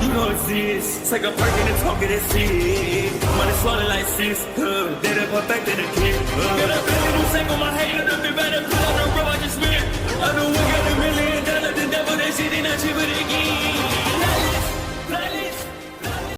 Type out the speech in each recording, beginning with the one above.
you don't exist. Take a perk and a talk of that shit. Money swallowed like sis. Did it perfect in the kid. Got a billion who sang on my head. Look at better put on the road I just spent. I know we got $1 million. The devil that shit ain't not cheaper again.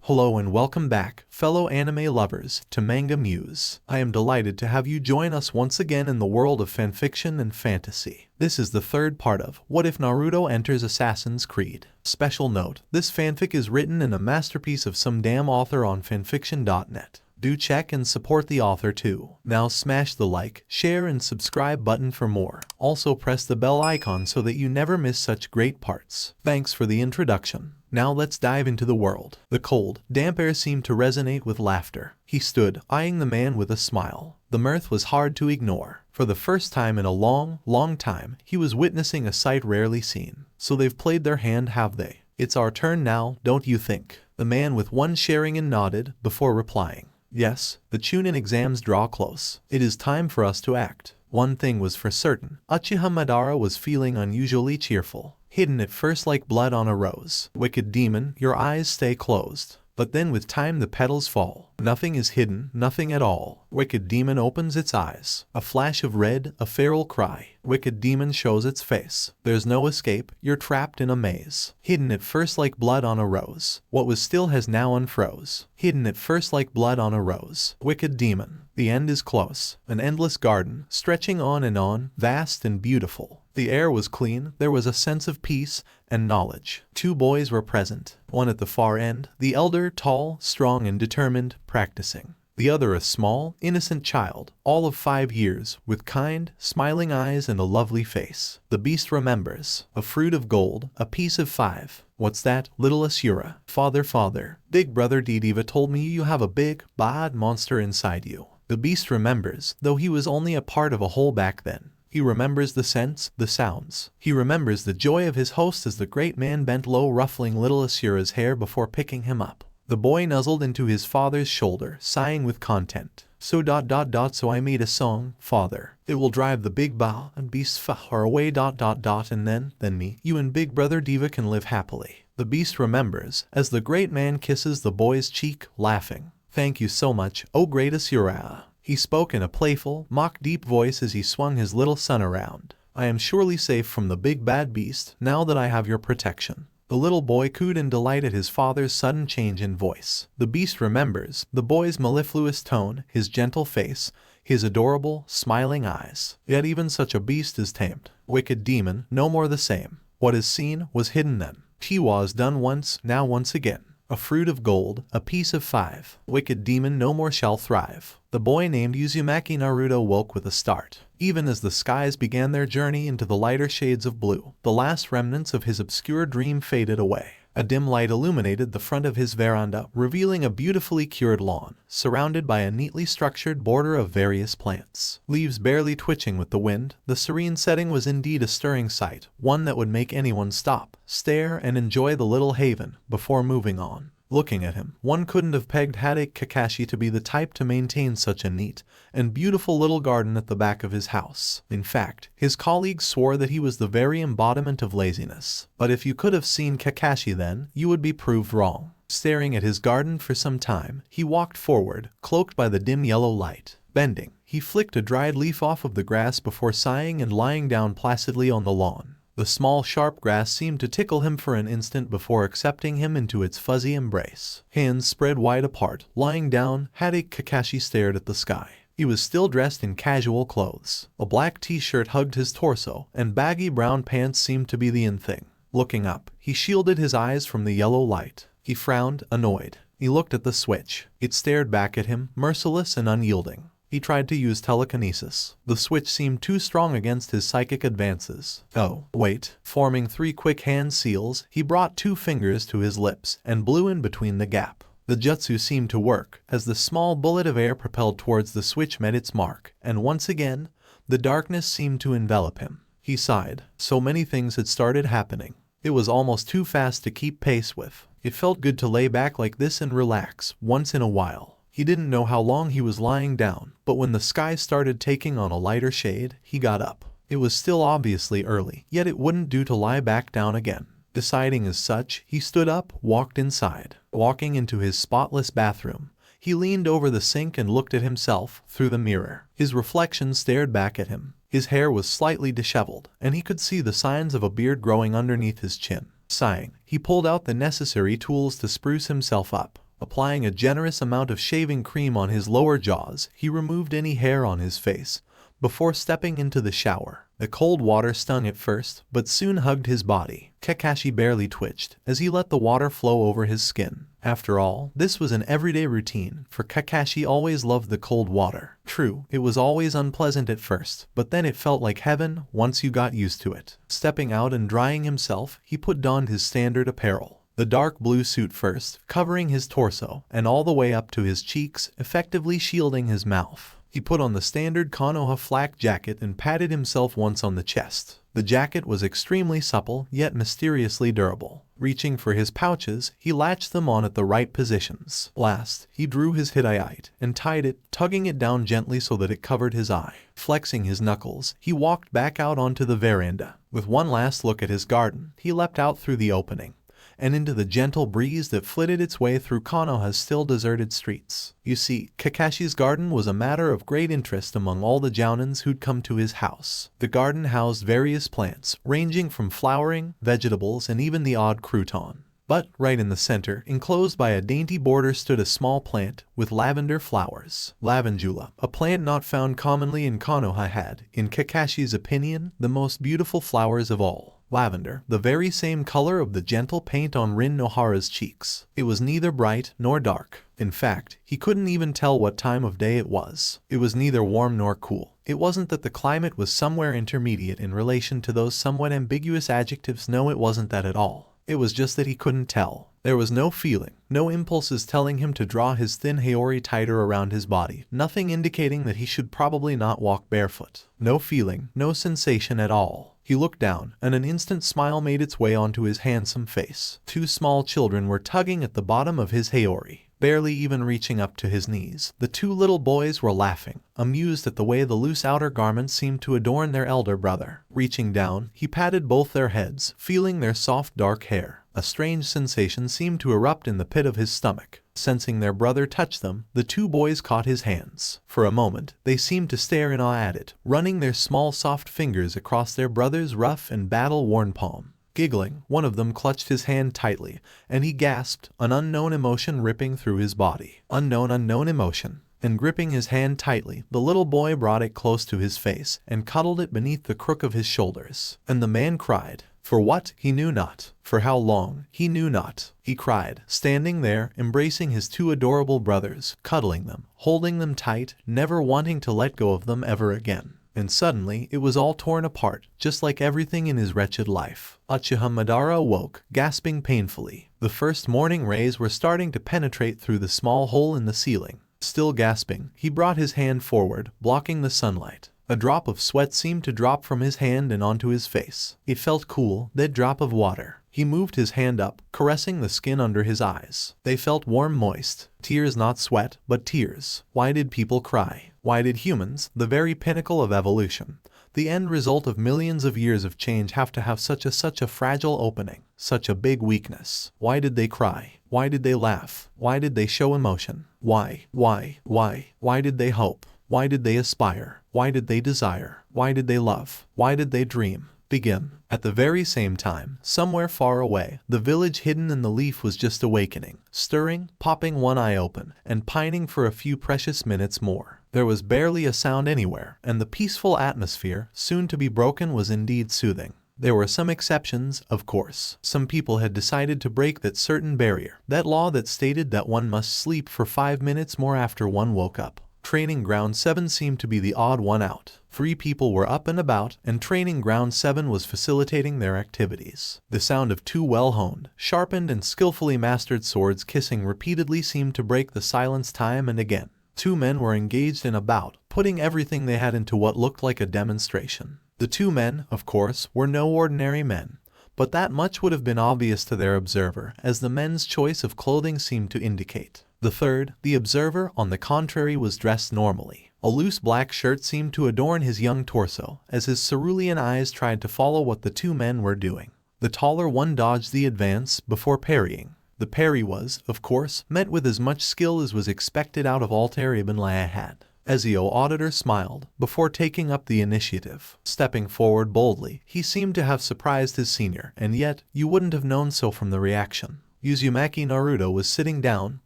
Hello and welcome back, fellow anime lovers, to MangaMuse. I am delighted to have you join us once again in the world of fanfiction and fantasy. This is the third part of What If Naruto Enters Assassin's Creed. Special note, this fanfic is written in a masterpiece of SomeDamn author on FANFICTIONnet. Do check and support the author too. Now smash the like, share and subscribe button for more. Also press the bell icon so that you never miss such great parts. Thanks for the introduction. Now let's dive into the world. The cold, damp air seemed to resonate with laughter. He stood, eyeing the man with a smile. The mirth was hard to ignore. For the first time in a long time, he was witnessing a sight rarely seen. So they've played their hand, have they? It's our turn now, don't you think? The man with one Sharingan nodded, before replying. Yes, the Chunin exams draw close. It is time for us to act. One thing was for certain. Uchiha Madara was feeling unusually cheerful. Hidden at first like blood on a rose. Wicked demon, your eyes stay closed. But then with time the petals fall. Nothing is hidden, nothing at all. Wicked demon opens its eyes. A flash of red, a feral cry. Wicked demon shows its face. There's no escape, you're trapped in a maze. Hidden at first like blood on a rose. What was still has now unfroze. Hidden at first like blood on a rose. Wicked demon. The end is close. An endless garden, stretching on and on, vast and beautiful. The air was clean, there was a sense of peace and knowledge. Two boys were present. One at the far end, the elder, tall, strong and determined, practicing. The other a small, innocent child, all of 5 years, with kind, smiling eyes and a lovely face. The beast remembers. A fruit of gold, a piece of 5. What's that, little Asura? Father, big brother Diva told me you have a big, bad monster inside you. The beast remembers, though he was only a part of a whole back then. He remembers the scents, the sounds. He remembers the joy of his host as the great man bent low ruffling little Asura's hair before picking him up. The boy nuzzled into his father's shoulder, sighing with content. So I made a song, father. It will drive the big ba and beast far away and then me, you and big brother Diva can live happily. The beast remembers, as the great man kisses the boy's cheek, laughing. Thank you so much, oh great Asura. He spoke in a playful, mock-deep voice as he swung his little son around. I am surely safe from the big bad beast, now that I have your protection. The little boy cooed in delight at his father's sudden change in voice. The beast remembers, the boy's mellifluous tone, his gentle face, his adorable, smiling eyes. Yet even such a beast is tamed. Wicked demon, no more the same. What is seen, was hidden then. He was done once, now once again. A fruit of gold, a piece of 5. Wicked demon no more shall thrive. The boy named Uzumaki Naruto woke with a start. Even as the skies began their journey into the lighter shades of blue, the last remnants of his obscure dream faded away. A dim light illuminated the front of his veranda, revealing a beautifully cured lawn, surrounded by a neatly structured border of various plants. Leaves barely twitching with the wind, the serene setting was indeed a stirring sight, one that would make anyone stop, stare, and enjoy the little haven, before moving on. Looking at him, one couldn't have pegged Hideki Kakashi to be the type to maintain such a neat and beautiful little garden at the back of his house. In fact, his colleagues swore that he was the very embodiment of laziness. But if you could have seen Kakashi then, you would be proved wrong. Staring at his garden for some time, he walked forward, cloaked by the dim yellow light. Bending, he flicked a dried leaf off of the grass before sighing and lying down placidly on the lawn. The small sharp grass seemed to tickle him for an instant before accepting him into its fuzzy embrace. Hands spread wide apart, lying down, Hideki Kakashi stared at the sky. He was still dressed in casual clothes. A black t-shirt hugged his torso, and baggy brown pants seemed to be the in thing. Looking up, he shielded his eyes from the yellow light. He frowned, annoyed. He looked at the switch. It stared back at him, merciless and unyielding. He tried to use telekinesis. The switch seemed too strong against his psychic advances. Oh, wait. Forming 3 quick hand seals, he brought 2 fingers to his lips and blew in between the gap. The jutsu seemed to work, as the small bullet of air propelled towards the switch met its mark, and once again, the darkness seemed to envelop him. He sighed. So many things had started happening. It was almost too fast to keep pace with. It felt good to lay back like this and relax, once in a while. He didn't know how long he was lying down, but when the sky started taking on a lighter shade, he got up. It was still obviously early, yet it wouldn't do to lie back down again. Deciding as such, he stood up, walked inside. Walking into his spotless bathroom, he leaned over the sink and looked at himself through the mirror. His reflection stared back at him. His hair was slightly disheveled, and he could see the signs of a beard growing underneath his chin. Sighing, he pulled out the necessary tools to spruce himself up. Applying a generous amount of shaving cream on his lower jaws, he removed any hair on his face before stepping into the shower. The cold water stung at first, but soon hugged his body. Kakashi barely twitched as he let the water flow over his skin. After all, this was an everyday routine, for Kakashi always loved the cold water. True, it was always unpleasant at first, but then it felt like heaven once you got used to it. Stepping out and drying himself, he donned his standard apparel. The dark blue suit first, covering his torso and all the way up to his cheeks, effectively shielding his mouth. He put on the standard Konoha flak jacket and patted himself once on the chest. The jacket was extremely supple, yet mysteriously durable. Reaching for his pouches, he latched them on at the right positions. Last, he drew his hiddenblade and tied it, tugging it down gently so that it covered his eye. Flexing his knuckles, he walked back out onto the veranda. With one last look at his garden, he leapt out through the opening and into the gentle breeze that flitted its way through Konoha's still deserted streets. You see, Kakashi's garden was a matter of great interest among all the jounins who'd come to his house. The garden housed various plants, ranging from flowering, vegetables, and even the odd crouton. But right in the center, enclosed by a dainty border, stood a small plant with lavender flowers. Lavandula, a plant not found commonly in Konoha, had, in Kakashi's opinion, the most beautiful flowers of all. Lavender, the very same color of the gentle paint on Rin Nohara's cheeks. It was neither bright nor dark. In fact, he couldn't even tell what time of day it was. It was neither warm nor cool. It wasn't that the climate was somewhere intermediate in relation to those somewhat ambiguous adjectives. No, it wasn't that at all. It was just that he couldn't tell. There was no feeling, no impulses telling him to draw his thin haori tighter around his body, nothing indicating that he should probably not walk barefoot. No feeling, no sensation at all. He looked down, and an instant smile made its way onto his handsome face. Two small children were tugging at the bottom of his haori, barely even reaching up to his knees. The two little boys were laughing, amused at the way the loose outer garments seemed to adorn their elder brother. Reaching down, he patted both their heads, feeling their soft dark hair. A strange sensation seemed to erupt in the pit of his stomach. Sensing their brother touch them, the two boys caught his hands. For a moment, they seemed to stare in awe at it, running their small soft fingers across their brother's rough and battle-worn palm. Giggling, one of them clutched his hand tightly, and he gasped, an unknown emotion ripping through his body. Unknown emotion. And gripping his hand tightly, the little boy brought it close to his face and cuddled it beneath the crook of his shoulders. And the man cried. For what, he knew not. For how long, he knew not. He cried, standing there, embracing his two adorable brothers, cuddling them, holding them tight, never wanting to let go of them ever again. And suddenly, it was all torn apart, just like everything in his wretched life. Uchiha Madara awoke, gasping painfully. The first morning rays were starting to penetrate through the small hole in the ceiling. Still gasping, he brought his hand forward, blocking the sunlight. A drop of sweat seemed to drop from his hand and onto his face. It felt cool, that drop of water. He moved his hand up, caressing the skin under his eyes. They felt warm, moist. Tears, not sweat, but tears. Why did people cry? Why did humans, the very pinnacle of evolution, the end result of millions of years of change, have to have such a fragile opening, such a big weakness? Why did they cry? Why did they laugh? Why did they show emotion? Why did they hope? Why did they aspire? Why did they desire? Why did they love? Why did they dream? Begin. At the very same time, somewhere far away, the village hidden in the leaf was just awakening, stirring, popping one eye open, and pining for a few precious minutes more. There was barely a sound anywhere, and the peaceful atmosphere, soon to be broken, was indeed soothing. There were some exceptions, of course. Some people had decided to break that certain barrier, that law that stated that one must sleep for 5 minutes more after one woke up. Training Ground 7 seemed to be the odd one out. 3 people were up and about, and Training Ground 7 was facilitating their activities. The sound of 2 well-honed, sharpened, and skillfully mastered swords kissing repeatedly seemed to break the silence time and again. 2 men were engaged in a bout, putting everything they had into what looked like a demonstration. The 2 men, of course, were no ordinary men, but that much would have been obvious to their observer, as the men's choice of clothing seemed to indicate. The third, the observer, on the contrary, was dressed normally. A loose black shirt seemed to adorn his young torso, as his cerulean eyes tried to follow what the 2 men were doing. The taller one dodged the advance before parrying. The parry was, of course, met with as much skill as was expected out of Altair ibn Lahad. Ezio Auditor smiled before taking up the initiative. Stepping forward boldly, he seemed to have surprised his senior, and yet, you wouldn't have known so from the reaction. Uzumaki Naruto was sitting down,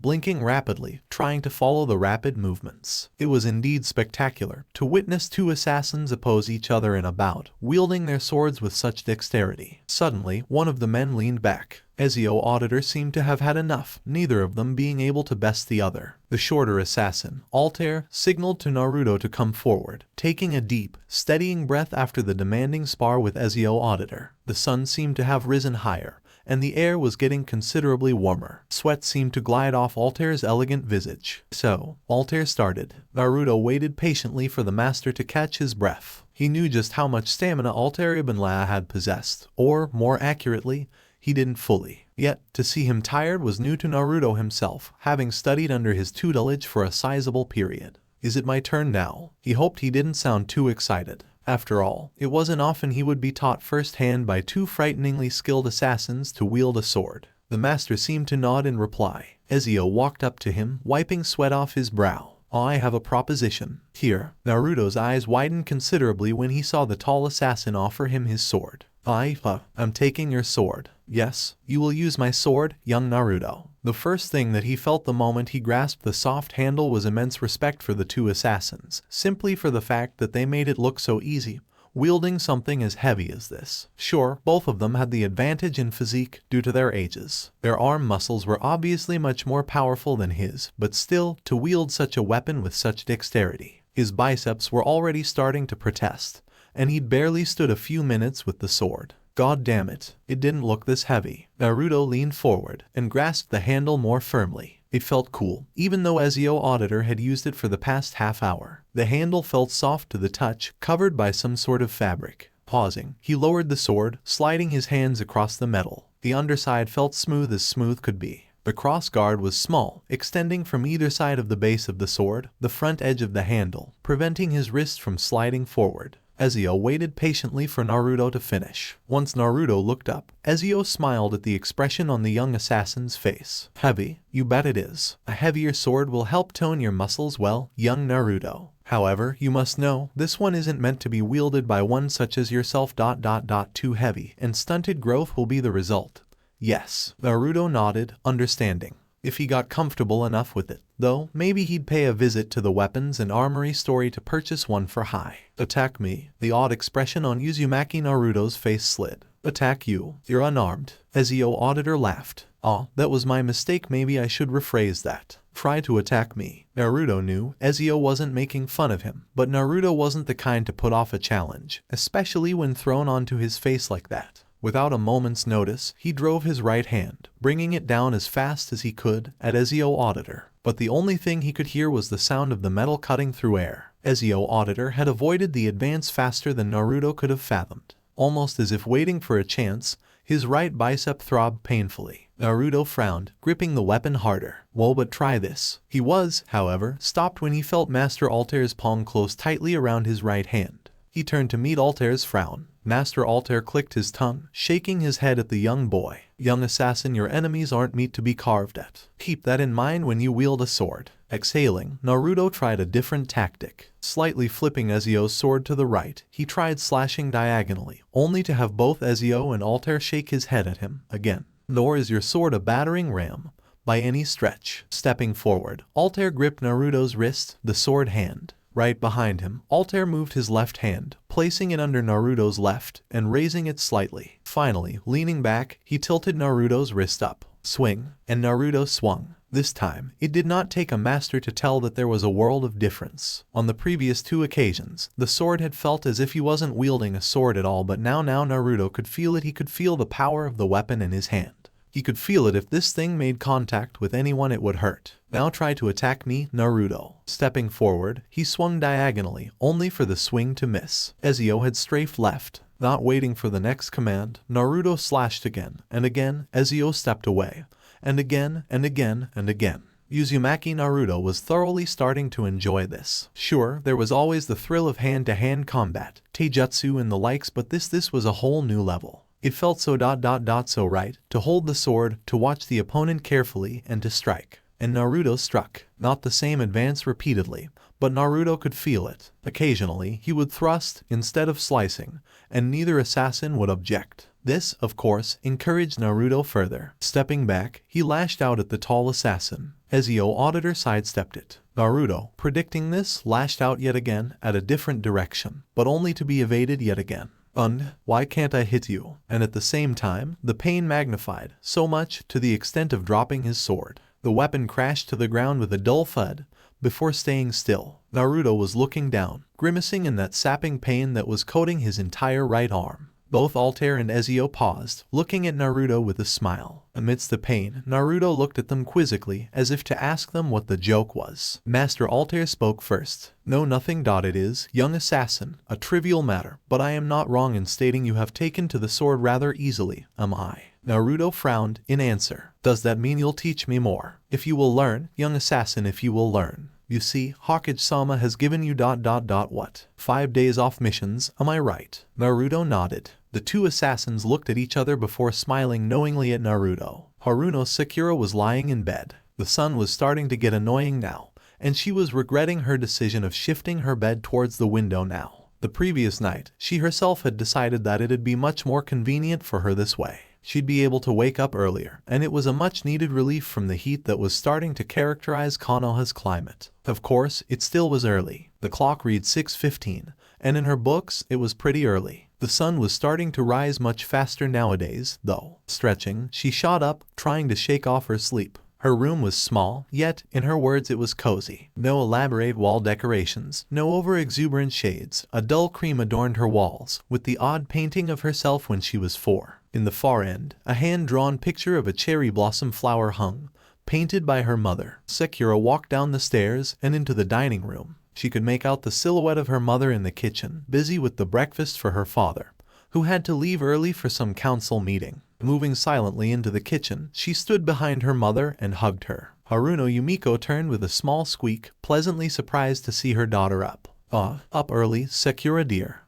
blinking rapidly, trying to follow the rapid movements. It was indeed spectacular to witness two assassins oppose each other in a bout, wielding their swords with such dexterity. Suddenly, one of the men leaned back. Ezio Auditor seemed to have had enough, neither of them being able to best the other. The shorter assassin, Altair, signaled to Naruto to come forward, taking a deep, steadying breath after the demanding spar with Ezio Auditor. The sun seemed to have risen higher, and the air was getting considerably warmer. Sweat seemed to glide off Altair's elegant visage. So, Altair started. Naruto waited patiently for the master to catch his breath. He knew just how much stamina Altair ibn Lahad possessed, or, more accurately, he didn't fully. Yet, to see him tired was new to Naruto himself, having studied under his tutelage for a sizable period. Is it my turn now? He hoped he didn't sound too excited. After all, it wasn't often he would be taught firsthand by two frighteningly skilled assassins to wield a sword. The master seemed to nod in reply. Ezio walked up to him, wiping sweat off his brow. I have a proposition. Here. Naruto's eyes widened considerably when he saw the tall assassin offer him his sword. I'm taking your sword. Yes, you will use my sword, young Naruto. The first thing that he felt the moment he grasped the soft handle was immense respect for the two assassins, simply for the fact that they made it look so easy, wielding something as heavy as this. Sure, both of them had the advantage in physique due to their ages. Their arm muscles were obviously much more powerful than his, but still, to wield such a weapon with such dexterity. His biceps were already starting to protest, and he'd barely stood a few minutes with the sword. God damn it, it didn't look this heavy. Naruto leaned forward and grasped the handle more firmly. It felt cool, even though Ezio Auditor had used it for the past half hour. The handle felt soft to the touch, covered by some sort of fabric. Pausing, he lowered the sword, sliding his hands across the metal. The underside felt smooth as smooth could be. The crossguard was small, extending from either side of the base of the sword, the front edge of the handle, preventing his wrist from sliding forward. Ezio waited patiently for Naruto to finish. Once Naruto looked up, Ezio smiled at the expression on the young assassin's face. Heavy? You bet it is. A heavier sword will help tone your muscles well, young Naruto. However, you must know, this one isn't meant to be wielded by one such as yourself. Too heavy, and stunted growth will be the result. Yes. Naruto nodded, understanding. If he got comfortable enough with it. Though, maybe he'd pay a visit to the weapons and armory store to purchase one for high. Attack me. The odd expression on Uzumaki Naruto's face slid. Attack you. You're unarmed. Ezio Auditor laughed. That was my mistake, maybe I should rephrase that. Try to attack me. Naruto knew Ezio wasn't making fun of him, but Naruto wasn't the kind to put off a challenge, especially when thrown onto his face like that. Without a moment's notice, he drove his right hand, bringing it down as fast as he could, at Ezio Auditor. But the only thing he could hear was the sound of the metal cutting through air. Ezio Auditor had avoided the advance faster than Naruto could have fathomed. Almost as if waiting for a chance, his right bicep throbbed painfully. Naruto frowned, gripping the weapon harder. Well, but try this. He was, however, stopped when he felt Master Altair's palm close tightly around his right hand. He turned to meet Altair's frown. Master Altair clicked his tongue, shaking his head at the young boy. Young assassin, your enemies aren't meat to be carved at. Keep that in mind when you wield a sword. Exhaling, Naruto tried a different tactic. Slightly flipping Ezio's sword to the right, he tried slashing diagonally, only to have both Ezio and Altair shake his head at him again. Nor is your sword a battering ram, by any stretch. Stepping forward, Altair gripped Naruto's wrist, the sword hand. Right behind him, Altair moved his left hand, placing it under Naruto's left, and raising it slightly. Finally, leaning back, he tilted Naruto's wrist up. Swing, and Naruto swung. This time, it did not take a master to tell that there was a world of difference. On the previous two occasions, the sword had felt as if he wasn't wielding a sword at all, but now Naruto could feel it. He could feel the power of the weapon in his hand. He could feel it. If this thing made contact with anyone, it would hurt. Now try to attack me, Naruto. Stepping forward, he swung diagonally, only for the swing to miss. Ezio had strafed left. Not waiting for the next command, Naruto slashed again, and again, Ezio stepped away. And again, and again, and again. Uzumaki Naruto was thoroughly starting to enjoy this. Sure, there was always the thrill of hand-to-hand combat, taijutsu and the likes, but this was a whole new level. It felt so so right to hold the sword, to watch the opponent carefully, and to strike. And Naruto struck. Not the same advance repeatedly, but Naruto could feel it. Occasionally, he would thrust instead of slicing, and neither assassin would object. This, of course, encouraged Naruto further. Stepping back, he lashed out at the tall assassin. Ezio auditor sidestepped it. Naruto, predicting this, lashed out yet again at a different direction, but only to be evaded yet again. Why can't I hit you? And at the same time, the pain magnified, so much to the extent of dropping his sword. The weapon crashed to the ground with a dull thud, before staying still. Naruto was looking down, grimacing in that sapping pain that was coating his entire right arm. Both Altair and Ezio paused, looking at Naruto with a smile. Amidst the pain, Naruto looked at them quizzically, as if to ask them what the joke was. Master Altair spoke first. No, nothing. It is, young assassin, a trivial matter, but I am not wrong in stating you have taken to the sword rather easily, am I? Naruto frowned in answer. Does that mean you'll teach me more? If you will learn, young assassin, if you will learn. You see, Hokage-sama has given you what? 5 days off missions, am I right? Naruto nodded. The two assassins looked at each other before smiling knowingly at Naruto. Haruno Sakura was lying in bed. The sun was starting to get annoying now, and she was regretting her decision of shifting her bed towards the window now. The previous night, she herself had decided that it'd be much more convenient for her this way. She'd be able to wake up earlier, and it was a much-needed relief from the heat that was starting to characterize Konoha's climate. Of course, it still was early. The clock read 6:15, and in her books, it was pretty early. The sun was starting to rise much faster nowadays, though. Stretching, she shot up, trying to shake off her sleep. Her room was small, yet, in her words, it was cozy. No elaborate wall decorations, no over-exuberant shades. A dull cream adorned her walls, with the odd painting of herself when she was 4. In the far end, a hand-drawn picture of a cherry blossom flower hung, painted by her mother. Sakura walked down the stairs and into the dining room. She could make out the silhouette of her mother in the kitchen, busy with the breakfast for her father, who had to leave early for some council meeting. Moving silently into the kitchen, she stood behind her mother and hugged her. Haruno Yumiko turned with a small squeak, pleasantly surprised to see her daughter up. Up early, Sakura dear.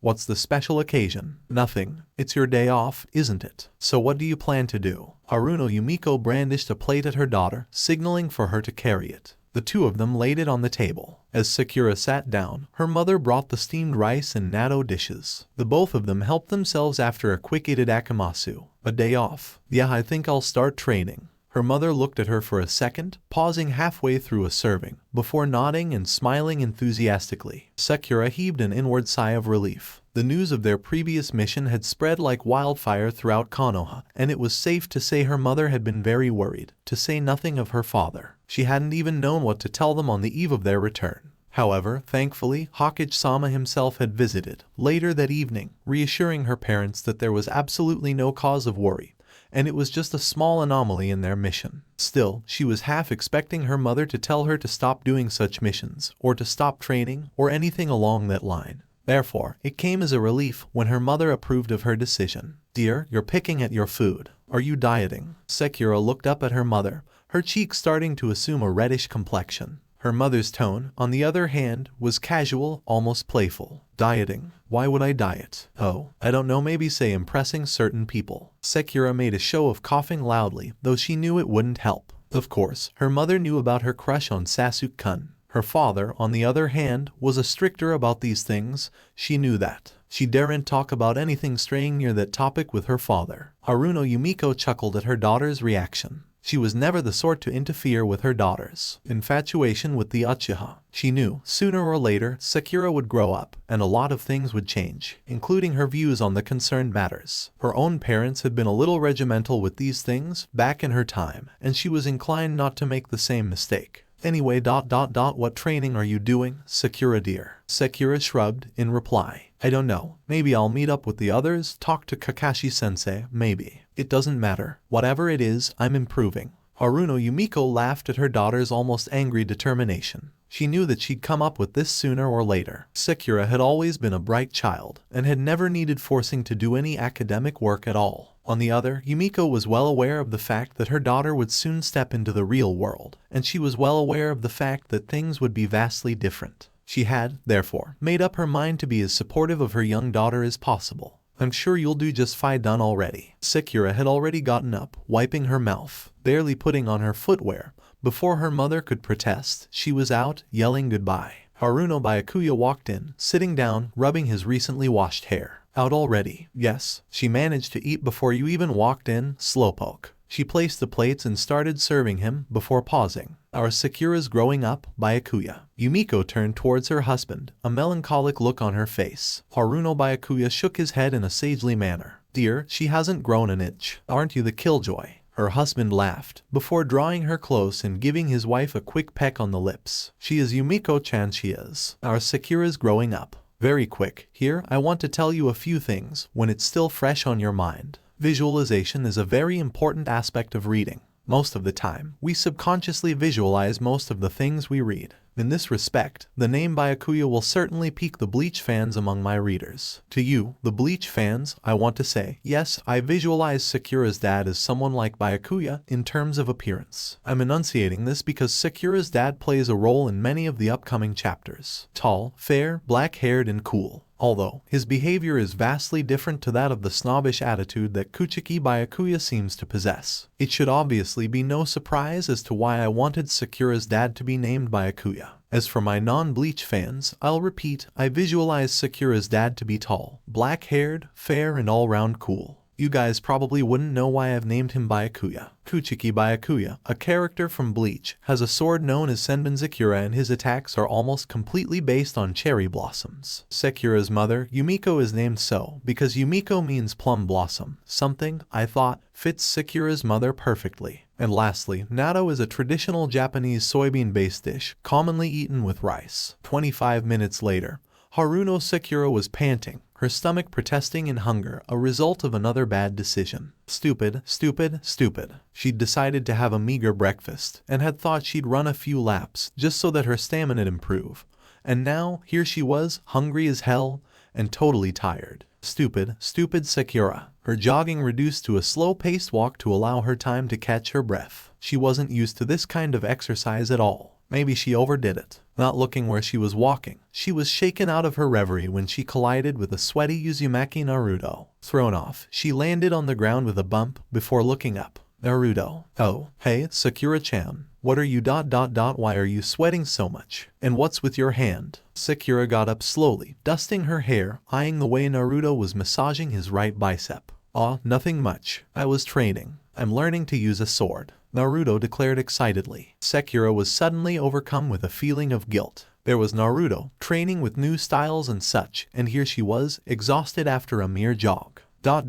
What's the special occasion? Nothing. It's your day off, isn't it? So what do you plan to do? Haruno Yumiko brandished a plate at her daughter, signaling for her to carry it. The two of them laid it on the table. As Sakura sat down, her mother brought the steamed rice and natto dishes. The both of them helped themselves after a quick itadakimasu. A day off. Yeah, I think I'll start training. Her mother looked at her for a second, pausing halfway through a serving, before nodding and smiling enthusiastically. Sakura heaved an inward sigh of relief. The news of their previous mission had spread like wildfire throughout Konoha, and it was safe to say her mother had been very worried, to say nothing of her father. She hadn't even known what to tell them on the eve of their return. However, thankfully, Hokage-sama himself had visited, later that evening, reassuring her parents that there was absolutely no cause of worry, and it was just a small anomaly in their mission. Still, she was half expecting her mother to tell her to stop doing such missions, or to stop training, or anything along that line. Therefore, it came as a relief when her mother approved of her decision. Dear, you're picking at your food. Are you dieting? Sakura looked up at her mother, her cheeks starting to assume a reddish complexion. Her mother's tone, on the other hand, was casual, almost playful. Dieting? Why would I diet? Oh, I don't know, maybe say impressing certain people. Sakura made a show of coughing loudly, though she knew it wouldn't help. Of course, her mother knew about her crush on Sasuke-kun. Her father, on the other hand, was a stricter about these things. She knew that. She daren't talk about anything straying near that topic with her father. Haruno Yumiko chuckled at her daughter's reaction. She was never the sort to interfere with her daughter's infatuation with the Uchiha. She knew, sooner or later, Sakura would grow up, and a lot of things would change, including her views on the concerned matters. Her own parents had been a little regimental with these things back in her time, and she was inclined not to make the same mistake. Anyway, what training are you doing, Sakura dear? Sakura shrugged in reply. I don't know. Maybe I'll meet up with the others, talk to Kakashi-sensei, maybe. It doesn't matter. Whatever it is, I'm improving. Haruno Yumiko laughed at her daughter's almost angry determination. She knew that she'd come up with this sooner or later. Sakura had always been a bright child, and had never needed forcing to do any academic work at all. On the other, Yumiko was well aware of the fact that her daughter would soon step into the real world, and she was well aware of the fact that things would be vastly different. She had, therefore, made up her mind to be as supportive of her young daughter as possible. I'm sure you'll do just fine. Done already. Sakura had already gotten up, wiping her mouth, barely putting on her footwear. Before her mother could protest, she was out, yelling goodbye. Haruno Byakuya walked in, sitting down, rubbing his recently washed hair. Out already? Yes. She managed to eat before you even walked in, slowpoke. She placed the plates and started serving him, before pausing. Our Sakura's growing up, Byakuya. Yumiko turned towards her husband, a melancholic look on her face. Haruno Byakuya shook his head in a sagely manner. Dear, she hasn't grown an inch. Aren't you the killjoy? Her husband laughed, before drawing her close and giving his wife a quick peck on the lips. She is Yumiko-chan, she is. Our Sakura's growing up. Very quick. Here, I want to tell you a few things, when it's still fresh on your mind. Visualization is a very important aspect of reading. Most of the time, we subconsciously visualize most of the things we read. In this respect, the name Byakuya will certainly pique the Bleach fans among my readers. To you, the Bleach fans, I want to say, yes, I visualize Sakura's dad as someone like Byakuya in terms of appearance. I'm enunciating this because Sakura's dad plays a role in many of the upcoming chapters. Tall, fair, black-haired and cool. Although, his behavior is vastly different to that of the snobbish attitude that Kuchiki Byakuya seems to possess. It should obviously be no surprise as to why I wanted Sakura's dad to be named Byakuya. As for my non-Bleach fans, I'll repeat, I visualize Sakura's dad to be tall, black-haired, fair and all-round cool. You guys probably wouldn't know why I've named him Byakuya. Kuchiki Byakuya, a character from Bleach, has a sword known as Senbon Sakura and his attacks are almost completely based on cherry blossoms. Sakura's mother, Yumiko, is named so because Yumiko means plum blossom, something, I thought, fits Sakura's mother perfectly. And lastly, natto is a traditional Japanese soybean-based dish, commonly eaten with rice. 25 minutes later, Haruno Sakura was panting, her stomach protesting in hunger, a result of another bad decision. Stupid, stupid, stupid. She'd decided to have a meager breakfast, and had thought she'd run a few laps, just so that her stamina'd improve. And now, here she was, hungry as hell, and totally tired. Stupid, stupid Sakura. Her jogging reduced to a slow-paced walk to allow her time to catch her breath. She wasn't used to this kind of exercise at all. Maybe she overdid it. Not looking where she was walking, she was shaken out of her reverie when she collided with a sweaty Uzumaki Naruto. Thrown off, she landed on the ground with a bump before looking up. Naruto. Oh, hey, Sakura-chan. What are you ... Why are you sweating so much? And what's with your hand? Sakura got up slowly, dusting her hair, eyeing the way Naruto was massaging his right bicep. Aw, nothing much. I was training. I'm learning to use a sword, Naruto declared excitedly. Sakura was suddenly overcome with a feeling of guilt. There was Naruto, training with new styles and such, and here she was, exhausted after a mere jog. Yeah,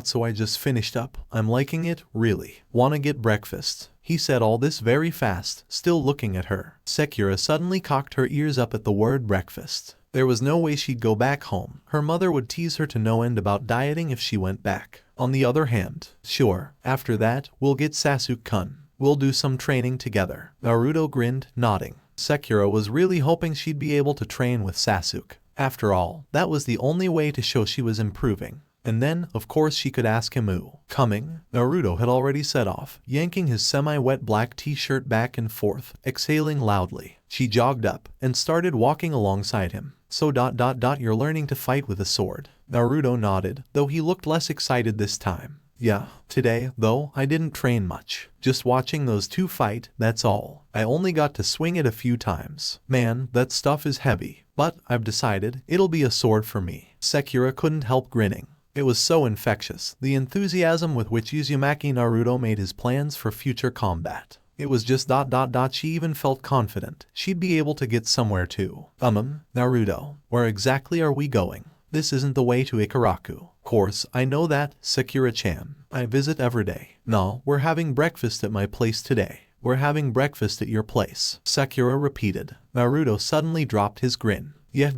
so I just finished up. I'm liking it, really. Wanna get breakfast? He said all this very fast, still looking at her. Sakura suddenly cocked her ears up at the word breakfast. There was no way she'd go back home. Her mother would tease her to no end about dieting if she went back. On the other hand, sure, after that, we'll get Sasuke-kun. We'll do some training together. Naruto grinned, nodding. Sakura was really hoping she'd be able to train with Sasuke. After all, that was the only way to show she was improving. And then, of course, she could ask him who. Coming, Naruto had already set off, yanking his semi-wet black t-shirt back and forth, exhaling loudly. She jogged up, and started walking alongside him. So ... you're learning to fight with a sword. Naruto nodded, though he looked less excited this time. Yeah, today, though, I didn't train much. Just watching those two fight, that's all. I only got to swing it a few times. Man, that stuff is heavy. But, I've decided, it'll be a sword for me. Sakura couldn't help grinning. It was so infectious, the enthusiasm with which Uzumaki Naruto made his plans for future combat. It was just ... she even felt confident she'd be able to get somewhere too. Naruto, where exactly are we going? This isn't the way to Ikaraku. Course, I know that, Sakura-chan. I visit every day. No, we're having breakfast at my place today. We're having breakfast at your place, Sakura repeated. Naruto suddenly dropped his grin. Yeah, ...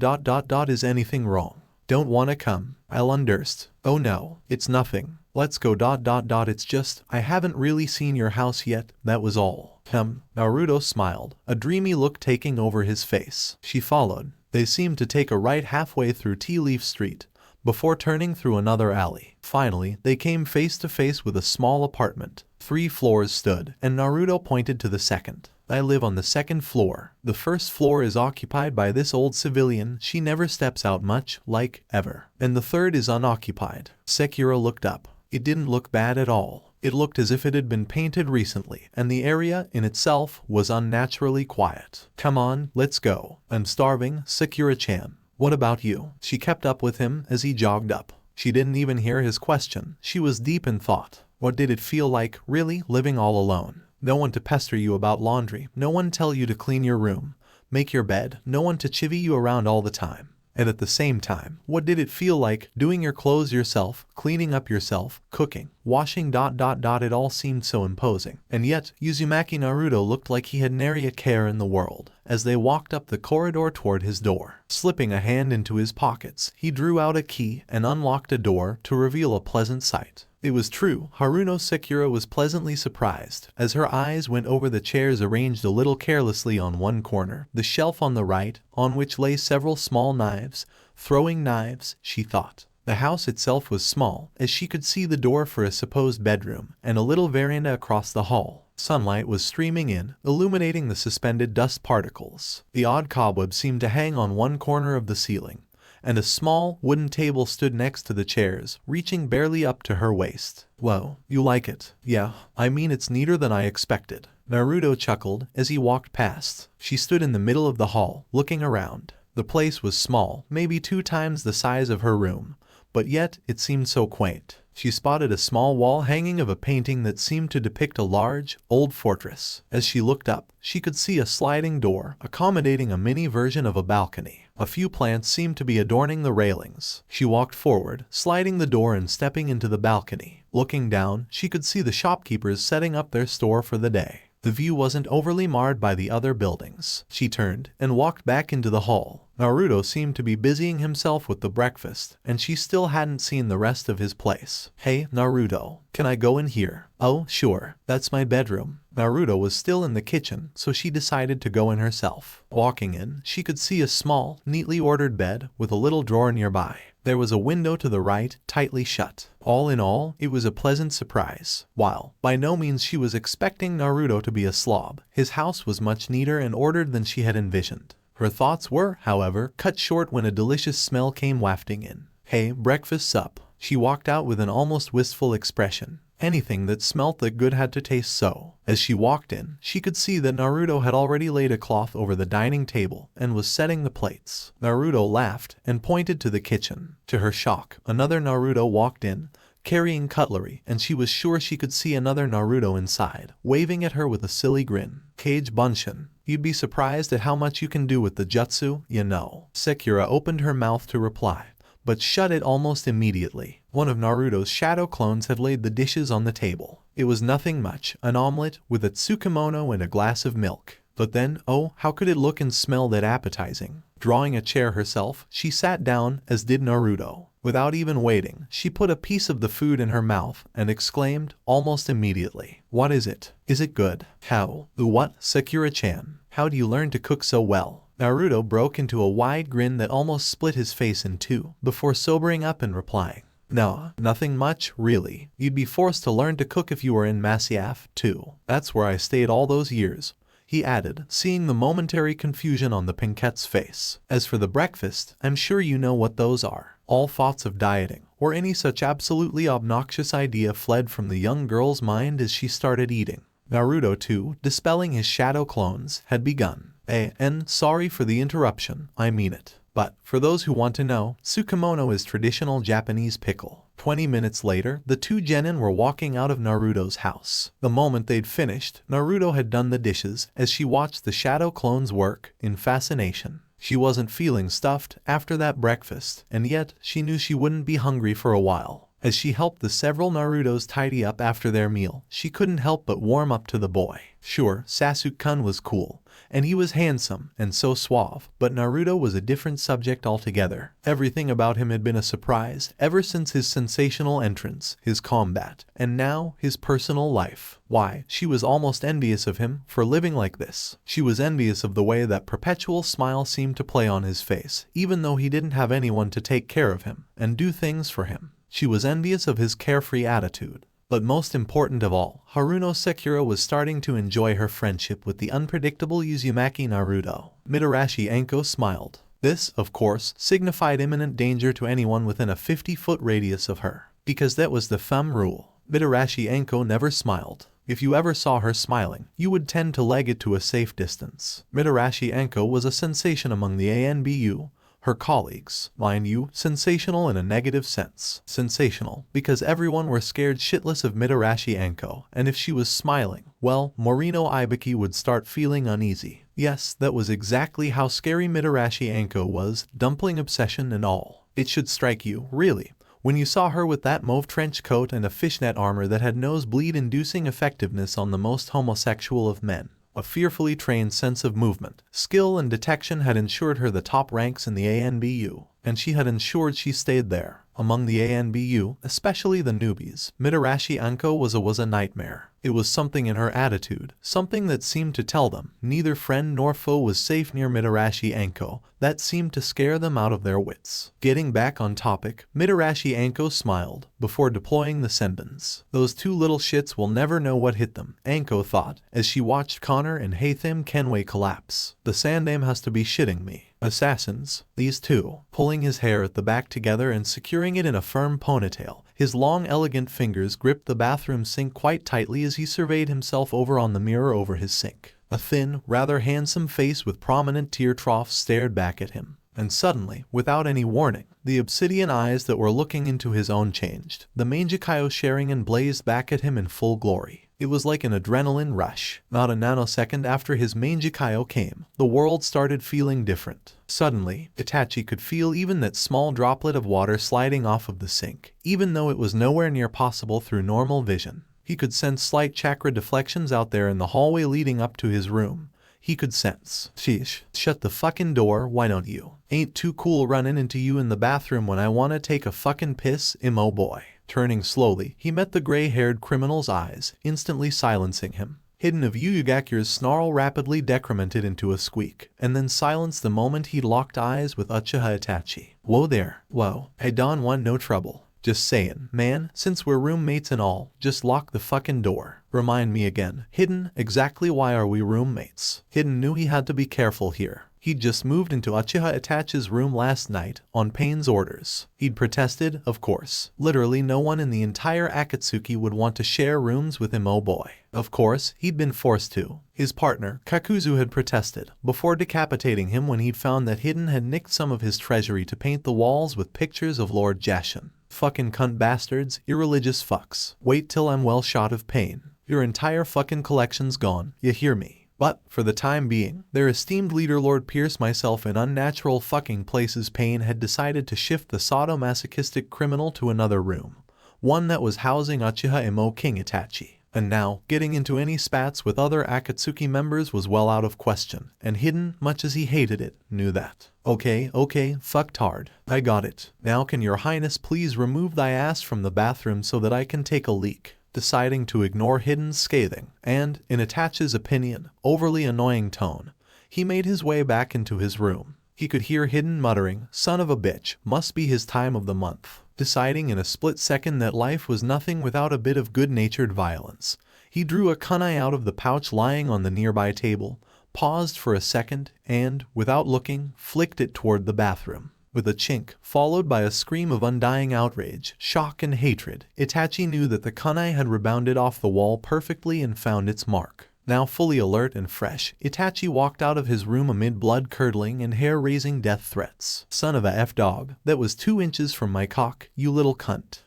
is anything wrong? Don't wanna come? I'll underst. Oh no, it's nothing. Let's go ... it's just, I haven't really seen your house yet, that was all. Naruto smiled, a dreamy look taking over his face. She followed. They seemed to take a right halfway through Tea Leaf Street, before turning through another alley. Finally, they came face to face with a small apartment. 3 floors stood, and Naruto pointed to the second. I live on the second floor. The first floor is occupied by this old civilian. She never steps out much, like, ever. And the third is unoccupied. Sekiro looked up. It didn't look bad at all. It looked as if it had been painted recently, and the area in itself was unnaturally quiet. Come on, let's go. I'm starving, Sakura-chan. What about you? She kept up with him as he jogged up. She didn't even hear his question. She was deep in thought. What did it feel like, really, living all alone? No one to pester you about laundry, no one tell you to clean your room, make your bed, no one to chivvy you around all the time. And at the same time, what did it feel like, doing your clothes yourself, cleaning up yourself, cooking, washing ... It all seemed so imposing. And yet, Uzumaki Naruto looked like he had nary a care in the world. As they walked up the corridor toward his door, slipping a hand into his pockets, he drew out a key and unlocked a door to reveal a pleasant sight. It was true, Haruno Sekiro was pleasantly surprised as her eyes went over the chairs arranged a little carelessly on one corner, the shelf on the right, on which lay several small knives, throwing knives, she thought. The house itself was small, as she could see the door for a supposed bedroom, and a little veranda across the hall. Sunlight was streaming in, illuminating the suspended dust particles. The odd cobweb seemed to hang on one corner of the ceiling, and a small wooden table stood next to the chairs, reaching barely up to her waist. Whoa, you like it? Yeah, I mean it's neater than I expected. Naruto chuckled as he walked past. She stood in the middle of the hall, looking around. The place was small, maybe 2 times the size of her room, but yet it seemed so quaint. She spotted a small wall hanging of a painting that seemed to depict a large, old fortress. As she looked up, she could see a sliding door, accommodating a mini version of a balcony. A few plants seemed to be adorning the railings. She walked forward, sliding the door and stepping into the balcony. Looking down, she could see the shopkeepers setting up their store for the day. The view wasn't overly marred by the other buildings. She turned and walked back into the hall. Naruto seemed to be busying himself with the breakfast, and she still hadn't seen the rest of his place. Hey, Naruto, can I go in here? Oh, sure, that's my bedroom. Naruto was still in the kitchen, so she decided to go in herself. Walking in, she could see a small, neatly ordered bed with a little drawer nearby. There was a window to the right, tightly shut. All in all, it was a pleasant surprise. While by no means she was expecting Naruto to be a slob, his house was much neater and ordered than she had envisioned. Her thoughts were, however, cut short when a delicious smell came wafting in. Hey, breakfast's up. She walked out with an almost wistful expression. Anything that smelt that good had to taste so. As she walked in, she could see that Naruto had already laid a cloth over the dining table and was setting the plates. Naruto laughed and pointed to the kitchen. To her shock, another Naruto walked in, carrying cutlery, and she was sure she could see another Naruto inside, waving at her with a silly grin. Kage Bunshin, you'd be surprised at how much you can do with the jutsu, you know. Sakura opened her mouth to reply, but shut it almost immediately. One of Naruto's shadow clones had laid the dishes on the table. It was nothing much, an omelet with a tsukemono and a glass of milk. But then, oh, how could it look and smell that appetizing? Drawing a chair herself, she sat down, as did Naruto. Without even waiting, she put a piece of the food in her mouth and exclaimed, almost immediately, "What is it? Is it good?" How? The what? Sakura-chan, how do you learn to cook so well? Naruto broke into a wide grin that almost split his face in two, before sobering up and replying, "No, nothing much, really. You'd be forced to learn to cook if you were in Masyaf, too. That's where I stayed all those years," he added, seeing the momentary confusion on the Pinkette's face. "As for the breakfast, I'm sure you know what those are." All thoughts of dieting, or any such absolutely obnoxious idea fled from the young girl's mind as she started eating. Naruto, too, dispelling his shadow clones, had begun. And sorry for the interruption, I mean it. But, for those who want to know, tsukemono is traditional Japanese pickle. 20 minutes later, the two genin were walking out of Naruto's house. The moment they'd finished, Naruto had done the dishes as she watched the shadow clones work, in fascination. She wasn't feeling stuffed after that breakfast, and yet she knew she wouldn't be hungry for a while. As she helped the several Narutos tidy up after their meal, she couldn't help but warm up to the boy. Sure, Sasuke-kun was cool, and he was handsome and so suave, but Naruto was a different subject altogether. Everything about him had been a surprise ever since his sensational entrance, his combat, and now his personal life. Why, she was almost envious of him for living like this. She was envious of the way that perpetual smile seemed to play on his face, even though he didn't have anyone to take care of him and do things for him. She was envious of his carefree attitude, But most important of all, Haruno Sekura was starting to enjoy her friendship with the unpredictable Uzumaki Naruto. Mitarashi Anko smiled. This, of course, signified imminent danger to anyone within a 50-foot radius of her, because that was the thumb rule. Mitarashi Anko never smiled. If you ever saw her smiling, you would tend to leg it to a safe distance. Mitarashi Anko was a sensation among the ANBU, her colleagues. Mind you, sensational in a negative sense. Sensational, because everyone were scared shitless of Mitarashi Anko, and if she was smiling, well, Morino Ibiki would start feeling uneasy. Yes, that was exactly how scary Mitarashi Anko was, dumpling obsession and all. It should strike you, really, when you saw her with that mauve trench coat and a fishnet armor that had nosebleed-inducing effectiveness on the most homosexual of men. A fearfully trained sense of movement, skill, and detection had ensured her the top ranks in the ANBU, and she had ensured she stayed there. Among the ANBU, especially the newbies, Mitarashi Anko was a nightmare. It was something in her attitude, something that seemed to tell them neither friend nor foe was safe near Mitarashi Anko, that seemed to scare them out of their wits. Getting back on topic, Mitarashi Anko smiled before deploying the senbons. Those two little shits will never know what hit them, Anko thought, as she watched Connor and Haytham Kenway collapse. The SomeDamn has to be shitting me. Assassins, these two, pulling his hair at the back together and securing it in a firm ponytail. His long, elegant fingers gripped the bathroom sink quite tightly as he surveyed himself over on the mirror over his sink. A thin, rather handsome face with prominent tear troughs stared back at him. And suddenly, without any warning, the obsidian eyes that were looking into his own changed. The Mangekyo Sharingan blazed back at him in full glory. It was like an adrenaline rush. Not a nanosecond after his Mangekyo came, the world started feeling different. Suddenly, Itachi could feel even that small droplet of water sliding off of the sink, even though it was nowhere near possible through normal vision. He could sense slight chakra deflections out there in the hallway leading up to his room. He could sense. Sheesh, shut the fucking door, why don't you? Ain't too cool running into you in the bathroom when I wanna take a fucking piss, imo boy. Turning slowly, he met the gray-haired criminal's eyes, instantly silencing him. Hidden of Yugaku's snarl rapidly decremented into a squeak, and then silenced the moment he locked eyes with Uchiha Itachi. Whoa there. Whoa. I don't want no trouble. Just sayin', man, since we're roommates and all, just lock the fucking door. Remind me again. Hidden, exactly why are we roommates? Hidden knew he had to be careful here. He'd just moved into Uchiha Itachi's room last night, on Pain's orders. He'd protested, of course. Literally no one in the entire Akatsuki would want to share rooms with him, oh boy. Of course, he'd been forced to. His partner, Kakuzu, had protested, before decapitating him when he'd found that Hidden had nicked some of his treasury to paint the walls with pictures of Lord Jashin. Fucking cunt bastards, irreligious fucks. Wait till I'm well shot of Pain. Your entire fucking collection's gone, you hear me? But, for the time being, their esteemed leader Lord Pierce, myself, and unnatural fucking places Pain had decided to shift the sadomasochistic criminal to another room. One that was housing Uchiha Imo King Itachi. And now, getting into any spats with other Akatsuki members was well out of question, and Hidden, much as he hated it, knew that. Okay, fucked hard. I got it. Now can your highness please remove thy ass from the bathroom so that I can take a leak? Deciding to ignore Hidden's scathing, and, in Itachi's opinion, overly annoying tone, he made his way back into his room. He could hear Hidden muttering, "Son of a bitch, must be his time of the month." Deciding in a split second that life was nothing without a bit of good-natured violence, he drew a kunai out of the pouch lying on the nearby table, paused for a second, and, without looking, flicked it toward the bathroom. With a chink, followed by a scream of undying outrage, shock, and hatred, Itachi knew that the kunai had rebounded off the wall perfectly and found its mark. Now fully alert and fresh, Itachi walked out of his room amid blood-curdling and hair-raising death threats. "Son of a F-dog, that was 2 inches from my cock, you little cunt.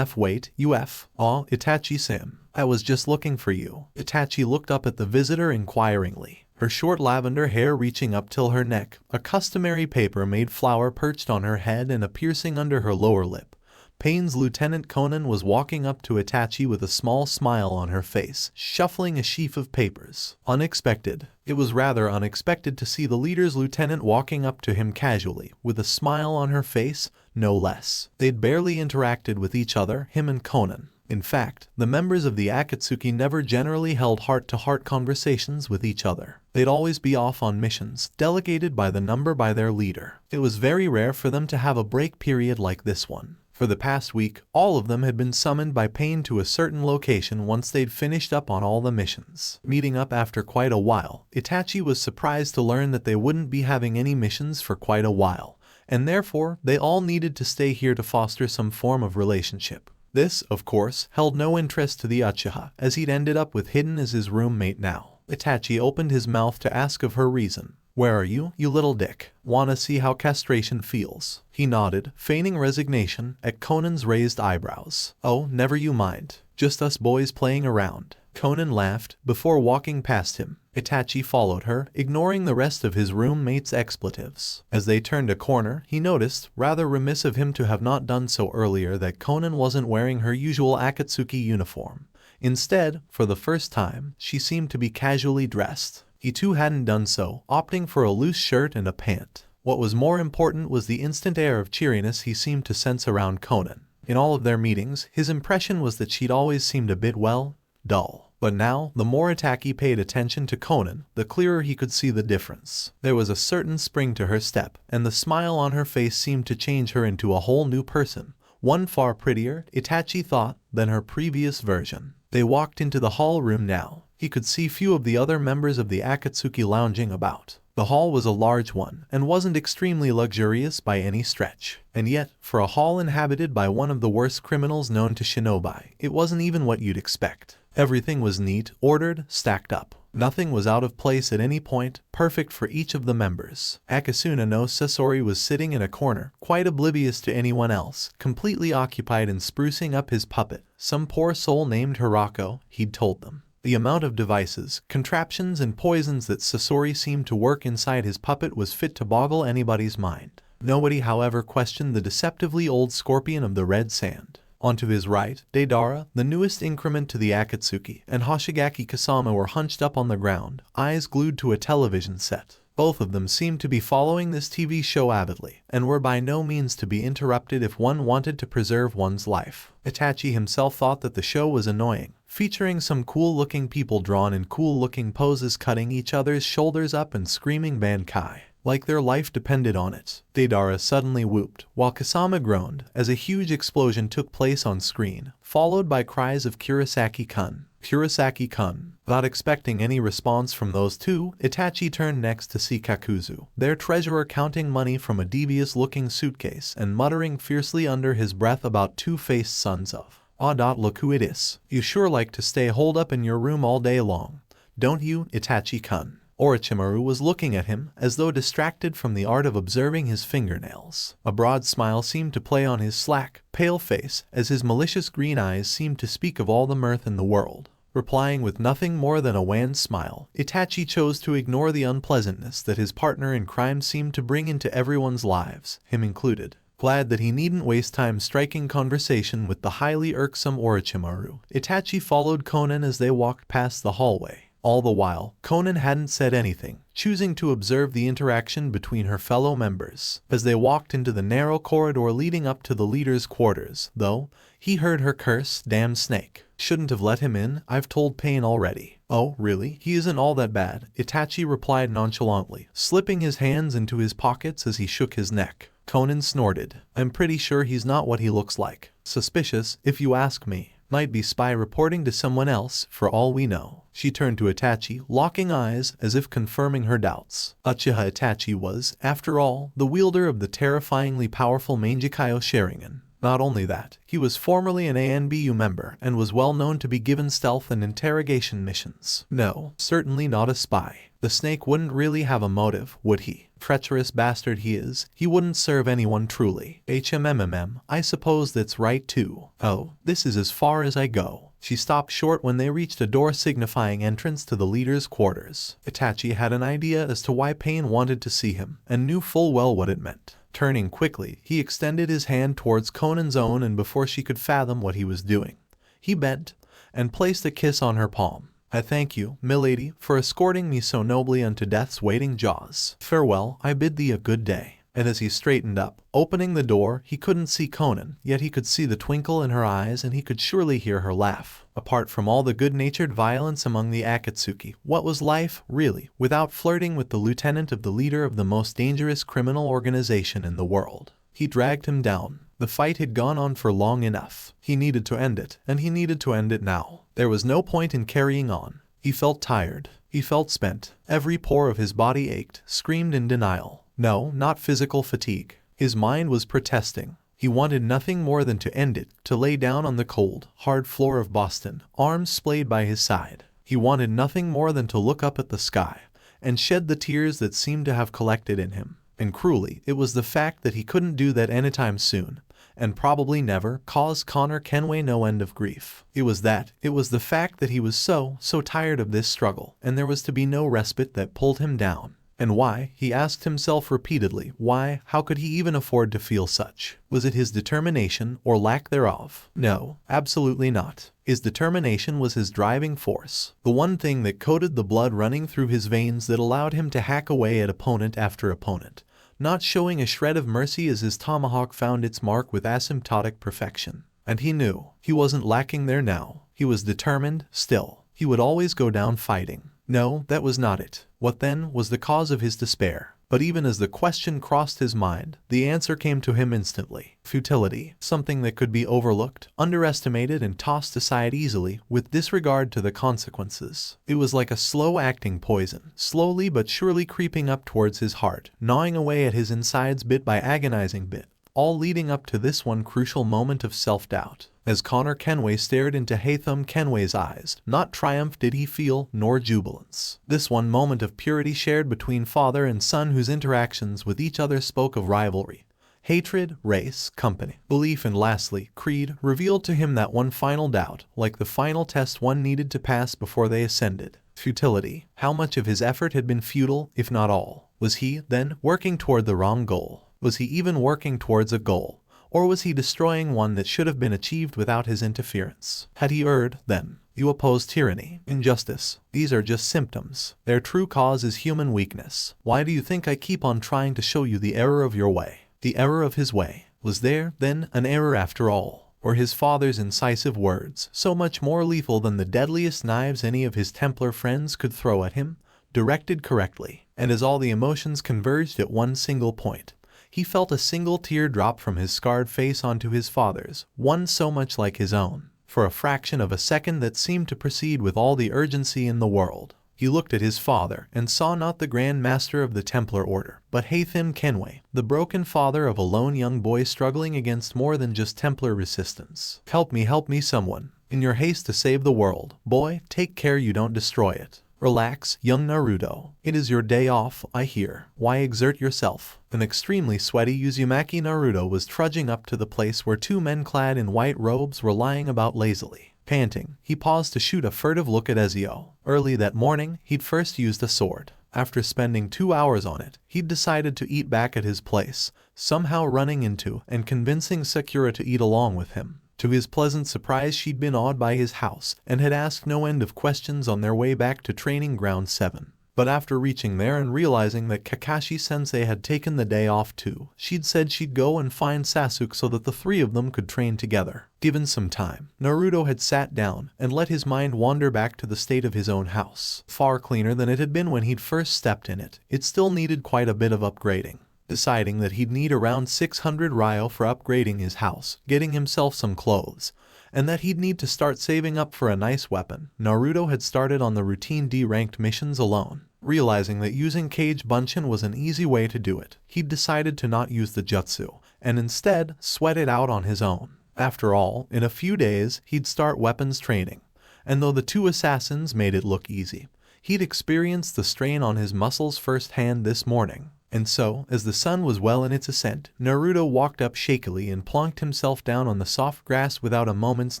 Wait, you F. Aw, Itachi-san. I was just looking for you." Itachi looked up at the visitor inquiringly. Her short lavender hair reaching up till her neck, a customary paper-made flower perched on her head and a piercing under her lower lip. Pain's Lieutenant Conan was walking up to Itachi with a small smile on her face, shuffling a sheaf of papers. Unexpected. It was rather unexpected to see the leader's lieutenant walking up to him casually, with a smile on her face, no less. They'd barely interacted with each other, him and Conan. In fact, the members of the Akatsuki never generally held heart-to-heart conversations with each other. They'd always be off on missions, delegated by the number by their leader. It was very rare for them to have a break period like this one. For the past week, all of them had been summoned by Pain to a certain location once they'd finished up on all the missions. Meeting up after quite a while, Itachi was surprised to learn that they wouldn't be having any missions for quite a while, and therefore they all needed to stay here to foster some form of relationship. This, of course, held no interest to the Uchiha, as he'd ended up with Hidden as his roommate now. Itachi opened his mouth to ask of her reason. "Where are you, you little dick? Wanna see how castration feels?" He nodded, feigning resignation at Conan's raised eyebrows. "Oh, never you mind. Just us boys playing around." Conan laughed before walking past him. Itachi followed her, ignoring the rest of his roommate's expletives. As they turned a corner, he noticed, rather remiss of him to have not done so earlier, that Conan wasn't wearing her usual Akatsuki uniform. Instead, for the first time, she seemed to be casually dressed. He too hadn't done so, opting for a loose shirt and a pant. What was more important was the instant air of cheeriness he seemed to sense around Conan. In all of their meetings, his impression was that she'd always seemed a bit, well, dull. But now, the more Itachi paid attention to Conan, the clearer he could see the difference. There was a certain spring to her step, and the smile on her face seemed to change her into a whole new person. One far prettier, Itachi thought, than her previous version. They walked into the hall room now. He could see few of the other members of the Akatsuki lounging about. The hall was a large one, and wasn't extremely luxurious by any stretch. And yet, for a hall inhabited by one of the worst criminals known to shinobi, it wasn't even what you'd expect. Everything was neat, ordered, stacked up. Nothing was out of place at any point, perfect for each of the members. Akasuna no Sasori was sitting in a corner, quite oblivious to anyone else, completely occupied in sprucing up his puppet. Some poor soul named Hirako, he'd told them. The amount of devices, contraptions, and poisons that Sasori seemed to work inside his puppet was fit to boggle anybody's mind. Nobody, however, questioned the deceptively old scorpion of the red sand. Onto his right, Deidara, the newest increment to the Akatsuki, and Hoshigaki Kasama were hunched up on the ground, eyes glued to a television set. Both of them seemed to be following this TV show avidly, and were by no means to be interrupted if one wanted to preserve one's life. Itachi himself thought that the show was annoying, featuring some cool-looking people drawn in cool-looking poses cutting each other's shoulders up and screaming Bankai, like their life depended on it. Deidara suddenly whooped, while Kasama groaned, as a huge explosion took place on screen, followed by cries of Kurosaki-kun. Kurosaki-kun. Without expecting any response from those two, Itachi turned next to see Kakuzu, their treasurer, counting money from a devious-looking suitcase and muttering fiercely under his breath about two-faced sons of. Look who it is. You sure like to stay holed up in your room all day long, don't you, Itachi-kun? Orochimaru was looking at him, as though distracted from the art of observing his fingernails. A broad smile seemed to play on his slack, pale face, as his malicious green eyes seemed to speak of all the mirth in the world. Replying with nothing more than a wan smile, Itachi chose to ignore the unpleasantness that his partner in crime seemed to bring into everyone's lives, him included. Glad that he needn't waste time striking conversation with the highly irksome Orochimaru, Itachi followed Conan as they walked past the hallway. All the while, Conan hadn't said anything, choosing to observe the interaction between her fellow members. As they walked into the narrow corridor leading up to the leader's quarters, though, he heard her curse, "Damn snake. Shouldn't have let him in, I've told Pain already." "Oh, really? He isn't all that bad," Itachi replied nonchalantly, slipping his hands into his pockets as he shook his neck. Conan snorted. "I'm pretty sure he's not what he looks like. Suspicious, if you ask me. Might be spy reporting to someone else, for all we know." She turned to Itachi, locking eyes as if confirming her doubts. Uchiha Itachi was, after all, the wielder of the terrifyingly powerful Mangekyo Sharingan. Not only that, he was formerly an ANBU member and was well known to be given stealth and interrogation missions. No, certainly not a spy. The snake wouldn't really have a motive, would he? Treacherous bastard he is, he wouldn't serve anyone truly. I suppose that's right too. Oh, this is as far as I go. She stopped short when they reached a door signifying entrance to the leader's quarters. Itachi had an idea as to why Pain wanted to see him, and knew full well what it meant. Turning quickly, he extended his hand towards Conan's own, and before she could fathom what he was doing, he bent and placed a kiss on her palm. "I thank you, milady, for escorting me so nobly unto death's waiting jaws. Farewell, I bid thee a good day." And as he straightened up, opening the door, he couldn't see Conan, yet he could see the twinkle in her eyes and he could surely hear her laugh. Apart from all the good-natured violence among the Akatsuki, what was life, really, without flirting with the lieutenant of the leader of the most dangerous criminal organization in the world? He dragged him down. The fight had gone on for long enough. He needed to end it, and he needed to end it now. There was no point in carrying on. He felt tired. He felt spent. Every pore of his body ached, screamed in denial. No, not physical fatigue. His mind was protesting. He wanted nothing more than to end it, to lay down on the cold, hard floor of Boston, arms splayed by his side. He wanted nothing more than to look up at the sky and shed the tears that seemed to have collected in him. And cruelly, it was the fact that he couldn't do that anytime soon, and probably never, caused Connor Kenway no end of grief. It was the fact that he was so tired of this struggle, and there was to be no respite, that pulled him down. And why? He asked himself repeatedly. Why? How could he even afford to feel such? Was it his determination, or lack thereof? No, absolutely not. His determination was his driving force, the one thing that coated the blood running through his veins, that allowed him to hack away at opponent after opponent, not showing a shred of mercy as his tomahawk found its mark with asymptotic perfection. And he knew he wasn't lacking there now. He was determined still. He would always go down fighting. No, that was not it. What then was the cause of his despair? But even as the question crossed his mind, the answer came to him instantly. Futility. Something that could be overlooked, underestimated, and tossed aside easily, with disregard to the consequences. It was like a slow-acting poison, slowly but surely creeping up towards his heart, gnawing away at his insides bit by agonizing bit, all leading up to this one crucial moment of self-doubt. As Connor Kenway stared into Haytham Kenway's eyes, not triumph did he feel, nor jubilance. This one moment of purity shared between father and son, whose interactions with each other spoke of rivalry, hatred, race, company, belief, and lastly, creed, revealed to him that one final doubt, like the final test one needed to pass before they ascended. Futility. How much of his effort had been futile, if not all? Was he, then, working toward the wrong goal? Was he even working towards a goal? Or was he destroying one that should have been achieved without his interference? Had he erred, then? You oppose tyranny, injustice. These are just symptoms. Their true cause is human weakness. Why do you think I keep on trying to show you the error of your way? The error of his way. Was there, then, an error after all? Were his father's incisive words so much more lethal than the deadliest knives any of his Templar friends could throw at him, directed correctly? And as all the emotions converged at one single point, he felt a single tear drop from his scarred face onto his father's, one so much like his own. For a fraction of a second that seemed to proceed with all the urgency in the world, he looked at his father and saw not the Grand Master of the Templar Order, but Haytham Kenway, the broken father of a lone young boy struggling against more than just Templar resistance. Help me someone. In your haste to save the world, boy, take care you don't destroy it. Relax, young Naruto. It is your day off, I hear. Why exert yourself? An extremely sweaty Uzumaki Naruto was trudging up to the place where two men clad in white robes were lying about lazily. Panting, he paused to shoot a furtive look at Ezio. Early that morning, he'd first used a sword. After spending 2 hours on it, he'd decided to eat back at his place, somehow running into and convincing Sakura to eat along with him. To his pleasant surprise, she'd been awed by his house and had asked no end of questions on their way back to Training Ground 7. But after reaching there and realizing that Kakashi-sensei had taken the day off too, she'd said she'd go and find Sasuke so that the three of them could train together. Given some time, Naruto had sat down and let his mind wander back to the state of his own house. Far cleaner than it had been when he'd first stepped in it, it still needed quite a bit of upgrading. Deciding that he'd need around 600 ryo for upgrading his house, getting himself some clothes, and that he'd need to start saving up for a nice weapon, Naruto had started on the routine D-ranked missions alone. Realizing that using Kage Bunshin was an easy way to do it, he'd decided to not use the jutsu, and instead sweat it out on his own. After all, in a few days, he'd start weapons training, and though the two assassins made it look easy, he'd experienced the strain on his muscles firsthand this morning. And so, as the sun was well in its ascent, Naruto walked up shakily and plonked himself down on the soft grass without a moment's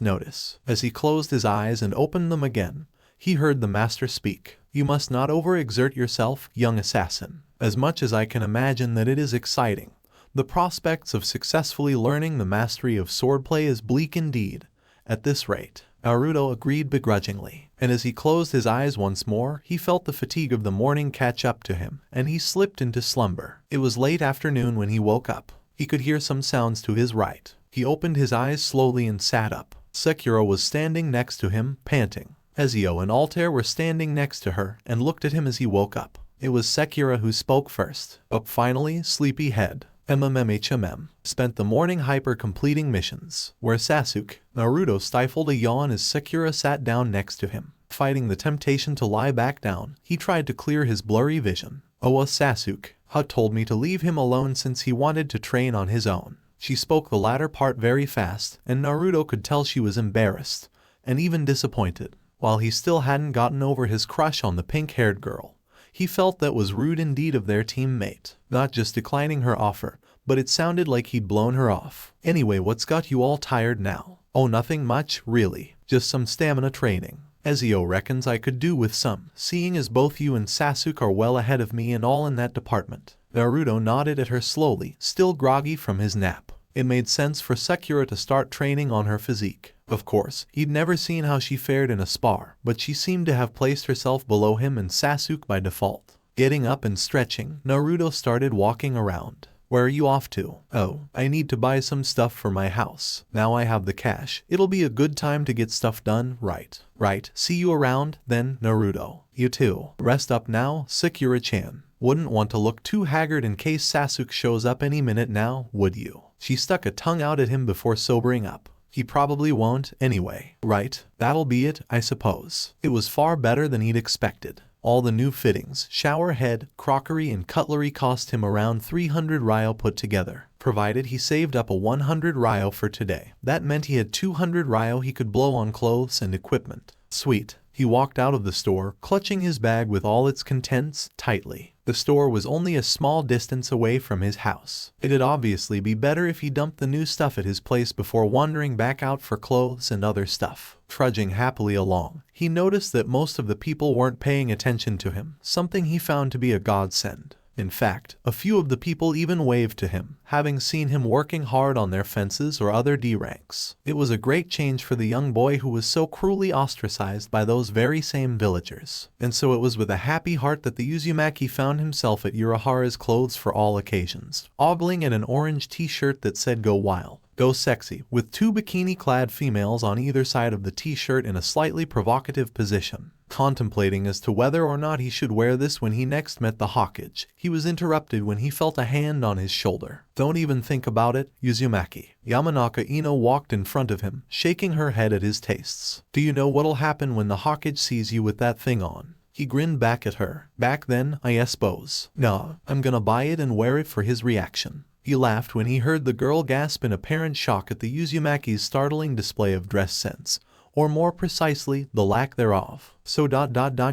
notice. As he closed his eyes and opened them again, he heard the master speak. You must not overexert yourself, young assassin. As much as I can imagine that it is exciting, the prospects of successfully learning the mastery of swordplay is bleak indeed. At this rate, Naruto agreed begrudgingly, and as he closed his eyes once more, he felt the fatigue of the morning catch up to him, and he slipped into slumber. It was late afternoon when he woke up. He could hear some sounds to his right. He opened his eyes slowly and sat up. Sakura was standing next to him, panting. Ezio and Altair were standing next to her and looked at him as he woke up. It was Sakura who spoke first. Up finally, sleepyhead. Spent the morning hyper-completing missions, where Sasuke, Naruto stifled a yawn as Sakura sat down next to him. Fighting the temptation to lie back down, he tried to clear his blurry vision. Sasuke had told me to leave him alone since he wanted to train on his own. She spoke the latter part very fast, and Naruto could tell she was embarrassed, and even disappointed. While he still hadn't gotten over his crush on the pink-haired girl, he felt that was rude indeed of their teammate, not just declining her offer, but it sounded like he'd blown her off. Anyway, what's got you all tired now? Oh, nothing much, really. Just some stamina training. Ezio reckons I could do with some, seeing as both you and Sasuke are well ahead of me and all in that department. Naruto nodded at her slowly, still groggy from his nap. It made sense for Sakura to start training on her physique. Of course, he'd never seen how she fared in a spar, but she seemed to have placed herself below him and Sasuke by default. Getting up and stretching, Naruto started walking around. Where are you off to? Oh, I need to buy some stuff for my house. Now I have the cash. It'll be a good time to get stuff done, right? Right. See you around, then, Naruto. You too. Rest up now, Sakura-chan. Wouldn't want to look too haggard in case Sasuke shows up any minute now, would you? She stuck a tongue out at him before sobering up. He probably won't anyway, right? That'll be it, I suppose. It was far better than he'd expected. All the new fittings, shower head, crockery and cutlery cost him around 300 ryo put together, provided he saved up a 100 ryo for today. That meant he had 200 ryo he could blow on clothes and equipment. Sweet. He walked out of the store, clutching his bag with all its contents tightly. The store was only a small distance away from his house. It'd obviously be better if he dumped the new stuff at his place before wandering back out for clothes and other stuff. Trudging happily along, he noticed that most of the people weren't paying attention to him, something he found to be a godsend. In fact, a few of the people even waved to him, having seen him working hard on their fences or other D ranks. It was a great change for the young boy who was so cruelly ostracized by those very same villagers. And so it was with a happy heart that the Uzumaki found himself at Urahara's clothes for all occasions, ogling at an orange t-shirt that said "Go Wild, Go Sexy," with two bikini-clad females on either side of the t-shirt in a slightly provocative position. Contemplating as to whether or not he should wear this when he next met the Hokage, he was interrupted when he felt a hand on his shoulder. Don't even think about it, Uzumaki. Yamanaka Ino walked in front of him, shaking her head at his tastes. Do you know what'll happen when the Hokage sees you with that thing on? He grinned back at her. Back then, I suppose. Nah, I'm gonna buy it and wear it for his reaction. He laughed when he heard the girl gasp in apparent shock at the Uzumaki's startling display of dress sense, or more precisely, the lack thereof. So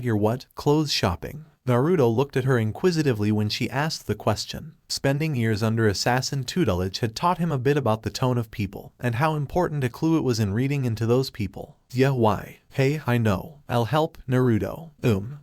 you're what? Clothes shopping? Naruto looked at her inquisitively when she asked the question. Spending years under assassin tutelage had taught him a bit about the tone of people, and how important a clue it was in reading into those people. Yeah, why? Hey, I know. I'll help, Naruto.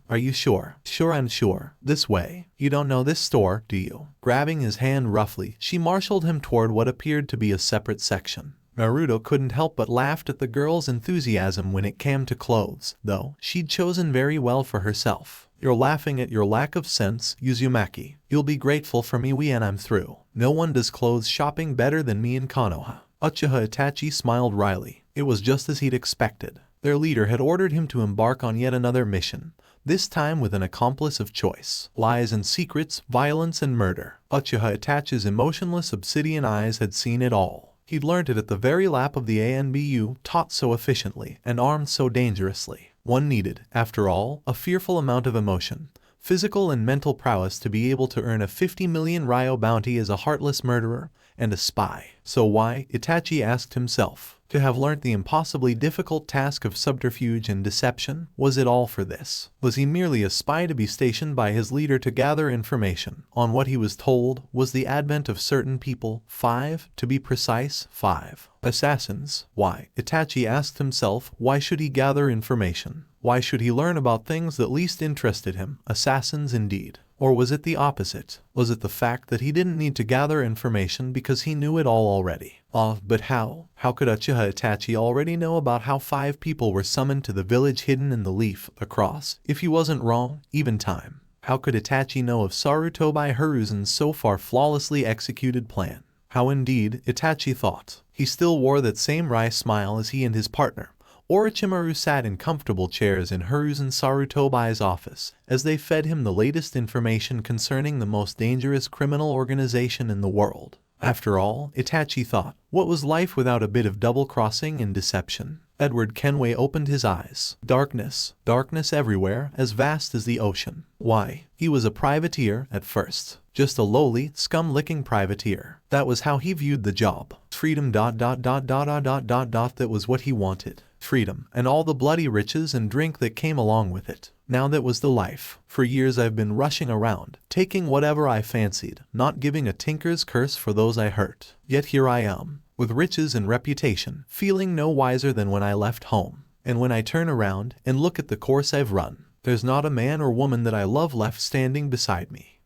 Are you sure? Sure, I'm sure. This way. You don't know this store, do you? Grabbing his hand roughly, she marshaled him toward what appeared to be a separate section. Naruto couldn't help but laugh at the girl's enthusiasm when it came to clothes, though she'd chosen very well for herself. You're laughing at your lack of sense, Uzumaki. You'll be grateful for me when I'm through. No one does clothes shopping better than me and Konoha. Uchiha Itachi smiled wryly. It was just as he'd expected. Their leader had ordered him to embark on yet another mission, this time with an accomplice of choice. Lies and secrets, violence and murder. Uchiha Itachi's emotionless obsidian eyes had seen it all. He'd learned it at the very lap of the ANBU, taught so efficiently and armed so dangerously. One needed, after all, a fearful amount of emotion, physical and mental prowess to be able to earn a 50 million ryo bounty as a heartless murderer and a spy. So why, Itachi asked himself, to have learnt the impossibly difficult task of subterfuge and deception? Was it all for this? Was he merely a spy to be stationed by his leader to gather information on what he was told was the advent of certain people, 5, to be precise, 5. Assassins. Why? Itachi asked himself, why should he gather information? Why should he learn about things that least interested him? Assassins indeed. Or was it the opposite? Was it the fact that he didn't need to gather information because he knew it all already? But how? How could Uchiha Itachi already know about how 5 people were summoned to the village hidden in the leaf across, if he wasn't wrong, even time? How could Itachi know of Sarutobi Hiruzen's so far flawlessly executed plan? How indeed, Itachi thought. He still wore that same wry smile as he and his partner, Orochimaru sat in comfortable chairs in Hiruzen Sarutobai's office as they fed him the latest information concerning the most dangerous criminal organization in the world. After all, Itachi thought, what was life without a bit of double-crossing and deception? Edward Kenway opened his eyes. Darkness. Darkness everywhere, as vast as the ocean. Why? He was a privateer at first. Just a lowly, scum-licking privateer. That was how he viewed the job. Freedom ... that was what he wanted. Freedom, and all the bloody riches and drink that came along with it. Now that was the life. For years I've been rushing around, taking whatever I fancied, not giving a tinker's curse for those I hurt. Yet here I am, with riches and reputation, feeling no wiser than when I left home. And when I turn around and look at the course I've run, there's not a man or woman that I love left standing beside me.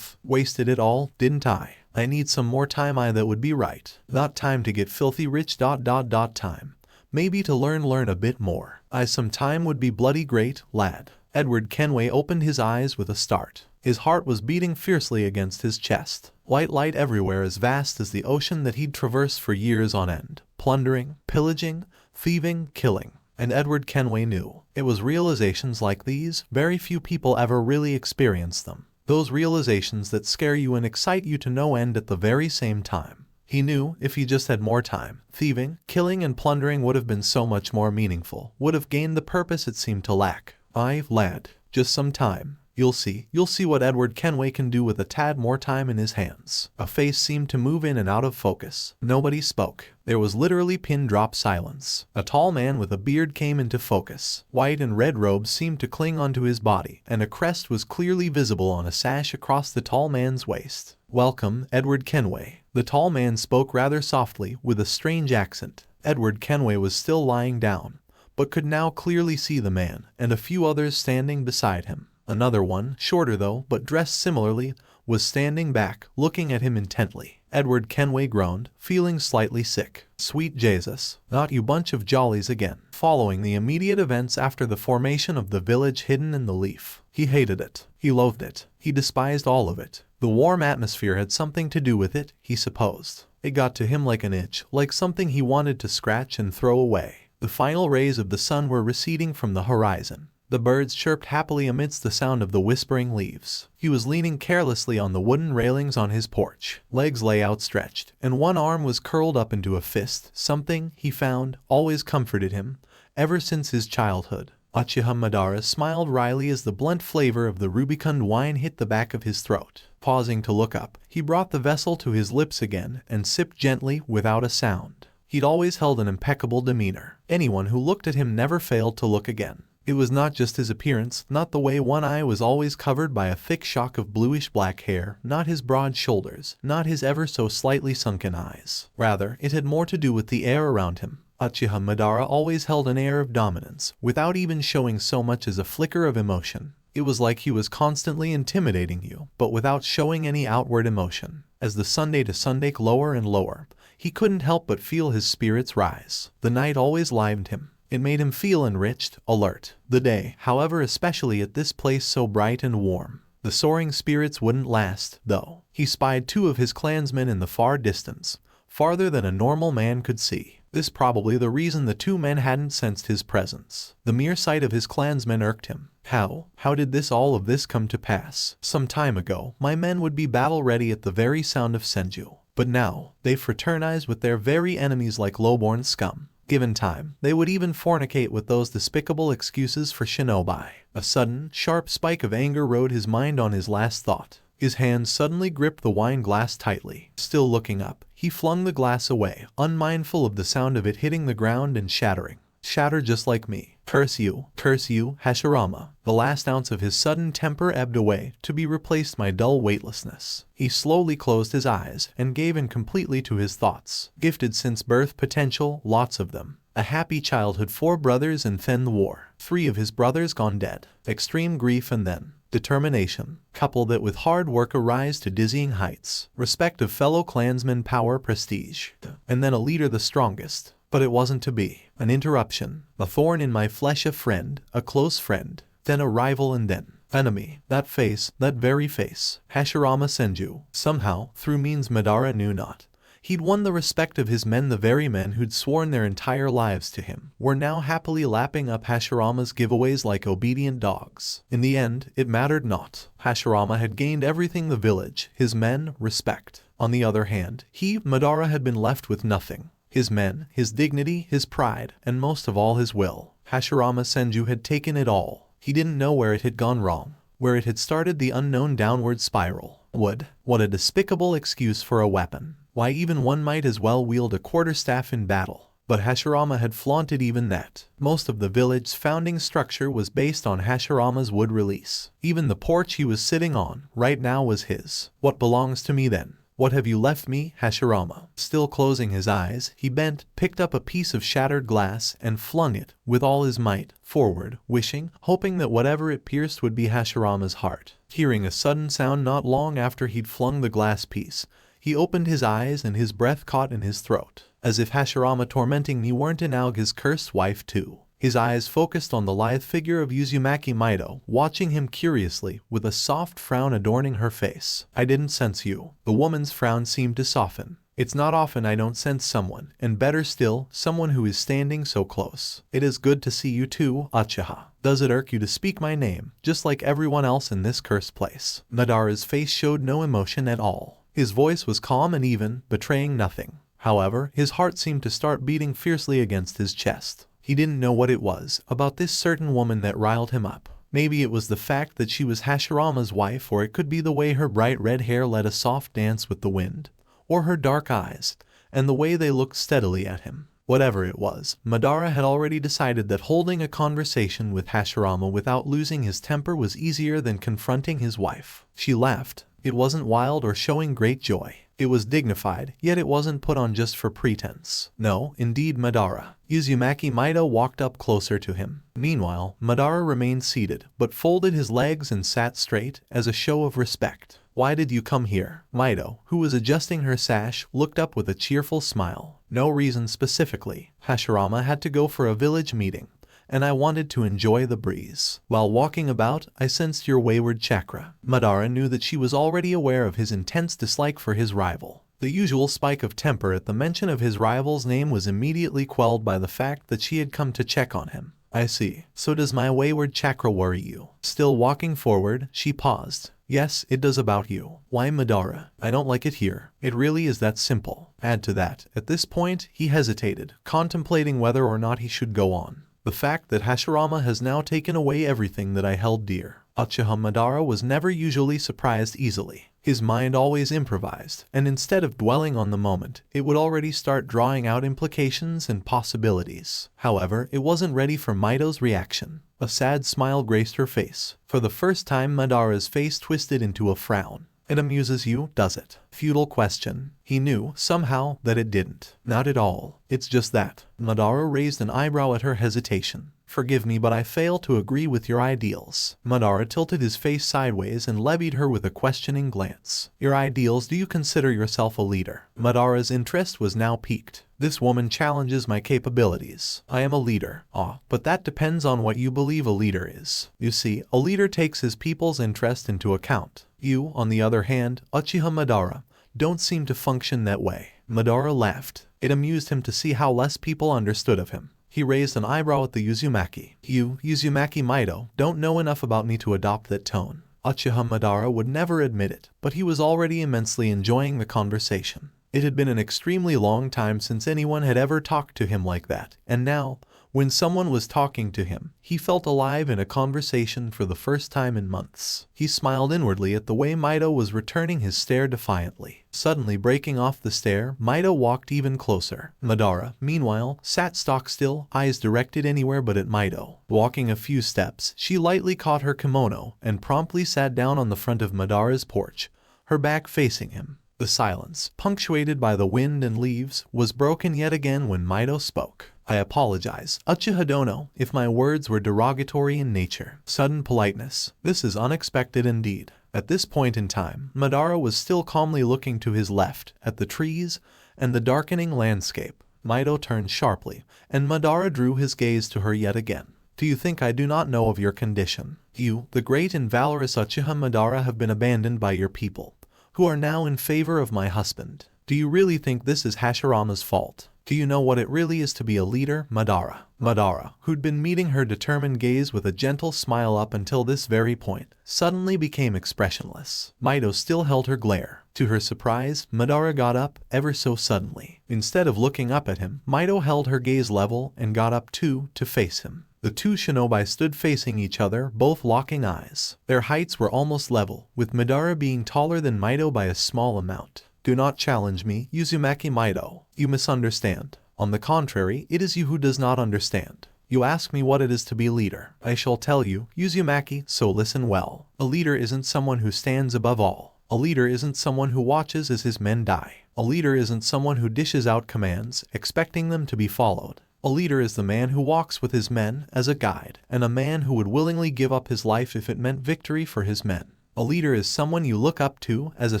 Wasted it all, didn't I? I need some more time. That would be right. Not time to get filthy rich ... time. Maybe to learn a bit more. Some time would be bloody great, lad. Edward Kenway opened his eyes with a start. His heart was beating fiercely against his chest. White light everywhere, as vast as the ocean that he'd traversed for years on end. Plundering, pillaging, thieving, killing. And Edward Kenway knew. It was realizations like these, very few people ever really experience them. Those realizations that scare you and excite you to no end at the very same time. He knew if he just had more time, thieving, killing and plundering would have been so much more meaningful, would have gained the purpose it seemed to lack. Lad, just some time. You'll see what Edward Kenway can do with a tad more time in his hands. A face seemed to move in and out of focus. Nobody spoke. There was literally pin-drop silence. A tall man with a beard came into focus. White and red robes seemed to cling onto his body, and a crest was clearly visible on a sash across the tall man's waist. Welcome, Edward Kenway. The tall man spoke rather softly, with a strange accent. Edward Kenway was still lying down, but could now clearly see the man, and a few others standing beside him. Another one, shorter though, but dressed similarly, was standing back, looking at him intently. Edward Kenway groaned, feeling slightly sick. Sweet Jesus, not you bunch of jollies again. Following the immediate events after the formation of the village hidden in the leaf, he hated it. He loathed it. He despised all of it. The warm atmosphere had something to do with it, he supposed. It got to him like an itch, like something he wanted to scratch and throw away. The final rays of the sun were receding from the horizon. The birds chirped happily amidst the sound of the whispering leaves. He was leaning carelessly on the wooden railings on his porch. Legs lay outstretched, and one arm was curled up into a fist. Something, he found, always comforted him, ever since his childhood. Uchiha Madara smiled wryly as the blunt flavor of the rubicund wine hit the back of his throat. Pausing to look up, he brought the vessel to his lips again and sipped gently without a sound. He'd always held an impeccable demeanor. Anyone who looked at him never failed to look again. It was not just his appearance, not the way one eye was always covered by a thick shock of bluish-black hair, not his broad shoulders, not his ever so slightly sunken eyes. Rather, it had more to do with the air around him. Uchiha Madara always held an air of dominance, without even showing so much as a flicker of emotion. It was like he was constantly intimidating you, but without showing any outward emotion. As the Sunday to Sunday lower and lower, he couldn't help but feel his spirits rise. The night always livened him. It made him feel enriched, alert. The day, however, especially at this place so bright and warm. The soaring spirits wouldn't last, though. He spied two of his clansmen in the far distance, farther than a normal man could see. This probably the reason the two men hadn't sensed his presence. The mere sight of his clansmen irked him. How did all of this come to pass? Some time ago, my men would be battle-ready at the very sound of senju. But now, they fraternize with their very enemies like low-born scum. Given time, they would even fornicate with those despicable excuses for shinobi. A sudden, sharp spike of anger rode his mind on his last thought. His hands suddenly gripped the wine glass tightly. Still looking up, he flung the glass away, unmindful of the sound of it hitting the ground and shattering. Shatter just like me. Curse you, Hashirama. The last ounce of his sudden temper ebbed away, to be replaced by dull weightlessness. He slowly closed his eyes and gave in completely to his thoughts. Gifted since birth potential, lots of them. A happy childhood, 4 brothers and then the war. 3 of his brothers gone dead. Extreme grief and then determination. Couple that with hard work arise to dizzying heights. Respect of fellow clansmen, power, prestige. And then a leader, the strongest. But it wasn't to be. An interruption. A thorn in my flesh, a friend, a close friend, then a rival and then enemy. That face, that very face. Hashirama Senju. Somehow, through means Madara knew not, He'd won the respect of his men. The very men who'd sworn their entire lives to him were now happily lapping up Hashirama's giveaways like obedient dogs. In the end, it mattered not. Hashirama had gained everything: the village, his men, respect. On the other hand, he, Madara, had been left with nothing. His men, his dignity, his pride, and most of all his will. Hashirama Senju had taken it all. He didn't know where it had gone wrong, where it had started the unknown downward spiral. What a despicable excuse for a weapon. Why, even one might as well wield a quarterstaff in battle. But Hashirama had flaunted even that. Most of the village's founding structure was based on Hashirama's wood release. Even the porch he was sitting on right now was his. What belongs to me then? What have you left me, Hashirama? Still closing his eyes, he bent, picked up a piece of shattered glass, and flung it, with all his might, forward, wishing, hoping that whatever it pierced would be Hashirama's heart. Hearing a sudden sound not long after he'd flung the glass piece, he opened his eyes and his breath caught in his throat. As if Hashirama tormenting me weren't Inaoga's cursed wife too. His eyes focused on the lithe figure of Uzumaki Mito, watching him curiously, with a soft frown adorning her face. I didn't sense you. The woman's frown seemed to soften. It's not often I don't sense someone, and better still, someone who is standing so close. It is good to see you too, Uchiha. Does it irk you to speak my name, just like everyone else in this cursed place? Madara's face showed no emotion at all. His voice was calm and even, betraying nothing. However, his heart seemed to start beating fiercely against his chest. He didn't know what it was about this certain woman that riled him up. Maybe it was the fact that she was Hashirama's wife, or it could be the way her bright red hair led a soft dance with the wind, or her dark eyes, and the way they looked steadily at him. Whatever it was, Madara had already decided that holding a conversation with Hashirama without losing his temper was easier than confronting his wife. She laughed. It wasn't wild or showing great joy. It was dignified, yet it wasn't put on just for pretense. No, indeed, Madara. Uzumaki Mito walked up closer to him. Meanwhile, Madara remained seated, but folded his legs and sat straight, as a show of respect. Why did you come here? Mito, who was adjusting her sash, looked up with a cheerful smile. No reason specifically. Hashirama had to go for a village meeting, and I wanted to enjoy the breeze. While walking about, I sensed your wayward chakra. Madara knew that she was already aware of his intense dislike for his rival. The usual spike of temper at the mention of his rival's name was immediately quelled by the fact that she had come to check on him. I see. So does my wayward chakra worry you? Still walking forward, she paused. Yes, it does. About you. Why, Madara? I don't like it here. It really is that simple. Add to that, at this point, he hesitated, contemplating whether or not he should go on. The fact that Hashirama has now taken away everything that I held dear. Uchiha Madara was never usually surprised easily. His mind always improvised, and instead of dwelling on the moment, it would already start drawing out implications and possibilities. However, it wasn't ready for Mito's reaction. A sad smile graced her face. For the first time, Madara's face twisted into a frown. It amuses you, does it? Futile question. He knew, somehow, that it didn't. Not at all. It's just that. Madara raised an eyebrow at her hesitation. Forgive me, but I fail to agree with your ideals. Madara tilted his face sideways and levied her with a questioning glance. Your ideals? Do you consider yourself a leader? Madara's interest was now piqued. This woman challenges my capabilities. I am a leader. But that depends on what you believe a leader is. You see, a leader takes his people's interest into account. You, on the other hand, Uchiha Madara, don't seem to function that way. Madara laughed. It amused him to see how less people understood of him. He raised an eyebrow at the Uzumaki. You, Uzumaki Mito, don't know enough about me to adopt that tone. Uchiha Madara would never admit it, but he was already immensely enjoying the conversation. It had been an extremely long time since anyone had ever talked to him like that, and now, when someone was talking to him, he felt alive in a conversation for the first time in months. He smiled inwardly at the way Mito was returning his stare defiantly. Suddenly breaking off the stare, Mito walked even closer. Madara, meanwhile, sat stock still, eyes directed anywhere but at Mito. Walking a few steps, she lightly caught her kimono and promptly sat down on the front of Madara's porch, her back facing him. The silence, punctuated by the wind and leaves, was broken yet again when Mito spoke. I apologize, Uchiha Dono, if my words were derogatory in nature. Sudden politeness. This is unexpected indeed. At this point in time, Madara was still calmly looking to his left, at the trees and the darkening landscape. Mito turned sharply, and Madara drew his gaze to her yet again. Do you think I do not know of your condition? You, the great and valorous Uchiha Madara, have been abandoned by your people, who are now in favor of my husband. Do you really think this is Hashirama's fault? Do you know what it really is to be a leader, Madara? Madara, who'd been meeting her determined gaze with a gentle smile up until this very point, suddenly became expressionless. Mito still held her glare. To her surprise, Madara got up ever so suddenly. Instead of looking up at him, Mito held her gaze level and got up too to face him. The two shinobi stood facing each other, both locking eyes. Their heights were almost level, with Madara being taller than Mito by a small amount. Do not challenge me, Uzumaki Mito. You misunderstand. On the contrary, it is you who does not understand. You ask me what it is to be leader. I shall tell you, Uzumaki, so listen well. A leader isn't someone who stands above all. A leader isn't someone who watches as his men die. A leader isn't someone who dishes out commands, expecting them to be followed. A leader is the man who walks with his men as a guide, and a man who would willingly give up his life if it meant victory for his men. A leader is someone you look up to as a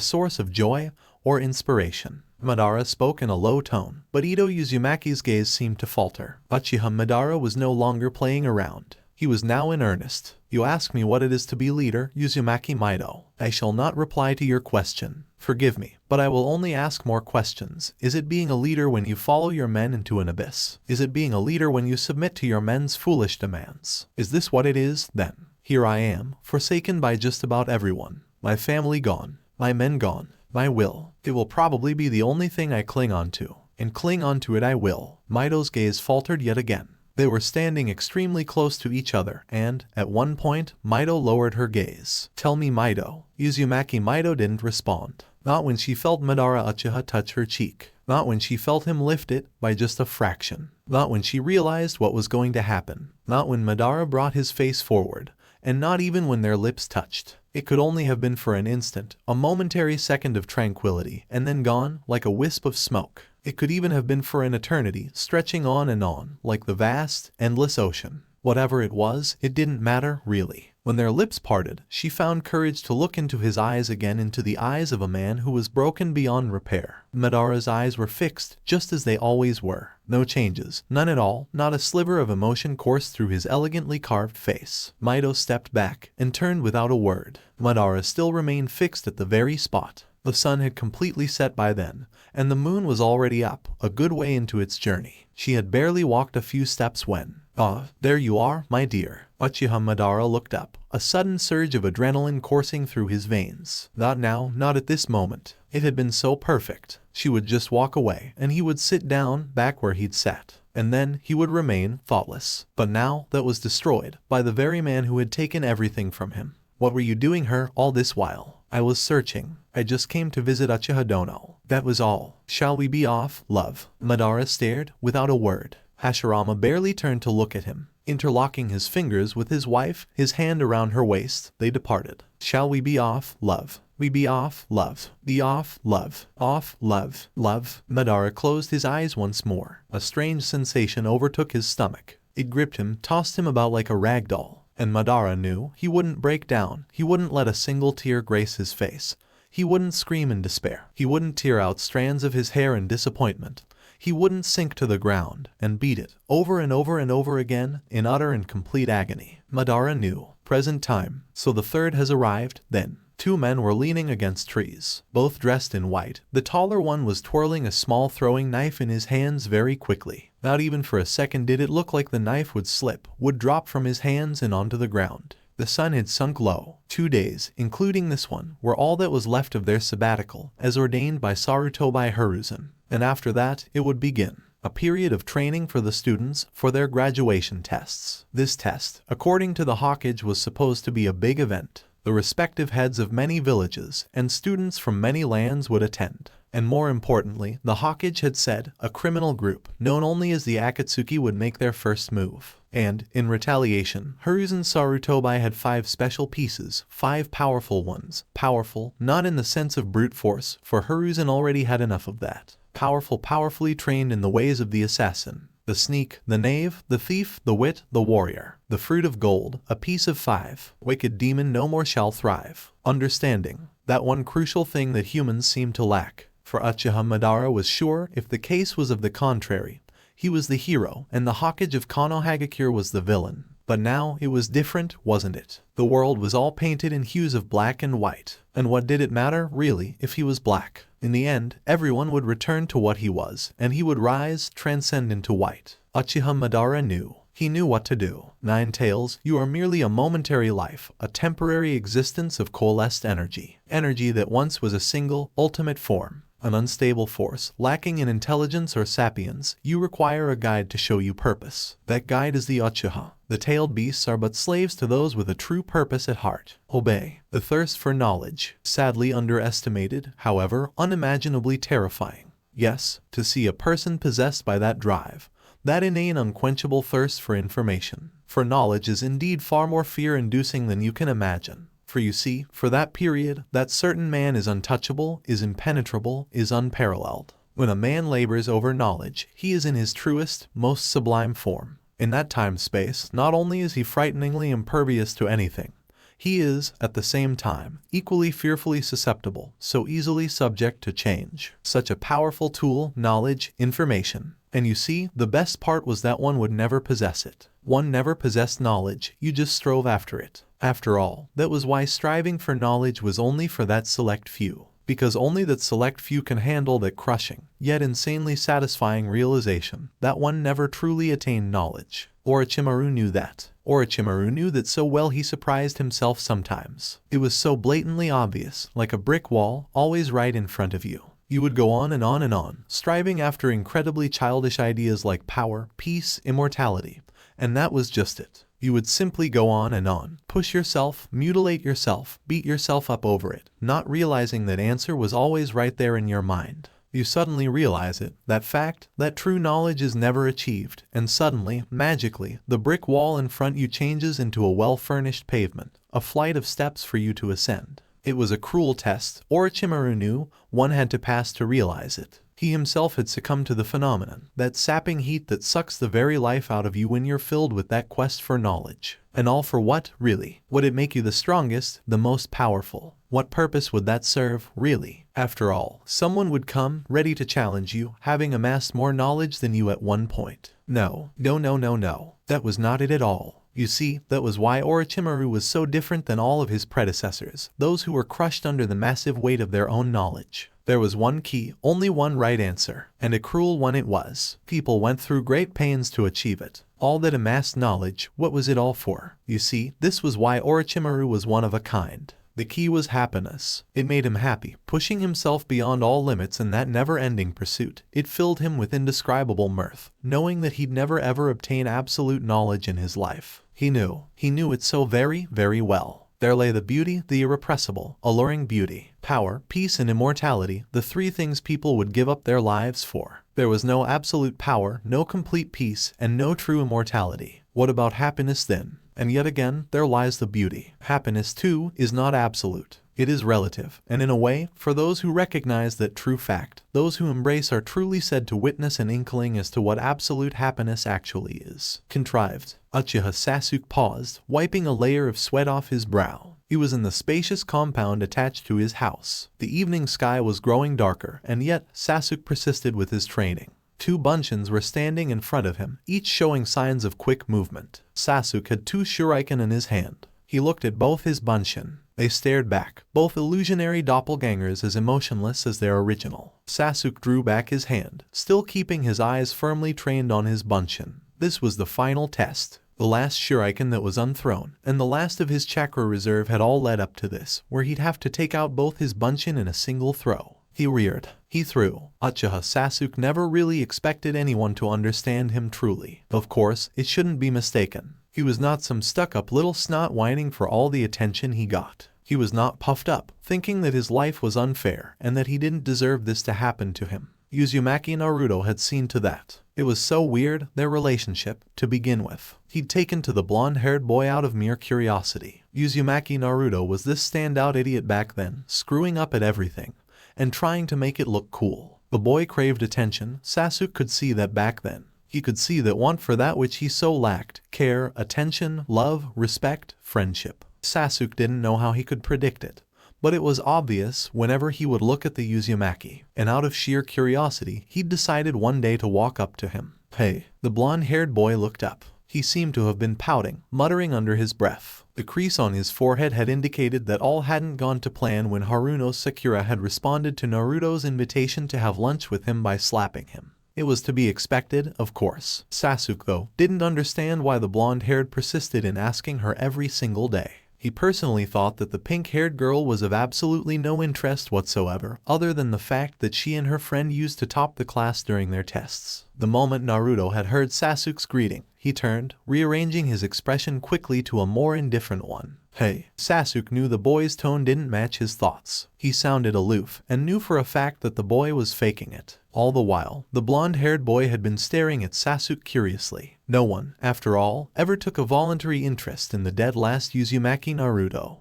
source of joy or inspiration. Madara spoke in a low tone, but Ito Uzumaki's gaze seemed to falter. Uchiha Madara was no longer playing around. He was now in earnest. You ask me what it is to be leader, Uzumaki Mito. I shall not reply to your question. Forgive me, but I will only ask more questions. Is it being a leader when you follow your men into an abyss? Is it being a leader when you submit to your men's foolish demands? Is this what it is, then? Here I am, forsaken by just about everyone. My family gone. My men gone. My will. It will probably be the only thing I cling on to. And cling on to it I will. Mito's gaze faltered yet again. They were standing extremely close to each other, and, at one point, Mito lowered her gaze. Tell me, Mito. Uzumaki Mito didn't respond. Not when she felt Madara Uchiha touch her cheek. Not when she felt him lift it by just a fraction. Not when she realized what was going to happen. Not when Madara brought his face forward. And not even when their lips touched. It could only have been for an instant, a momentary second of tranquility, and then gone, like a wisp of smoke. It could even have been for an eternity, stretching on and on, like the vast, endless ocean. Whatever it was, it didn't matter, really. When their lips parted, she found courage to look into his eyes again, into the eyes of a man who was broken beyond repair. Madara's eyes were fixed, just as they always were. No changes, none at all, not a sliver of emotion coursed through his elegantly carved face. Mito stepped back, and turned without a word. Madara still remained fixed at the very spot. The sun had completely set by then, and the moon was already up, a good way into its journey. She had barely walked a few steps when, "Ah, there you are, my dear." Uchiha Madara looked up, a sudden surge of adrenaline coursing through his veins. Not now, not at this moment. It had been so perfect. She would just walk away, and he would sit down back where he'd sat. And then he would remain thoughtless. But now that was destroyed by the very man who had taken everything from him. What were you doing here all this while? I was searching. I just came to visit Uchiha Dono. That was all. Shall we be off, love? Madara stared, without a word. Hashirama barely turned to look at him. Interlocking his fingers with his wife, his hand around her waist, they departed. Shall we be off, love? We be off, love. Be off, love. Off, love. Love. Madara closed his eyes once more. A strange sensation overtook his stomach. It gripped him, tossed him about like a rag doll. And Madara knew he wouldn't break down. He wouldn't let a single tear grace his face. He wouldn't scream in despair. He wouldn't tear out strands of his hair in disappointment. He wouldn't sink to the ground and beat it over and over and over again in utter and complete agony. Madara knew. Present time. So the third has arrived, then. Two men were leaning against trees, both dressed in white. The taller one was twirling a small throwing knife in his hands very quickly. Not even for a second did it look like the knife would slip, would drop from his hands and onto the ground. The sun had sunk low. 2 days, including this one, were all that was left of their sabbatical, as ordained by Sarutobi Hiruzen. And after that, it would begin. A period of training for the students for their graduation tests. This test, according to the Hawkage, was supposed to be a big event. The respective heads of many villages and students from many lands would attend. And more importantly, the Hawkage had said a criminal group, known only as the Akatsuki, would make their first move. And, in retaliation, Hiruzen Sarutobi had 5 special pieces, 5 powerful ones. Powerful, not in the sense of brute force, for Hiruzen already had enough of that. Powerful, powerfully trained in the ways of the assassin. The sneak, the knave, the thief, the wit, the warrior. The fruit of gold, a piece of 5. Wicked demon no more shall thrive. Understanding. That one crucial thing that humans seem to lack. For Uchiha Madara was sure if the case was of the contrary, he was the hero and the Hawkage of Konohagakure was the villain. But now it was different, wasn't it? The world was all painted in hues of black and white. And what did it matter, really, if he was black? In the end, everyone would return to what he was, and he would rise, transcend into white. Uchiha Madara knew. He knew what to do. Nine Tails, you are merely a momentary life, a temporary existence of coalesced energy. Energy that once was a single, ultimate form. An unstable force, lacking in intelligence or sapience. You require a guide to show you purpose. That guide is the Uchiha. The tailed beasts are but slaves to those with a true purpose at heart. Obey. The thirst for knowledge. Sadly underestimated, however, unimaginably terrifying. Yes, to see a person possessed by that drive. That inane unquenchable thirst for information, for knowledge is indeed far more fear-inducing than you can imagine. For you see, for that period, that certain man is untouchable, is impenetrable, is unparalleled. When a man labors over knowledge, he is in his truest, most sublime form. In that time-space, not only is he frighteningly impervious to anything, he is, at the same time, equally fearfully susceptible, so easily subject to change. Such a powerful tool, knowledge, information. And you see, the best part was that one would never possess it. One never possessed knowledge, you just strove after it. After all, that was why striving for knowledge was only for that select few. Because only that select few can handle that crushing, yet insanely satisfying realization that one never truly attained knowledge. Orochimaru knew that. Orochimaru knew that so well he surprised himself sometimes. It was so blatantly obvious, like a brick wall, always right in front of you. You would go on and on and on, striving after incredibly childish ideas like power, peace, immortality. And that was just it. You would simply go on and on, push yourself, mutilate yourself, beat yourself up over it, not realizing that answer was always right there in your mind. You suddenly realize it, that fact, that true knowledge is never achieved, and suddenly, magically, the brick wall in front you changes into a well-furnished pavement, a flight of steps for you to ascend. It was a cruel test, Orochimaru knew, one had to pass to realize it. He himself had succumbed to the phenomenon, that sapping heat that sucks the very life out of you when you're filled with that quest for knowledge. And all for what, really? Would it make you the strongest, the most powerful? What purpose would that serve, really? After all, someone would come, ready to challenge you, having amassed more knowledge than you at one point. No. That was not it at all. You see, that was why Orochimaru was so different than all of his predecessors, those who were crushed under the massive weight of their own knowledge. There was one key, only one right answer, and a cruel one it was. People went through great pains to achieve it. All that amassed knowledge, what was it all for? You see, this was why Orochimaru was one of a kind. The key was happiness. It made him happy, pushing himself beyond all limits in that never-ending pursuit. It filled him with indescribable mirth, knowing that he'd never ever obtain absolute knowledge in his life. He knew it so very, very well. There lay the beauty, the irrepressible, alluring beauty, power, peace, and immortality, the three things people would give up their lives for. There was no absolute power, no complete peace, and no true immortality. What about happiness then? And yet again, there lies the beauty. Happiness, too, is not absolute. It is relative, and in a way, for those who recognize that true fact, those who embrace are truly said to witness an inkling as to what absolute happiness actually is. Contrived. Uchiha Sasuke paused, wiping a layer of sweat off his brow. He was in the spacious compound attached to his house. The evening sky was growing darker, and yet Sasuke persisted with his training. Two bunshins were standing in front of him, each showing signs of quick movement. Sasuke had two shuriken in his hand. He looked at both his bunshin. They stared back, both illusionary doppelgangers as emotionless as their original. Sasuke drew back his hand, still keeping his eyes firmly trained on his bunshin. This was the final test. The last shuriken that was unthrown, and the last of his chakra reserve had all led up to this, where he'd have to take out both his bunshin in a single throw. He reared. He threw. Uchiha Sasuke never really expected anyone to understand him truly. Of course, it shouldn't be mistaken. He was not some stuck-up little snot whining for all the attention he got. He was not puffed up, thinking that his life was unfair and that he didn't deserve this to happen to him. Uzumaki Naruto had seen to that. It was so weird, their relationship, to begin with. He'd taken to the blonde-haired boy out of mere curiosity. Uzumaki Naruto was this standout idiot back then, screwing up at everything, and trying to make it look cool. The boy craved attention. Sasuke could see that back then. He could see that want for that which he so lacked: care, attention, love, respect, friendship. Sasuke didn't know how he could predict it, but it was obvious whenever he would look at the Uzumaki, and out of sheer curiosity, he'd decided one day to walk up to him. Hey, the blonde-haired boy looked up. He seemed to have been pouting, muttering under his breath. The crease on his forehead had indicated that all hadn't gone to plan when Haruno Sakura had responded to Naruto's invitation to have lunch with him by slapping him. It was to be expected, of course. Sasuke, though, didn't understand why the blonde-haired persisted in asking her every single day. He personally thought that the pink-haired girl was of absolutely no interest whatsoever, other than the fact that she and her friend used to top the class during their tests. The moment Naruto had heard Sasuke's greeting, he turned, rearranging his expression quickly to a more indifferent one. Hey, Sasuke knew the boy's tone didn't match his thoughts. He sounded aloof, and knew for a fact that the boy was faking it. All the while, the blonde-haired boy had been staring at Sasuke curiously. No one, after all, ever took a voluntary interest in the dead last Uzumaki Naruto.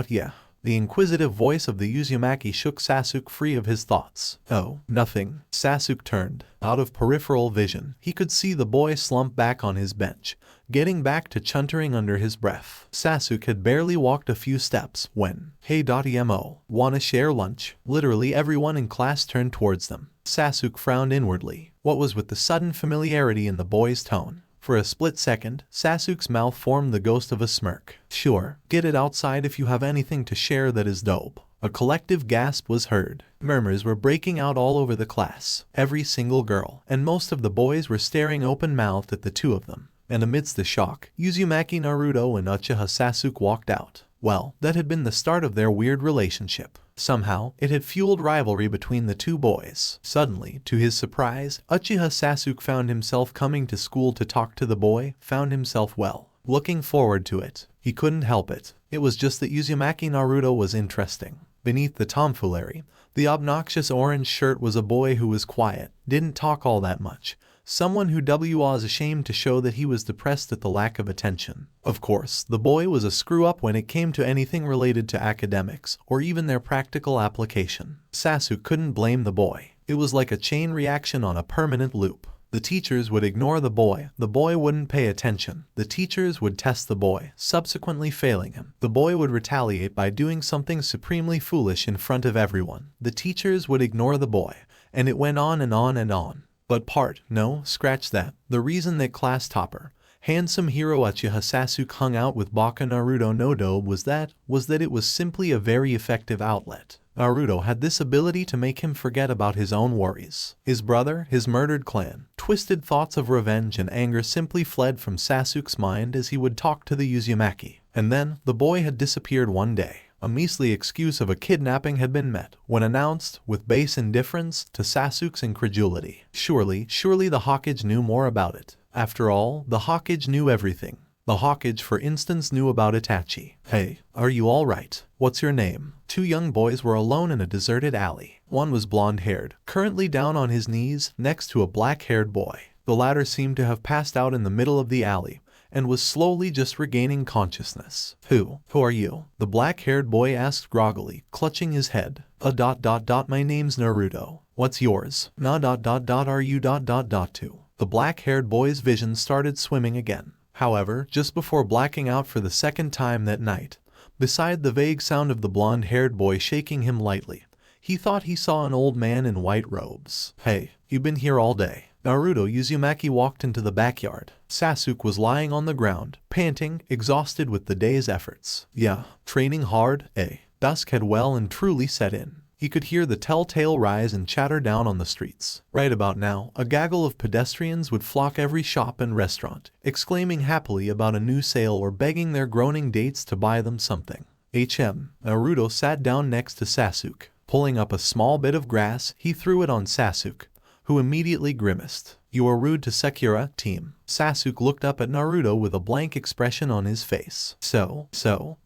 Yeah. The inquisitive voice of the Uzumaki shook Sasuke free of his thoughts. Oh, nothing. Sasuke turned. Out of peripheral vision, he could see the boy slump back on his bench, getting back to chuntering under his breath. Sasuke had barely walked a few steps when, hey Mo, wanna share lunch? Literally everyone in class turned towards them. Sasuke frowned inwardly. What was with the sudden familiarity in the boy's tone? For a split second, Sasuke's mouth formed the ghost of a smirk. Sure, get it outside if you have anything to share that is dope. A collective gasp was heard. Murmurs were breaking out all over the class. Every single girl, and most of the boys were staring open-mouthed at the two of them. And amidst the shock, Uzumaki Naruto and Uchiha Sasuke walked out. Well, that had been the start of their weird relationship. Somehow, it had fueled rivalry between the two boys. Suddenly, to his surprise, Uchiha Sasuke found himself coming to school to talk to the boy, found himself looking forward to it. He couldn't help it. It was just that Uzumaki Naruto was interesting. Beneath the tomfoolery, the obnoxious orange shirt was a boy who was quiet, didn't talk all that much. Someone who was ashamed to show that he was depressed at the lack of attention. Of course, the boy was a screw-up when it came to anything related to academics, or even their practical application. Sasuke couldn't blame the boy. It was like a chain reaction on a permanent loop. The teachers would ignore the boy wouldn't pay attention. The teachers would test the boy, subsequently failing him. The boy would retaliate by doing something supremely foolish in front of everyone. The teachers would ignore the boy, and it went on and on and on. But no, scratch that. The reason that class topper, handsome hero Uchiha Sasuke hung out with Baka Naruto no Dobe was that it was simply a very effective outlet. Naruto had this ability to make him forget about his own worries. His brother, his murdered clan. Twisted thoughts of revenge and anger simply fled from Sasuke's mind as he would talk to the Uzumaki. And then, the boy had disappeared one day. A measly excuse of a kidnapping had been met, when announced, with base indifference, to Sasuke's incredulity. Surely the Hokage knew more about it. After all, the Hokage knew everything. The Hokage, for instance, knew about Itachi. Hey, are you alright? What's your name? Two young boys were alone in a deserted alley. One was blonde-haired, currently down on his knees, next to a black-haired boy. The latter seemed to have passed out in the middle of the alley, and was slowly just regaining consciousness. Who are you? The black-haired boy asked groggily, clutching his head. My name's Naruto. What's yours? Are you too? The black-haired boy's vision started swimming again. However, just before blacking out for the second time that night, beside the vague sound of the blonde-haired boy shaking him lightly, he thought he saw an old man in white robes. Hey, you've been here all day. Naruto Uzumaki walked into the backyard. Sasuke was lying on the ground, panting, exhausted with the day's efforts. Yeah, training hard, eh? Dusk had well and truly set in. He could hear the telltale rise and chatter down on the streets. Right about now, a gaggle of pedestrians would flock every shop and restaurant, exclaiming happily about a new sale or begging their groaning dates to buy them something. Naruto sat down next to Sasuke. Pulling up a small bit of grass, he threw it on Sasuke, who immediately grimaced. You are rude to Sakura, team. Sasuke looked up at Naruto with a blank expression on his face.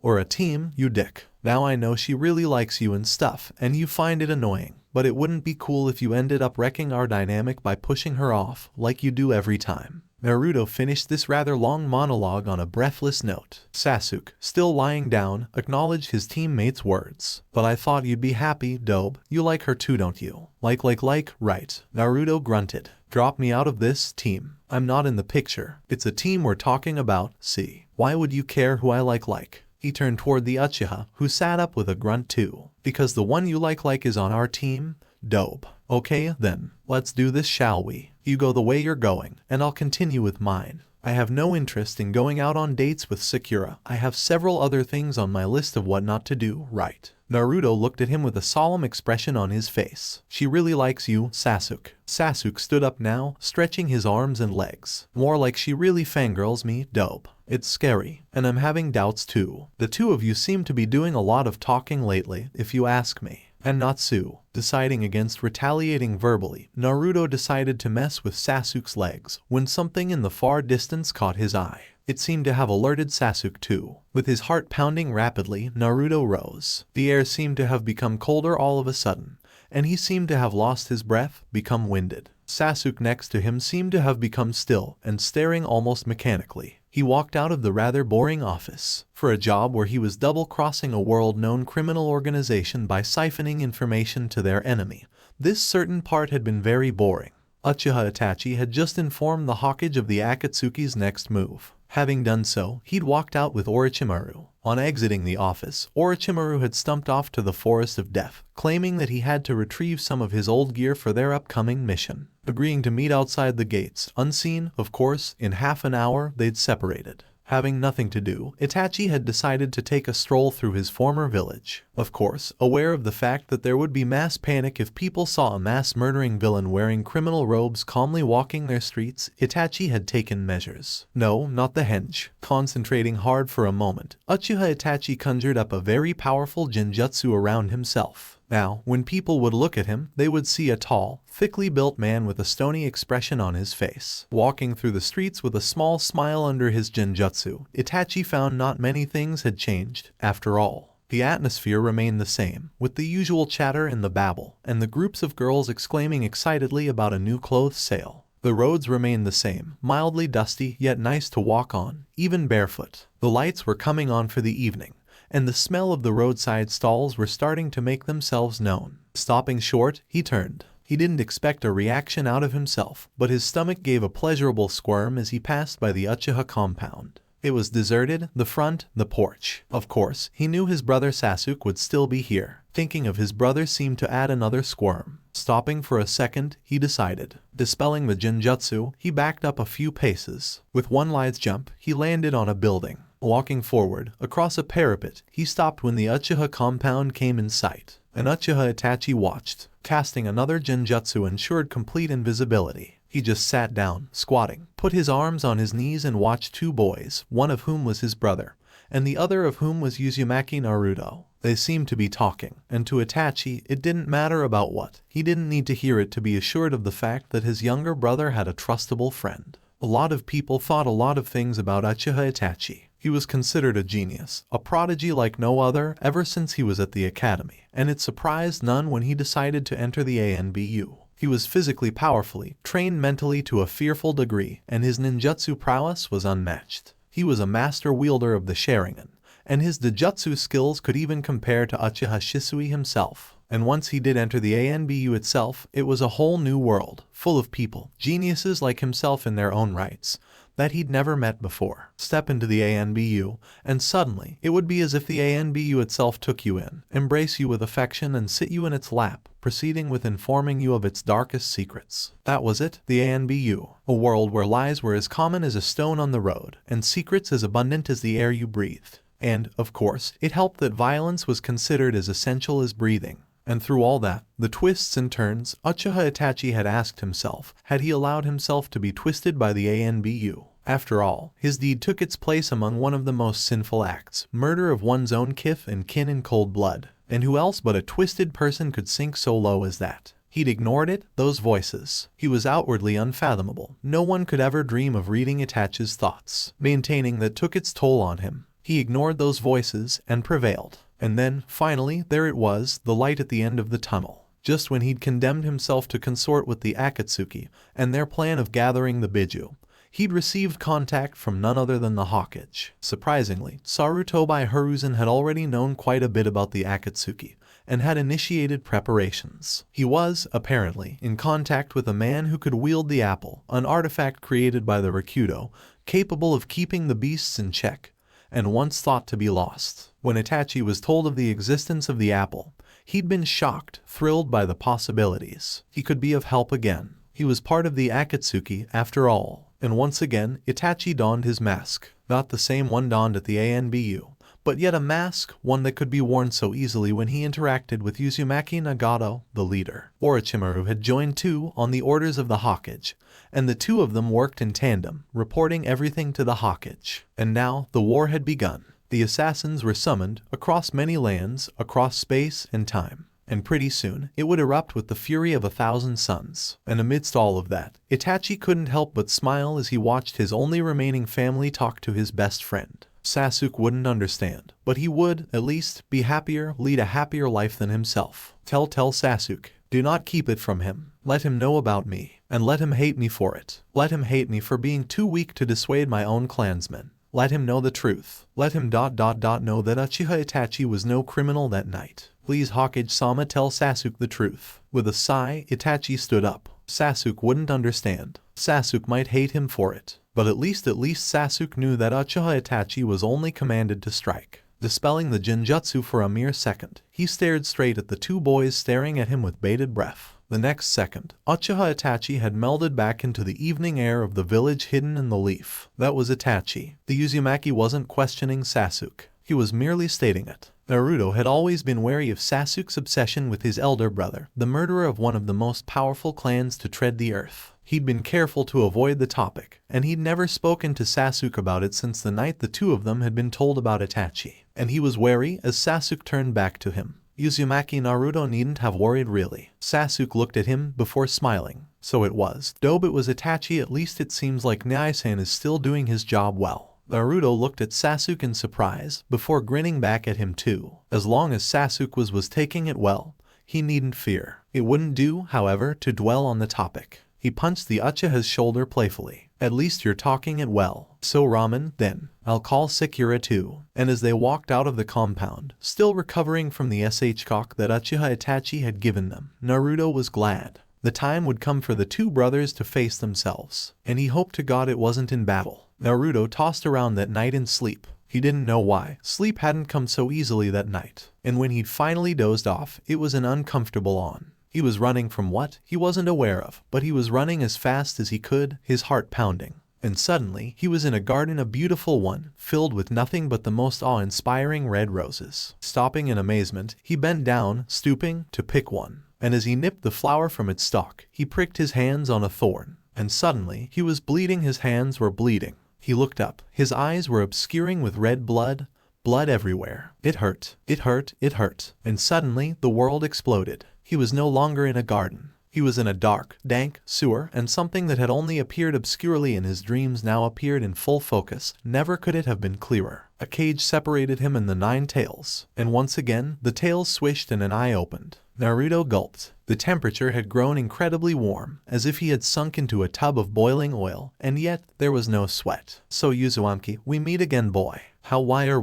Or a team, you dick. Now I know she really likes you and stuff, and you find it annoying. But it wouldn't be cool if you ended up wrecking our dynamic by pushing her off, like you do every time. Naruto finished this rather long monologue on a breathless note. Sasuke, still lying down, acknowledged his teammate's words. But I thought you'd be happy, Dobe. You like her too, don't you? Right. Naruto grunted. Drop me out of this, team. I'm not in the picture. It's a team we're talking about, see? Why would you care who I like? He turned toward the Uchiha, who sat up with a grunt too. Because the one you like is on our team? Dope. Okay, then. Let's do this, shall we? You go the way you're going, and I'll continue with mine. I have no interest in going out on dates with Sakura. I have several other things on my list of what not to do, right? Naruto looked at him with a solemn expression on his face. She really likes you, Sasuke. Sasuke stood up now, stretching his arms and legs. More like she really fangirls me, dope. It's scary, and I'm having doubts too. The two of you seem to be doing a lot of talking lately, if you ask me. And Natsu, deciding against retaliating verbally, Naruto decided to mess with Sasuke's legs when something in the far distance caught his eye. It seemed to have alerted Sasuke too. With his heart pounding rapidly, Naruto rose. The air seemed to have become colder all of a sudden, and he seemed to have lost his breath, become winded. Sasuke next to him seemed to have become still and staring almost mechanically. He walked out of the rather boring office for a job where he was double-crossing a world-known criminal organization by siphoning information to their enemy. This certain part had been very boring. Uchiha Itachi had just informed the Hokage of the Akatsuki's next move. Having done so, he'd walked out with Orochimaru. On exiting the office, Orochimaru had stumped off to the Forest of Death, claiming that he had to retrieve some of his old gear for their upcoming mission. Agreeing to meet outside the gates, unseen, of course, in half an hour they'd separated. Having nothing to do, Itachi had decided to take a stroll through his former village. Of course, aware of the fact that there would be mass panic if people saw a mass-murdering villain wearing criminal robes calmly walking their streets, Itachi had taken measures. No, not the henge. Concentrating hard for a moment, Uchiha Itachi conjured up a very powerful genjutsu around himself. Now, when people would look at him, they would see a tall, thickly built man with a stony expression on his face. Walking through the streets with a small smile under his genjutsu, Itachi found not many things had changed, after all. The atmosphere remained the same, with the usual chatter and the babble, and the groups of girls exclaiming excitedly about a new clothes sale. The roads remained the same, mildly dusty, yet nice to walk on, even barefoot. The lights were coming on for the evening, and the smell of the roadside stalls were starting to make themselves known. Stopping short, he turned. He didn't expect a reaction out of himself, but his stomach gave a pleasurable squirm as he passed by the Uchiha compound. It was deserted, the front, the porch. Of course, he knew his brother Sasuke would still be here. Thinking of his brother seemed to add another squirm. Stopping for a second, he decided. Dispelling the genjutsu, he backed up a few paces. With one lithe jump, he landed on a building. Walking forward, across a parapet, he stopped when the Uchiha compound came in sight. An Uchiha Itachi watched. Casting another genjutsu ensured complete invisibility. He just sat down, squatting, put his arms on his knees and watched two boys, one of whom was his brother, and the other of whom was Uzumaki Naruto. They seemed to be talking, and to Itachi, it didn't matter about what. He didn't need to hear it to be assured of the fact that his younger brother had a trustable friend. A lot of people thought a lot of things about Uchiha Itachi. He was considered a genius, a prodigy like no other ever since he was at the academy, and it surprised none when he decided to enter the ANBU. He was physically powerfully, trained mentally to a fearful degree, and his ninjutsu prowess was unmatched. He was a master wielder of the Sharingan, and his Dojutsu skills could even compare to Uchiha Shisui himself. And once he did enter the ANBU itself, it was a whole new world, full of people, geniuses like himself in their own rights, that he'd never met before. Step into the ANBU, and suddenly, it would be as if the ANBU itself took you in, embrace you with affection and sit you in its lap, proceeding with informing you of its darkest secrets. That was it, the ANBU, a world where lies were as common as a stone on the road, and secrets as abundant as the air you breathed. And, of course, it helped that violence was considered as essential as breathing. And through all that, the twists and turns, Uchiha Itachi had asked himself, had he allowed himself to be twisted by the ANBU? After all, his deed took its place among one of the most sinful acts, murder of one's own kith and kin in cold blood. And who else but a twisted person could sink so low as that? He'd ignored it, those voices. He was outwardly unfathomable. No one could ever dream of reading Itachi's thoughts. Maintaining that took its toll on him. He ignored those voices and prevailed. And then, finally, there it was, the light at the end of the tunnel. Just when he'd condemned himself to consort with the Akatsuki and their plan of gathering the Biju, he'd received contact from none other than the Hokage. Surprisingly, Sarutobi Hiruzen had already known quite a bit about the Akatsuki and had initiated preparations. He was, apparently, in contact with a man who could wield the apple, an artifact created by the Rakudo, capable of keeping the beasts in check, and once thought to be lost. When Itachi was told of the existence of the apple, he'd been shocked, thrilled by the possibilities. He could be of help again. He was part of the Akatsuki after all, And once again, Itachi donned his mask. Not the same one donned at the ANBU, but yet a mask, one that could be worn so easily when he interacted with Uzumaki Nagato, the leader. Orochimaru had joined too on the orders of the Hokage, and the two of them worked in tandem, reporting everything to the Hokage. And now, the war had begun. The assassins were summoned across many lands, across space and time. And pretty soon, it would erupt with the fury of 1,000 suns. And amidst all of that, Itachi couldn't help but smile as he watched his only remaining family talk to his best friend. Sasuke wouldn't understand, but he would, at least, be happier, lead a happier life than himself. Tell Sasuke, do not keep it from him. Let him know about me, and let him hate me for it. Let him hate me for being too weak to dissuade my own clansmen. Let him know the truth. Let him know that Uchiha Itachi was no criminal that night. Please Hokage-sama, tell Sasuke the truth. With a sigh, Itachi stood up. Sasuke wouldn't understand. Sasuke might hate him for it. But at least Sasuke knew that Uchiha Itachi was only commanded to strike. Dispelling the Genjutsu for a mere second, he stared straight at the two boys staring at him with bated breath. The next second, Uchiha Itachi had melded back into the evening air of the village hidden in the leaf. That was Itachi. The Uzumaki wasn't questioning Sasuke. He was merely stating it. Naruto had always been wary of Sasuke's obsession with his elder brother, the murderer of one of the most powerful clans to tread the earth. He'd been careful to avoid the topic, and he'd never spoken to Sasuke about it since the night the two of them had been told about Itachi. And he was wary as Sasuke turned back to him. Uzumaki Naruto needn't have worried really. Sasuke looked at him before smiling. So it was. Though it was Itachi, at least it seems like Nai-san is still doing his job well. Naruto looked at Sasuke in surprise, before grinning back at him too. As long as Sasuke was taking it well, he needn't fear. It wouldn't do, however, to dwell on the topic. He punched the Uchiha's shoulder playfully. At least you're talking it well. So ramen, then. I'll call Sakura too. And as they walked out of the compound, still recovering from the shock that Uchiha Itachi had given them, Naruto was glad. The time would come for the two brothers to face themselves, and he hoped to God it wasn't in battle. Naruto tossed around that night in sleep. He didn't know why. Sleep hadn't come so easily that night. And when he'd finally dozed off, it was an uncomfortable yawn. He was running from what? He wasn't aware of, but he was running as fast as he could, his heart pounding. And suddenly, he was in a garden, a beautiful one, filled with nothing but the most awe-inspiring red roses. Stopping in amazement, he bent down, stooping, to pick one. And as he nipped the flower from its stalk, he pricked his hands on a thorn. And suddenly, he was bleeding, his hands were bleeding. He looked up. His eyes were obscuring with red blood. Blood everywhere. It hurt. It hurt. It hurt. And suddenly, the world exploded. He was no longer in a garden. He was in a dark, dank sewer, and something that had only appeared obscurely in his dreams now appeared in full focus. Never could it have been clearer. A cage separated him and the 9 tails. And once again, the tails swished and an eye opened. Naruto gulped. The temperature had grown incredibly warm, as if he had sunk into a tub of boiling oil, and yet there was no sweat. So Uzumaki, we meet again, boy. Why are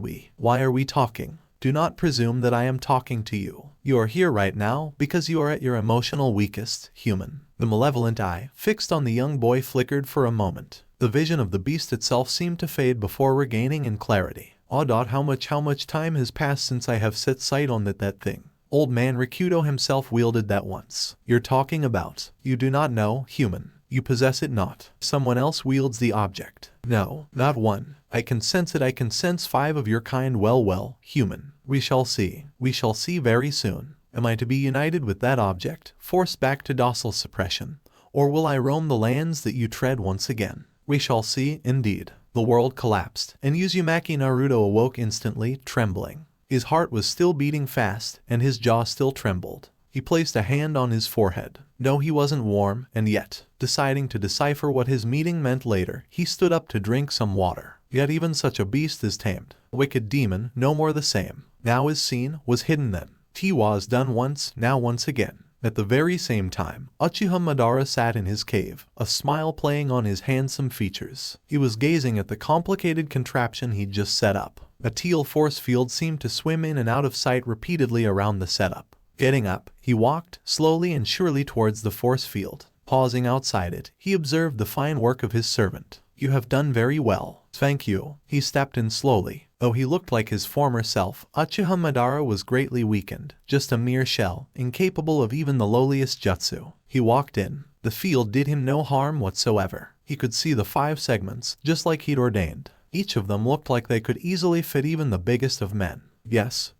we talking? Do not presume that I am talking to you. You are here right now because you are at your emotional weakest, human. The malevolent eye, fixed on the young boy, flickered for a moment. The vision of the beast itself seemed to fade before regaining in clarity. How much time has passed since I have set sight on that thing? Old man Rikudo himself wielded that once. You're talking about. You do not know, human. You possess it not. Someone else wields the object. No, not one. I can sense it. I can sense 5 of your kind. Well, human. We shall see. We shall see very soon. Am I to be united with that object, forced back to docile suppression? Or will I roam the lands that you tread once again? We shall see, indeed. The world collapsed, and Uzumaki Naruto awoke instantly, trembling. His heart was still beating fast, and his jaw still trembled. He placed a hand on his forehead. No, he wasn't warm, and yet, deciding to decipher what his meeting meant later, he stood up to drink some water. Yet even such a beast is tamed. A wicked demon, no more the same. Now is seen, was hidden then. He was done once, now once again. At the very same time, Uchiha Madara sat in his cave, a smile playing on his handsome features. He was gazing at the complicated contraption he'd just set up. A teal force field seemed to swim in and out of sight repeatedly around the setup. Getting up, he walked, slowly and surely towards the force field. Pausing outside it, he observed the fine work of his servant. You have done very well. Thank you. He stepped in slowly. Though he looked like his former self, Uchiha Madara was greatly weakened, just a mere shell, incapable of even the lowliest jutsu. He walked in. The field did him no harm whatsoever. He could see the 5 segments, just like he'd ordained. Each of them looked like they could easily fit even the biggest of men. Yes,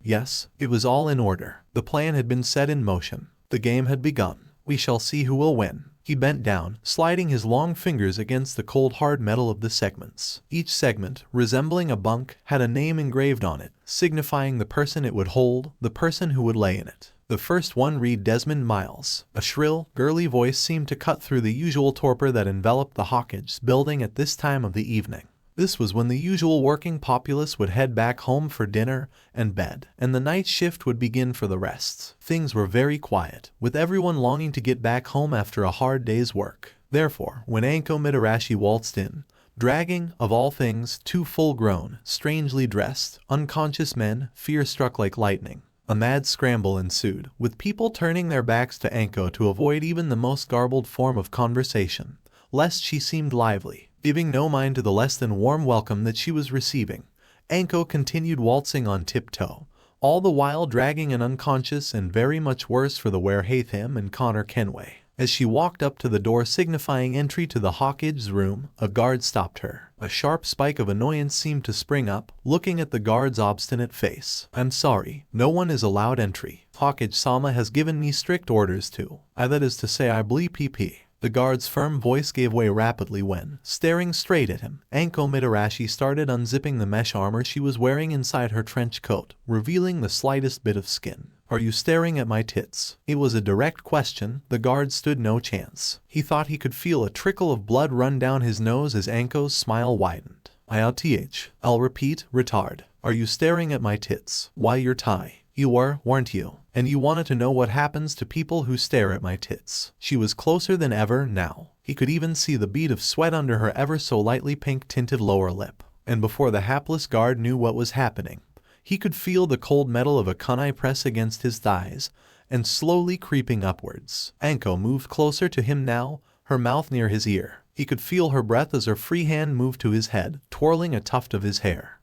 it was all in order. The plan had been set in motion. The game had begun. We shall see who will win. He bent down, sliding his long fingers against the cold hard metal of the segments. Each segment, resembling a bunk, had a name engraved on it, signifying the person it would hold, the person who would lay in it. The first one read Desmond Miles. A shrill, girly voice seemed to cut through the usual torpor that enveloped the Hawkins building at this time of the evening. This was when the usual working populace would head back home for dinner and bed, and the night shift would begin for the rest. Things were very quiet, with everyone longing to get back home after a hard day's work. Therefore, when Anko Midarashi waltzed in, dragging, of all things, 2 full-grown, strangely dressed, unconscious men, fear-struck like lightning, a mad scramble ensued, with people turning their backs to Anko to avoid even the most garbled form of conversation, lest she seemed lively. Giving no mind to the less than warm welcome that she was receiving, Anko continued waltzing on tiptoe, all the while dragging an unconscious and very much worse for the Ware Hatham and Connor Kenway. As she walked up to the door signifying entry to the Hawkins' room, a guard stopped her. A sharp spike of annoyance seemed to spring up, looking at the guard's obstinate face. "I'm sorry, no one is allowed entry. Hawkins-sama has given me strict orders to. That is to say, I believe PP." The guard's firm voice gave way rapidly when, staring straight at him, Anko Midarashi started unzipping the mesh armor she was wearing inside her trench coat, revealing the slightest bit of skin. "Are you staring at my tits?" It was a direct question. The guard stood no chance. He thought he could feel a trickle of blood run down his nose as Anko's smile widened. I'll repeat, retard. Are you staring at my tits? Why, your tie. You were, weren't you? And you wanted to know what happens to people who stare at my tits. She was closer than ever now. He could even see the bead of sweat under her ever so lightly pink-tinted lower lip. And before the hapless guard knew what was happening, he could feel the cold metal of a kunai press against his thighs, and slowly creeping upwards. Anko moved closer to him now, her mouth near his ear. He could feel her breath as her free hand moved to his head, twirling a tuft of his hair.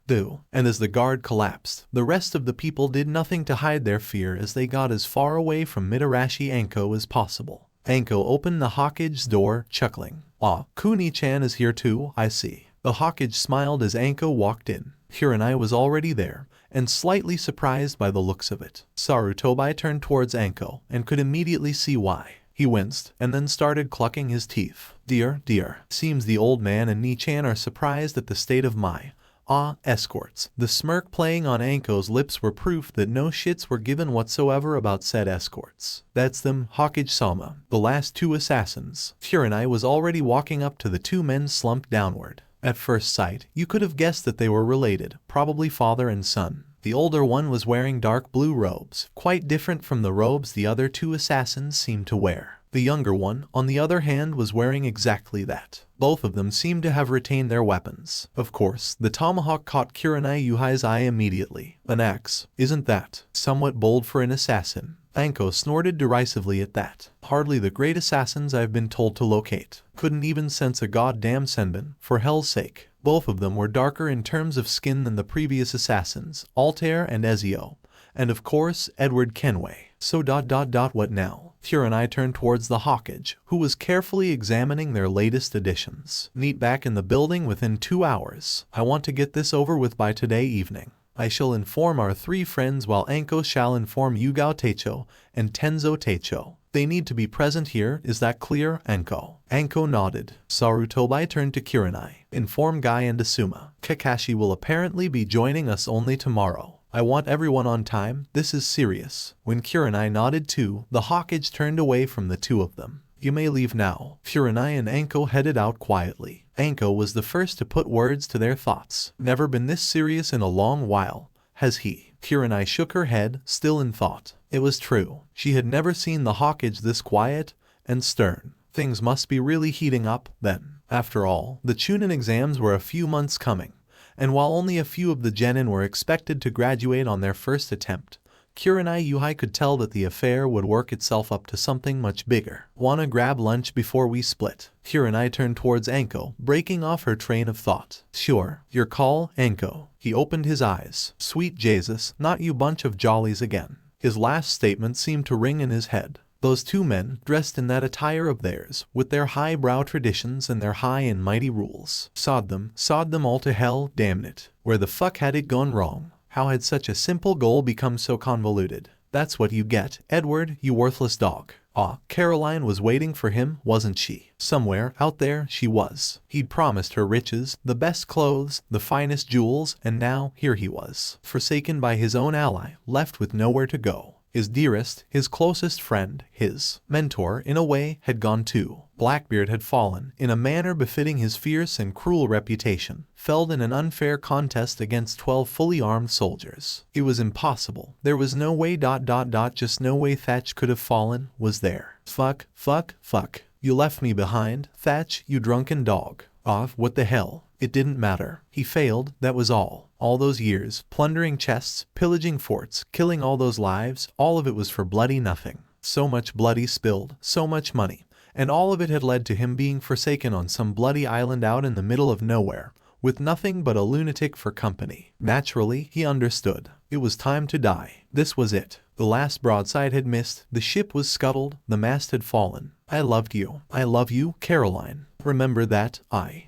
And as the guard collapsed, the rest of the people did nothing to hide their fear as they got as far away from Midarashi Anko as possible. Anko opened the Hawkins door, chuckling. "Ah, Kuni-chan is here too, I see." The Hawkins smiled as Anko walked in. Hiranai was already there, and slightly surprised by the looks of it. Sarutobi turned towards Anko, and could immediately see why. He winced, and then started clucking his teeth. Dear. Seems the old man and Ni-chan are surprised at the state of my escorts." The smirk playing on Anko's lips were proof that no shits were given whatsoever about said escorts. "That's them, Hawkins-sama, the last 2 assassins." Hiranai was already walking up to the 2 men slumped downward. At first sight, you could have guessed that they were related, probably father and son. The older one was wearing dark blue robes, quite different from the robes the other 2 assassins seemed to wear. The younger one, on the other hand, was wearing exactly that. Both of them seemed to have retained their weapons. Of course, the tomahawk caught Kurenai Yuhai's eye immediately. "An axe, isn't that somewhat bold for an assassin?" Anko snorted derisively at that. "Hardly the great assassins I've been told to locate. Couldn't even sense a goddamn senbon, for hell's sake." Both of them were darker in terms of skin than the previous assassins, Altair and Ezio, and of course, Edward Kenway. So what now? Hiranai turned towards the Hawkins, who was carefully examining their latest additions. "Meet back in the building within 2 hours. I want to get this over with by today evening. I shall inform our 3 friends while Anko shall inform Yugao Teicho and Tenzo Teicho. They need to be present here, is that clear, Anko?" Anko nodded. Sarutobi turned to Kurenai. "Inform Guy and Asuma. Kakashi will apparently be joining us only tomorrow. I want everyone on time, this is serious." When Kurenai nodded too, the Hawkins turned away from the 2 of them. "You may leave now." Kurenai and Anko headed out quietly. Anko was the first to put words to their thoughts. "Never been this serious in a long while, has he?" Kurenai shook her head, still in thought. It was true. She had never seen the Hawkins this quiet and stern. Things must be really heating up, then. After all, the Chunin exams were a few months coming, and while only a few of the genin were expected to graduate on their first attempt, Kurenai Yuhai could tell that the affair would work itself up to something much bigger. "Wanna grab lunch before we split?" Kurenai turned towards Anko, breaking off her train of thought. "Sure. Your call, Anko." He opened his eyes. "Sweet Jesus, not you bunch of jollies again." His last statement seemed to ring in his head. Those two men, dressed in that attire of theirs, with their highbrow traditions and their high and mighty rules. Sod them all to hell, damn it. Where the fuck had it gone wrong? How had such a simple goal become so convoluted? That's what you get, Edward, you worthless dog. Caroline was waiting for him, wasn't she? Somewhere out there she was. He'd promised her riches, the best clothes, the finest jewels, and now here he was, forsaken by his own ally, left with nowhere to go. His dearest, his closest friend, his mentor, in a way, had gone too. Blackbeard had fallen, in a manner befitting his fierce and cruel reputation, felled in an unfair contest against 12 fully armed soldiers. It was impossible. There was no way ... just no way Thatch could have fallen, was there? Fuck. You left me behind, Thatch, you drunken dog. What the hell? It didn't matter. He failed, that was all. All those years, plundering chests, pillaging forts, killing all those lives, all of it was for bloody nothing. So much bloody spilled, so much money, and all of it had led to him being forsaken on some bloody island out in the middle of nowhere, with nothing but a lunatic for company. Naturally, he understood. It was time to die. This was it. The last broadside had missed, the ship was scuttled, the mast had fallen. I loved you. I love you, Caroline. Remember that,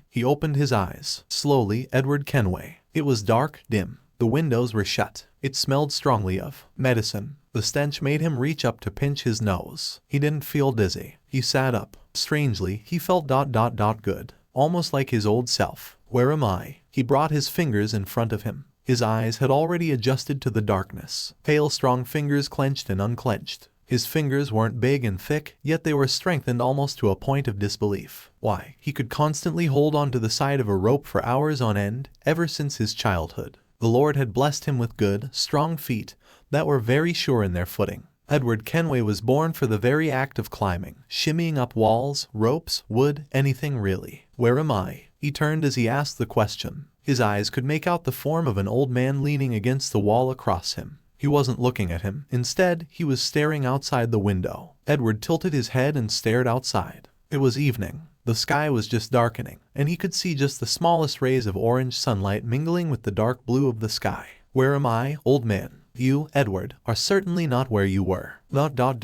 He opened his eyes. Slowly, Edward Kenway. It was dark, dim. The windows were shut. It smelled strongly of medicine. The stench made him reach up to pinch his nose. He didn't feel dizzy. He sat up. Strangely, he felt ... good. Almost like his old self. Where am I? He brought his fingers in front of him. His eyes had already adjusted to the darkness. Pale, strong fingers clenched and unclenched. His fingers weren't big and thick, yet they were strengthened almost to a point of disbelief. Why, he could constantly hold on to the side of a rope for hours on end, ever since his childhood. The Lord had blessed him with good, strong feet that were very sure in their footing. Edward Kenway was born for the very act of climbing, shimmying up walls, ropes, wood, anything really. Where am I? He turned as he asked the question. His eyes could make out the form of an old man leaning against the wall across him. He wasn't looking at him. Instead, he was staring outside the window. Edward tilted his head and stared outside. It was evening. The sky was just darkening, and he could see just the smallest rays of orange sunlight mingling with the dark blue of the sky. Where am I, old man? You, Edward, are certainly not where you were. ... Not at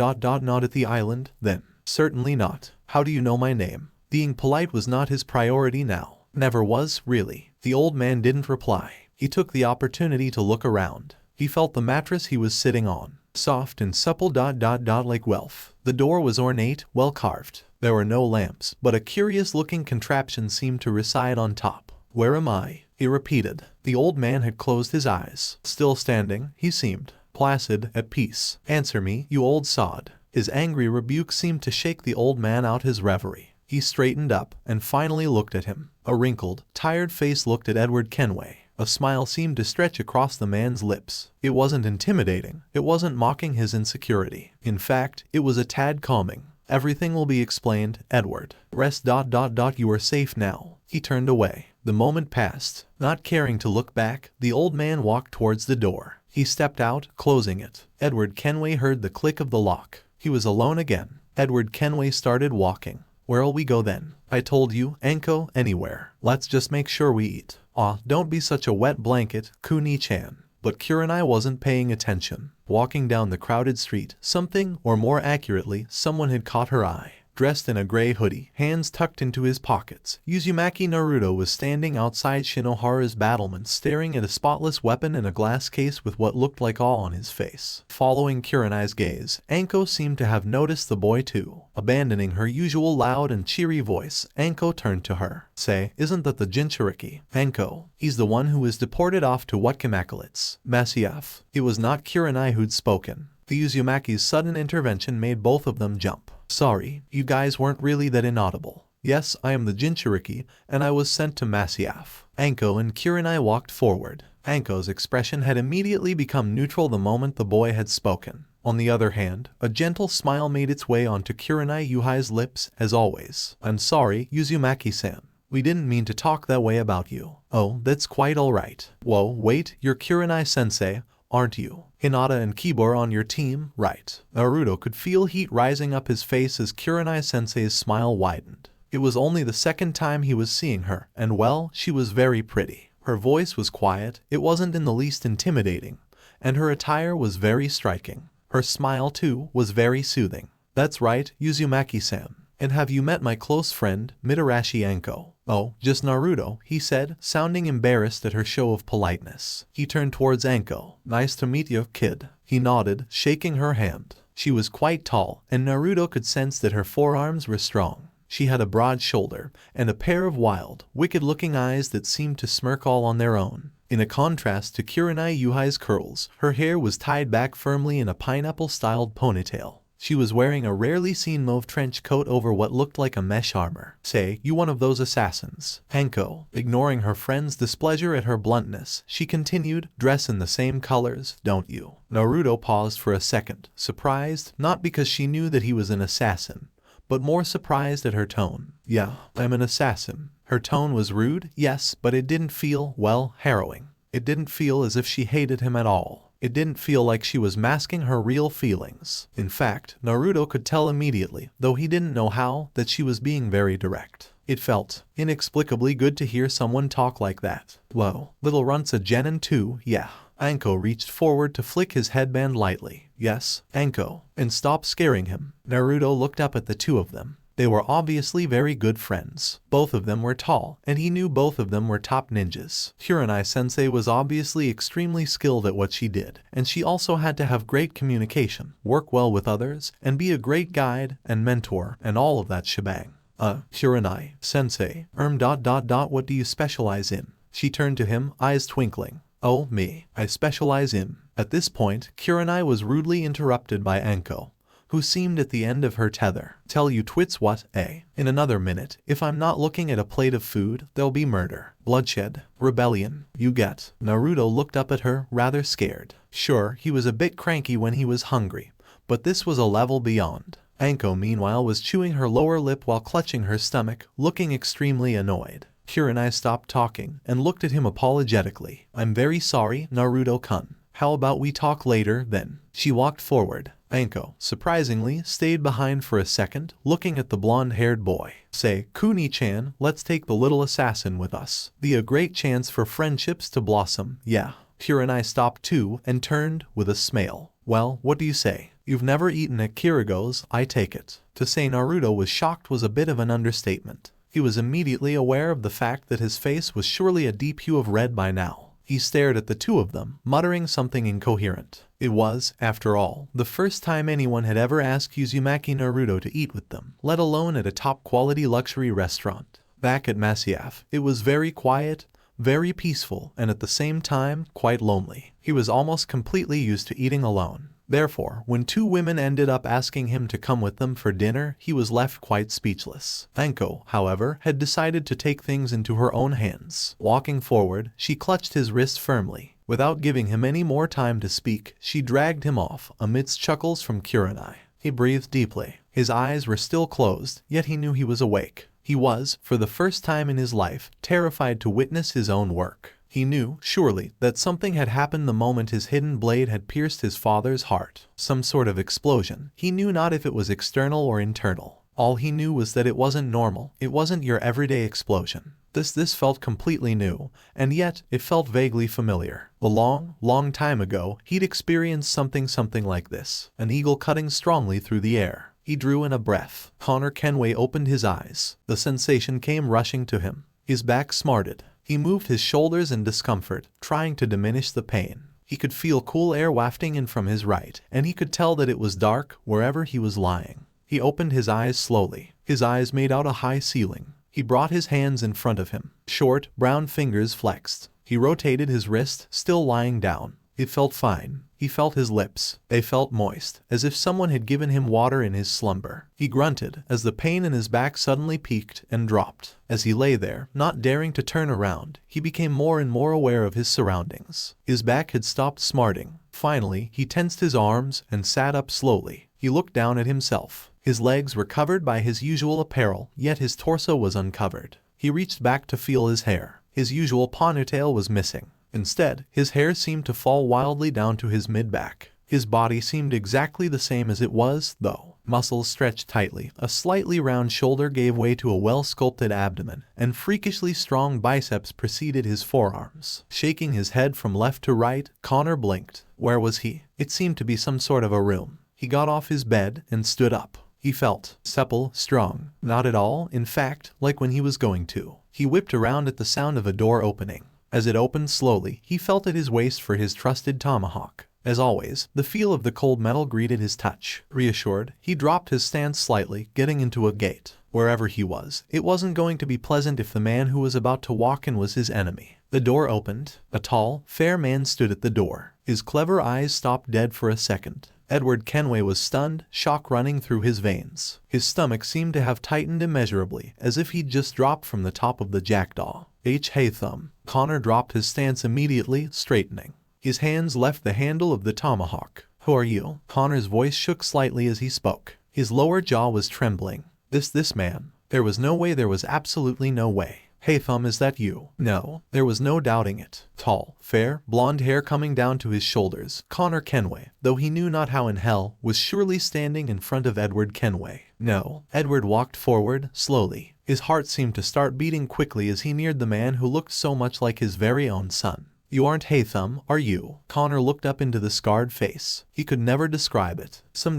the island, then. Certainly not. How do you know my name? Being polite was not his priority now. Never was, really. The old man didn't reply. He took the opportunity to look around. He felt the mattress he was sitting on, soft and supple ... like wealth. The door was ornate, well carved. There were no lamps, but a curious-looking contraption seemed to reside on top. Where am I? He repeated. The old man had closed his eyes. Still standing, he seemed placid, at peace. Answer me, you old sod. His angry rebuke seemed to shake the old man out his reverie. He straightened up and finally looked at him. A wrinkled, tired face looked at Edward Kenway. A smile seemed to stretch across the man's lips. It wasn't intimidating. It wasn't mocking his insecurity. In fact, it was a tad calming. Everything will be explained, Edward. Rest ... You are safe now. He turned away. The moment passed. Not caring to look back, the old man walked towards the door. He stepped out, closing it. Edward Kenway heard the click of the lock. He was alone again. Edward Kenway started walking. Where'll we go then? I told you, Anko, anywhere. Let's just make sure we eat. Don't be such a wet blanket, Kuni-chan. But Kurenai wasn't paying attention. Walking down the crowded street, something, or more accurately, someone had caught her eye. Dressed in a gray hoodie, hands tucked into his pockets, Uzumaki Naruto was standing outside Shinohara's battlement staring at a spotless weapon in a glass case with what looked like awe on his face. Following Kurenai's gaze, Anko seemed to have noticed the boy too. Abandoning her usual loud and cheery voice, Anko turned to her. Say, isn't that the Jinchuriki? Anko. He's the one who was deported off to Whatchamacallits. Masyaf. It was not Kurenai who'd spoken. The Uzumaki's sudden intervention made both of them jump. Sorry, you guys weren't really that inaudible. Yes, I am the Jinchuriki, and I was sent to Masyaf. Anko and Kurenai walked forward. Anko's expression had immediately become neutral the moment the boy had spoken. On the other hand, a gentle smile made its way onto Kurenai Yuhai's lips, as always. I'm sorry, Uzumaki-san. We didn't mean to talk that way about you. Oh, that's quite alright. Whoa, wait, you're Kurenai-sensei, aren't you? Hinata and Kibo are on your team, right? Naruto could feel heat rising up his face as Kurenai-sensei's smile widened. It was only the second time he was seeing her, and well, she was very pretty. Her voice was quiet, it wasn't in the least intimidating, and her attire was very striking. Her smile, too, was very soothing. That's right, Uzumaki-san. And have you met my close friend, Mitarashi Anko? Oh, just Naruto, he said, sounding embarrassed at her show of politeness. He turned towards Anko. Nice to meet you, kid. He nodded, shaking her hand. She was quite tall, and Naruto could sense that her forearms were strong. She had a broad shoulder, and a pair of wild, wicked-looking eyes that seemed to smirk all on their own. In a contrast to Kurenai Yuhai's curls, her hair was tied back firmly in a pineapple-styled ponytail. She was wearing a rarely seen mauve trench coat over what looked like a mesh armor. Say, you one of those assassins? Anko, ignoring her friend's displeasure at her bluntness, she continued, dress in the same colors, don't you? Naruto paused for a second, surprised, not because she knew that he was an assassin, but more surprised at her tone. Yeah, I'm an assassin. Her tone was rude, yes, but it didn't feel, well, harrowing. It didn't feel as if she hated him at all. It didn't feel like she was masking her real feelings. In fact, Naruto could tell immediately, though he didn't know how, that she was being very direct. It felt inexplicably good to hear someone talk like that. Whoa, little runt's a genin too, yeah. Anko reached forward to flick his headband lightly. Yes, Anko, and stop scaring him. Naruto looked up at the two of them. They were obviously very good friends. Both of them were tall, and he knew both of them were top ninjas. Kurenai-sensei was obviously extremely skilled at what she did, and she also had to have great communication, work well with others, and be a great guide and mentor, and all of that shebang. Kurenai-sensei, what do you specialize in? She turned to him, eyes twinkling. Oh, me. I specialize in. At this point, Kurenai was rudely interrupted by Anko, who seemed at the end of her tether. Tell you twits what, eh? In another minute, if I'm not looking at a plate of food, there'll be murder, bloodshed, rebellion. You get. Naruto looked up at her, rather scared. Sure, he was a bit cranky when he was hungry, but this was a level beyond. Anko meanwhile was chewing her lower lip while clutching her stomach, looking extremely annoyed. Kurenai stopped talking and looked at him apologetically. I'm very sorry, Naruto-kun. How about we talk later, then? She walked forward. Anko, surprisingly, stayed behind for a second, looking at the blonde-haired boy. Say, Kuni-chan, let's take the little assassin with us. Be a great chance for friendships to blossom, yeah. Kurenai stopped too and turned with a smile. Well, what do you say? You've never eaten at Kirigo's, I take it. To say Naruto was shocked was a bit of an understatement. He was immediately aware of the fact that his face was surely a deep hue of red by now. He stared at the two of them, muttering something incoherent. It was, after all, the first time anyone had ever asked Uzumaki Naruto to eat with them, let alone at a top-quality luxury restaurant. Back at Masyaf, it was very quiet, very peaceful, and at the same time, quite lonely. He was almost completely used to eating alone. Therefore, when two women ended up asking him to come with them for dinner, he was left quite speechless. Anko, however, had decided to take things into her own hands. Walking forward, she clutched his wrist firmly. Without giving him any more time to speak, she dragged him off, amidst chuckles from Kurenai. He breathed deeply. His eyes were still closed, yet he knew he was awake. He was, for the first time in his life, terrified to witness his own work. He knew, surely, that something had happened the moment his hidden blade had pierced his father's heart. Some sort of explosion. He knew not if it was external or internal. All he knew was that it wasn't normal. It wasn't your everyday explosion. This felt completely new, and yet it felt vaguely familiar. A long time ago, he'd experienced something like this. An eagle cutting strongly through the air. He drew in a breath. Connor Kenway opened his eyes. The sensation came rushing to him. His back smarted. He moved his shoulders in discomfort, trying to diminish the pain. He could feel cool air wafting in from his right, and he could tell that it was dark wherever he was lying. He opened his eyes slowly. His eyes made out a high ceiling. He brought his hands in front of him. Short, brown fingers flexed. He rotated his wrist, still lying down. It felt fine. He felt his lips. They felt moist, as if someone had given him water in his slumber. He grunted, as the pain in his back suddenly peaked and dropped. As he lay there, not daring to turn around, he became more and more aware of his surroundings. His back had stopped smarting. Finally, he tensed his arms and sat up slowly. He looked down at himself. His legs were covered by his usual apparel, yet his torso was uncovered. He reached back to feel his hair. His usual ponytail was missing. Instead, his hair seemed to fall wildly down to his mid-back. His body seemed exactly the same as it was, though. Muscles stretched tightly, a slightly round shoulder gave way to a well-sculpted abdomen, and freakishly strong biceps preceded his forearms. Shaking his head from left to right, Connor blinked. Where was he? It seemed to be some sort of a room. He got off his bed and stood up. He felt supple, strong. Not at all, in fact, like when he was going to. He whipped around at the sound of a door opening. As it opened slowly, he felt at his waist for his trusted tomahawk. As always, the feel of the cold metal greeted his touch. Reassured, he dropped his stance slightly, getting into a gait. Wherever he was, it wasn't going to be pleasant if the man who was about to walk in was his enemy. The door opened. A tall, fair man stood at the door. His clever eyes stopped dead for a second. Edward Kenway was stunned, shock running through his veins. His stomach seemed to have tightened immeasurably, as if he'd just dropped from the top of the jackdaw. Hey thumb. Connor dropped his stance immediately, straightening. His hands left the handle of the tomahawk. Who are you? Connor's voice shook slightly as he spoke. His lower jaw was trembling. This man. There was no way, there was absolutely no way. Hey thumb, is that you? No, there was no doubting it. Tall, fair, blonde hair coming down to his shoulders, Connor Kenway, though he knew not how in hell, was surely standing in front of Edward Kenway. No. Edward walked forward, slowly. His heart seemed to start beating quickly as he neared the man who looked so much like his very own son. You aren't Haytham, are you? Connor looked up into the scarred face. He could never describe it. Some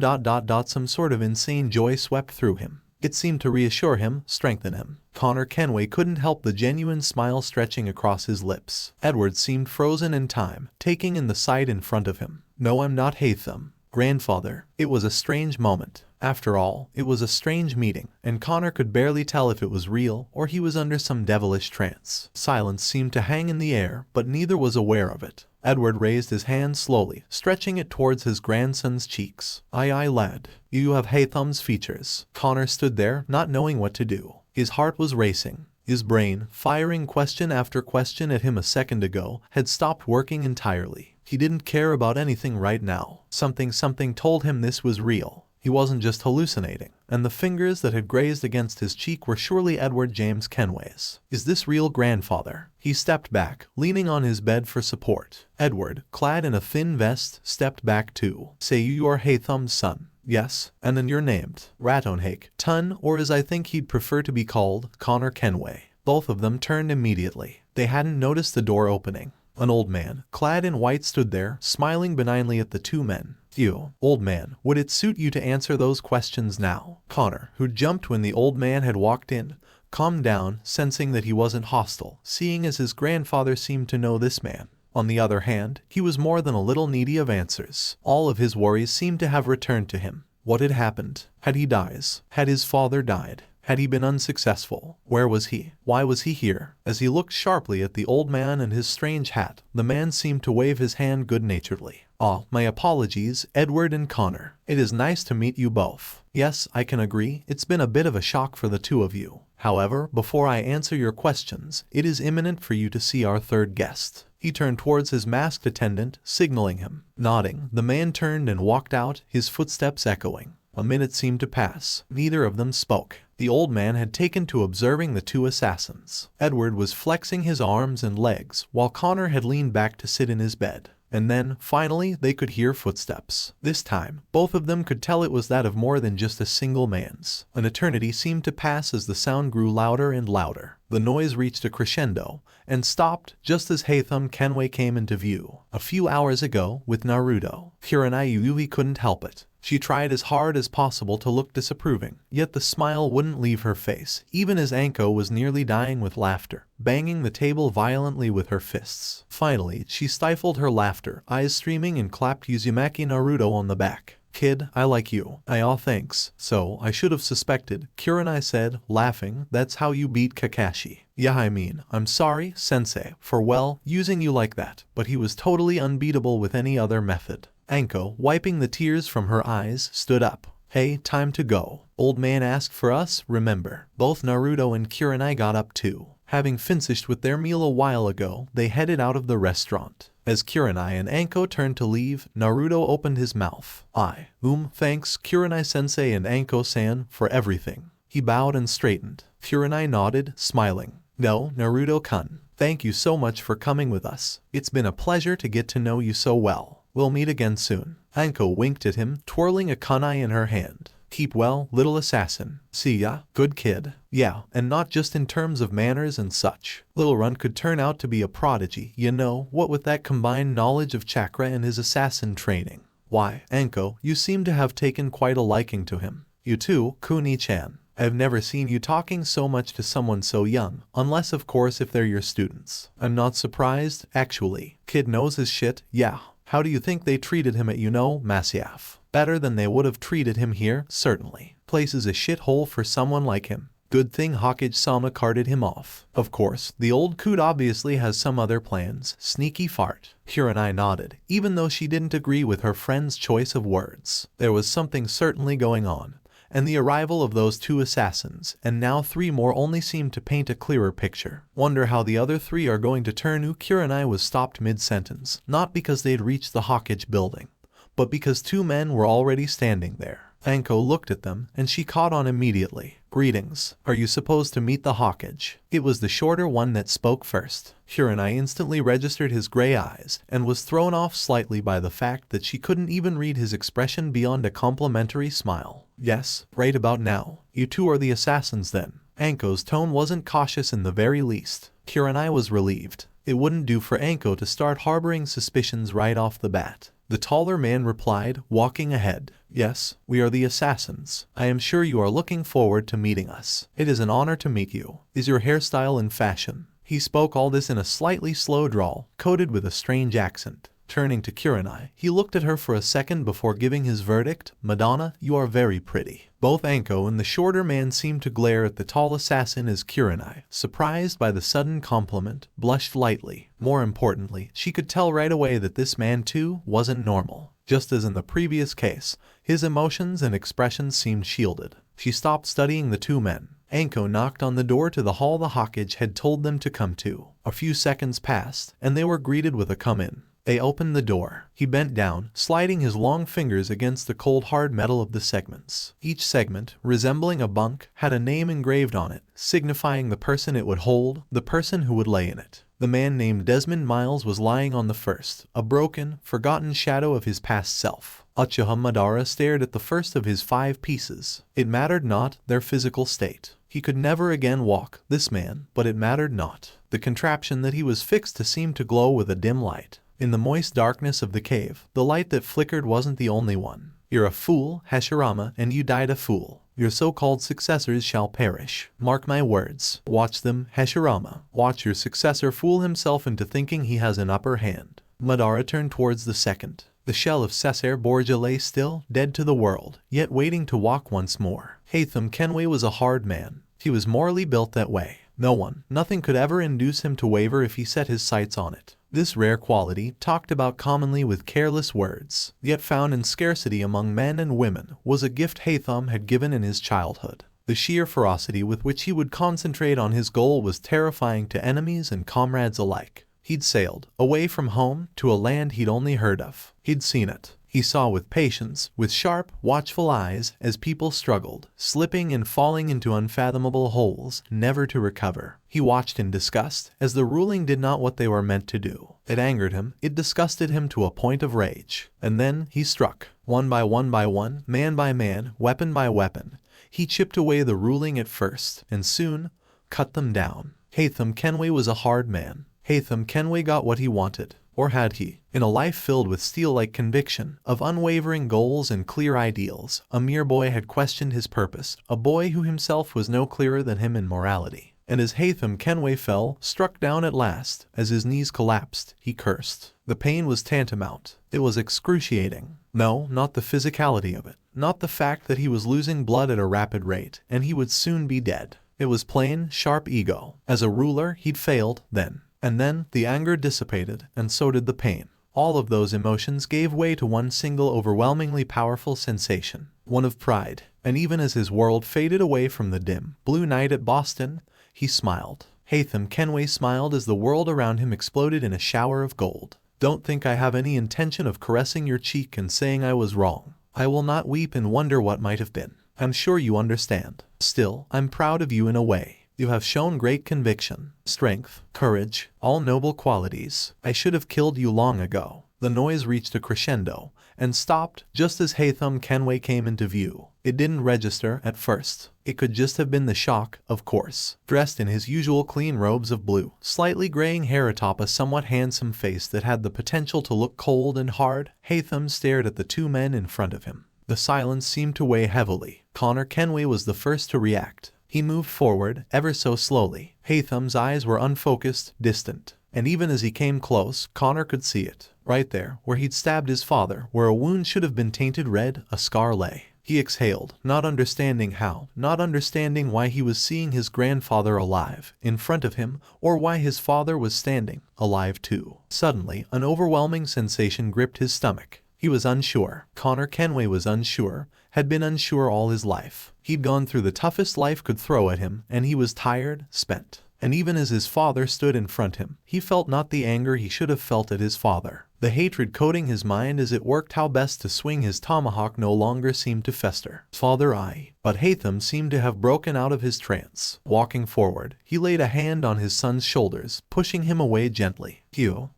sort of insane joy swept through him. It seemed to reassure him, strengthen him. Connor Kenway couldn't help the genuine smile stretching across his lips. Edward seemed frozen in time, taking in the sight in front of him. No, I'm not Haytham. Grandfather. It was a strange moment. After all, it was a strange meeting, and Connor could barely tell if it was real or he was under some devilish trance. Silence seemed to hang in the air, but neither was aware of it. Edward raised his hand slowly, stretching it towards his grandson's cheeks. Aye, lad. You have Haytham's features. Connor stood there, not knowing what to do. His heart was racing. His brain, firing question after question at him a second ago, had stopped working entirely. He didn't care about anything right now. Something told him this was real. He wasn't just hallucinating, and the fingers that had grazed against his cheek were surely Edward James Kenway's. Is this real, grandfather? He stepped back, leaning on his bed for support. Edward, clad in a thin vest, stepped back too. Say you are Haytham's son. Yes, and then you're named Ratonhake, Tun, or as I think he'd prefer to be called, Connor Kenway. Both of them turned immediately. They hadn't noticed the door opening. An old man, clad in white, stood there, smiling benignly at the two men. You, old man, would it suit you to answer those questions now? Connor, who jumped when the old man had walked in, calmed down, sensing that he wasn't hostile, seeing as his grandfather seemed to know this man. On the other hand, he was more than a little needy of answers. All of his worries seemed to have returned to him. What had happened? Had he died? Had his father died? Had he been unsuccessful? Where was he? Why was he here? As he looked sharply at the old man and his strange hat, the man seemed to wave his hand good-naturedly. My apologies, Edward and Connor. It is nice to meet you both. Yes, I can agree, it's been a bit of a shock for the two of you. However, before I answer your questions, it is imminent for you to see our third guest. He turned towards his masked attendant, signaling him. Nodding, the man turned and walked out, his footsteps echoing. A minute seemed to pass. Neither of them spoke. The old man had taken to observing the two assassins. Edward was flexing his arms and legs, while Connor had leaned back to sit in his bed. And then, finally, they could hear footsteps. This time, both of them could tell it was that of more than just a single man's. An eternity seemed to pass as the sound grew louder and louder. The noise reached a crescendo, and stopped just as Haytham Kenway came into view. A few hours ago, with Naruto, Kirinayu couldn't help it. She tried as hard as possible to look disapproving, yet the smile wouldn't leave her face, even as Anko was nearly dying with laughter, banging the table violently with her fists. Finally, she stifled her laughter, eyes streaming, and clapped Uzumaki Naruto on the back. Kid, I like you. Thanks. So, I should have suspected, Kurenai said, laughing. That's how you beat Kakashi. Yeah, I'm sorry, sensei, for using you like that, but he was totally unbeatable with any other method. Anko, wiping the tears from her eyes, stood up. Hey, time to go. Old man asked for us, remember. Both Naruto and Kurenai got up too. Having finished with their meal a while ago, they headed out of the restaurant. As Kurenai and Anko turned to leave, Naruto opened his mouth. Thanks Kurenai-sensei and Anko-san for everything. He bowed and straightened. Kurenai nodded, smiling. No, Naruto-kun. Thank you so much for coming with us. It's been a pleasure to get to know you so well. We'll meet again soon. Anko winked at him, twirling a kunai in her hand. Keep well, little assassin. See ya, good kid. Yeah, and not just in terms of manners and such. Little Run could turn out to be a prodigy, what with that combined knowledge of chakra and his assassin training. Why, Anko, you seem to have taken quite a liking to him. You too, Kuni-chan. I've never seen you talking so much to someone so young, unless of course if they're your students. I'm not surprised, actually. Kid knows his shit, yeah. How do you think they treated him at Masyaf? Better than they would have treated him here, certainly. Place is a shithole for someone like him. Good thing Hokage-sama carted him off. Of course, the old coot obviously has some other plans. Sneaky fart. Kurenai nodded, even though she didn't agree with her friend's choice of words. There was something certainly going on, and the arrival of those 2 assassins, and now 3 more, only seemed to paint a clearer picture. Wonder how the other 3 are going to turn. Kurenai was stopped mid-sentence, not because they'd reached the Hokage building, but because 2 men were already standing there. Anko looked at them, and she caught on immediately. Greetings. Are you supposed to meet the Hokage? It was the shorter one that spoke first. Kurenai instantly registered his gray eyes, and was thrown off slightly by the fact that she couldn't even read his expression beyond a complimentary smile. Yes, right about now. You 2 are the assassins then. Anko's tone wasn't cautious in the very least. Kurenai was relieved. It wouldn't do for Anko to start harboring suspicions right off the bat. The taller man replied, walking ahead. Yes, we are the assassins. I am sure you are looking forward to meeting us. It is an honor to meet you. Is your hairstyle in fashion? He spoke all this in a slightly slow drawl, coated with a strange accent. Turning to Kurenai, he looked at her for a second before giving his verdict. Madonna, you are very pretty. Both Anko and the shorter man seemed to glare at the tall assassin as Kurenai, surprised by the sudden compliment, blushed lightly. More importantly, she could tell right away that this man too wasn't normal. Just as in the previous case, his emotions and expressions seemed shielded. She stopped studying the 2 men. Anko knocked on the door to the hall the Hokage had told them to come to. A few seconds passed, and they were greeted with a come in. They opened the door. He bent down, sliding his long fingers against the cold hard metal of the segments. Each segment, resembling a bunk, had a name engraved on it, signifying the person it would hold, the person who would lay in it. The man named Desmond Miles was lying on the first, a broken, forgotten shadow of his past self. Uchiha Madara stared at the first of his 5 pieces. It mattered not their physical state. He could never again walk, this man, but it mattered not. The contraption that he was fixed to seemed to glow with a dim light. In the moist darkness of the cave, the light that flickered wasn't the only one. You're a fool, Hashirama, and you died a fool. Your so-called successors shall perish. Mark my words. Watch them, Hashirama. Watch your successor fool himself into thinking he has an upper hand. Madara turned towards the second. The shell of Caesar Borgia lay still, dead to the world, yet waiting to walk once more. Haytham Kenway was a hard man. He was morally built that way. No one, nothing could ever induce him to waver if he set his sights on it. This rare quality, talked about commonly with careless words, yet found in scarcity among men and women, was a gift Haytham had given in his childhood. The sheer ferocity with which he would concentrate on his goal was terrifying to enemies and comrades alike. He'd sailed, away from home, to a land he'd only heard of. He'd seen it. He saw with patience, with sharp, watchful eyes, as people struggled, slipping and falling into unfathomable holes, never to recover. He watched in disgust, as the ruling did not what they were meant to do. It angered him, it disgusted him to a point of rage. And then, he struck. One by one, man by man, weapon by weapon. He chipped away the ruling at first, and soon, cut them down. Haytham Kenway was a hard man. Haytham Kenway got what he wanted. Or had he? In a life filled with steel-like conviction, of unwavering goals and clear ideals, a mere boy had questioned his purpose, a boy who himself was no clearer than him in morality. And as Haytham Kenway fell, struck down at last, as his knees collapsed, he cursed. The pain was tantamount. It was excruciating. No, not the physicality of it. Not the fact that he was losing blood at a rapid rate, and he would soon be dead. It was plain, sharp ego. As a ruler, he'd failed, then. And then, the anger dissipated, and so did the pain. All of those emotions gave way to one single overwhelmingly powerful sensation, one of pride. And even as his world faded away from the dim, blue night at Boston, he smiled. Haytham Kenway smiled as the world around him exploded in a shower of gold. Don't think I have any intention of caressing your cheek and saying I was wrong. I will not weep and wonder what might have been. I'm sure you understand. Still, I'm proud of you in a way. You have shown great conviction, strength, courage, all noble qualities. I should have killed you long ago. The noise reached a crescendo, and stopped just as Haytham Kenway came into view. It didn't register at first. It could just have been the shock, of course. Dressed in his usual clean robes of blue, slightly graying hair atop a somewhat handsome face that had the potential to look cold and hard, Haytham stared at the 2 men in front of him. The silence seemed to weigh heavily. Connor Kenway was the first to react. He moved forward, ever so slowly. Haytham's eyes were unfocused, distant. And even as he came close, Connor could see it. Right there, where he'd stabbed his father, where a wound should have been tainted red, a scar lay. He exhaled, not understanding how, not understanding why he was seeing his grandfather alive, in front of him, or why his father was standing, alive too. Suddenly, an overwhelming sensation gripped his stomach. He was unsure. Connor Kenway was unsure, had been unsure all his life. He'd gone through the toughest life could throw at him, and he was tired, spent. And even as his father stood in front of him, he felt not the anger he should have felt at his father. The hatred coating his mind as it worked how best to swing his tomahawk no longer seemed to fester. Father but Haytham seemed to have broken out of his trance. Walking forward, he laid a hand on his son's shoulders, pushing him away gently.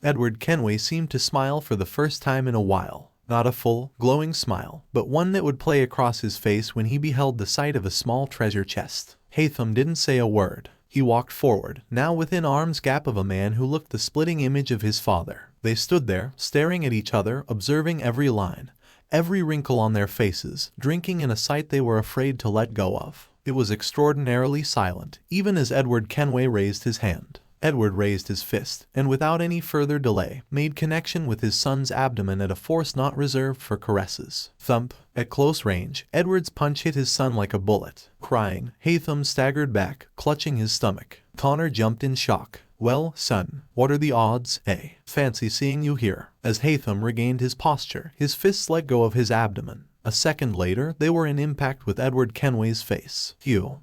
Edward Kenway seemed to smile for the first time in a while. Not a full, glowing smile, but one that would play across his face when he beheld the sight of a small treasure chest. Haytham didn't say a word. He walked forward, now within arm's gap of a man who looked the splitting image of his father. They stood there, staring at each other, observing every line, every wrinkle on their faces, drinking in a sight they were afraid to let go of. It was extraordinarily silent, even as Edward Kenway raised his hand. Edward raised his fist, and without any further delay, made connection with his son's abdomen at a force not reserved for caresses. Thump. At close range, Edward's punch hit his son like a bullet. Crying, Haytham staggered back, clutching his stomach. Connor jumped in shock. Well, son, what are the odds, eh? Fancy seeing you here. As Haytham regained his posture, his fists let go of his abdomen. A second later, they were in impact with Edward Kenway's face.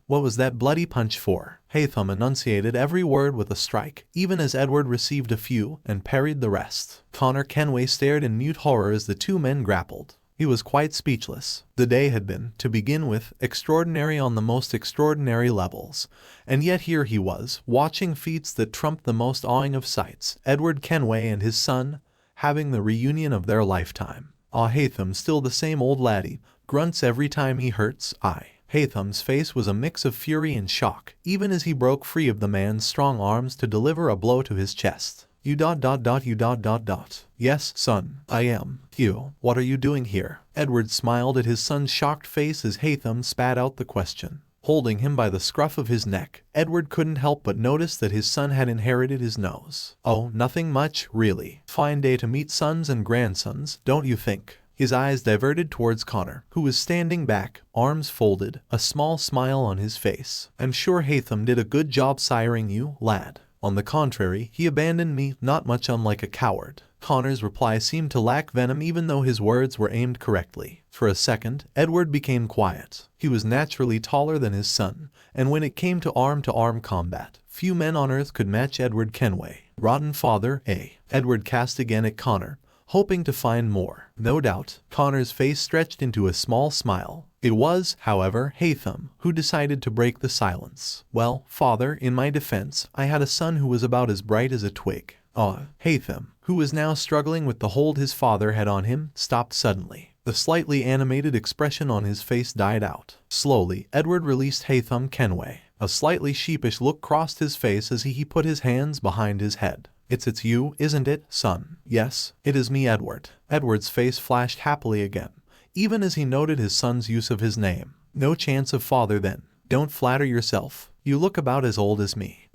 What was that bloody punch for? Haytham enunciated every word with a strike, even as Edward received a few and parried the rest. Connor Kenway stared in mute horror as the two men grappled. He was quite speechless. The day had been, to begin with, extraordinary on the most extraordinary levels. And yet here he was, watching feats that trumped the most awing of sights. Edward Kenway and his son, having the reunion of their lifetime. Haytham still the same old laddie, grunts every time he hurts. Haytham's face was a mix of fury and shock, even as he broke free of the man's strong arms to deliver a blow to his chest. Yes, son, I am. What are you doing here? Edward smiled at his son's shocked face as Haytham spat out the question. Holding him by the scruff of his neck, Edward couldn't help but notice that his son had inherited his nose. Oh, nothing much, really. Fine day to meet sons and grandsons, don't you think? His eyes diverted towards Connor, who was standing back, arms folded, a small smile on his face. I'm sure Haytham did a good job siring you, lad. On the contrary, he abandoned me, not much unlike a coward. Connor's reply seemed to lack venom even though his words were aimed correctly. For a second, Edward became quiet. He was naturally taller than his son, and when it came to arm-to-arm combat, few men on earth could match Edward Kenway. Rotten father, eh? Edward cast again at Connor, hoping to find more. No doubt, Connor's face stretched into a small smile. It was, however, Haytham who decided to break the silence. Well, father, in my defense, I had a son who was about as bright as a twig. Haytham, who was now struggling with the hold his father had on him, stopped suddenly. The slightly animated expression on his face died out. Slowly, Edward released Haytham Kenway. A slightly sheepish look crossed his face as he put his hands behind his head. It's you, isn't it, son? Yes, it is me, Edward. Edward's face flashed happily again, even as he noted his son's use of his name. No chance of father then. Don't flatter yourself. You look about as old as me.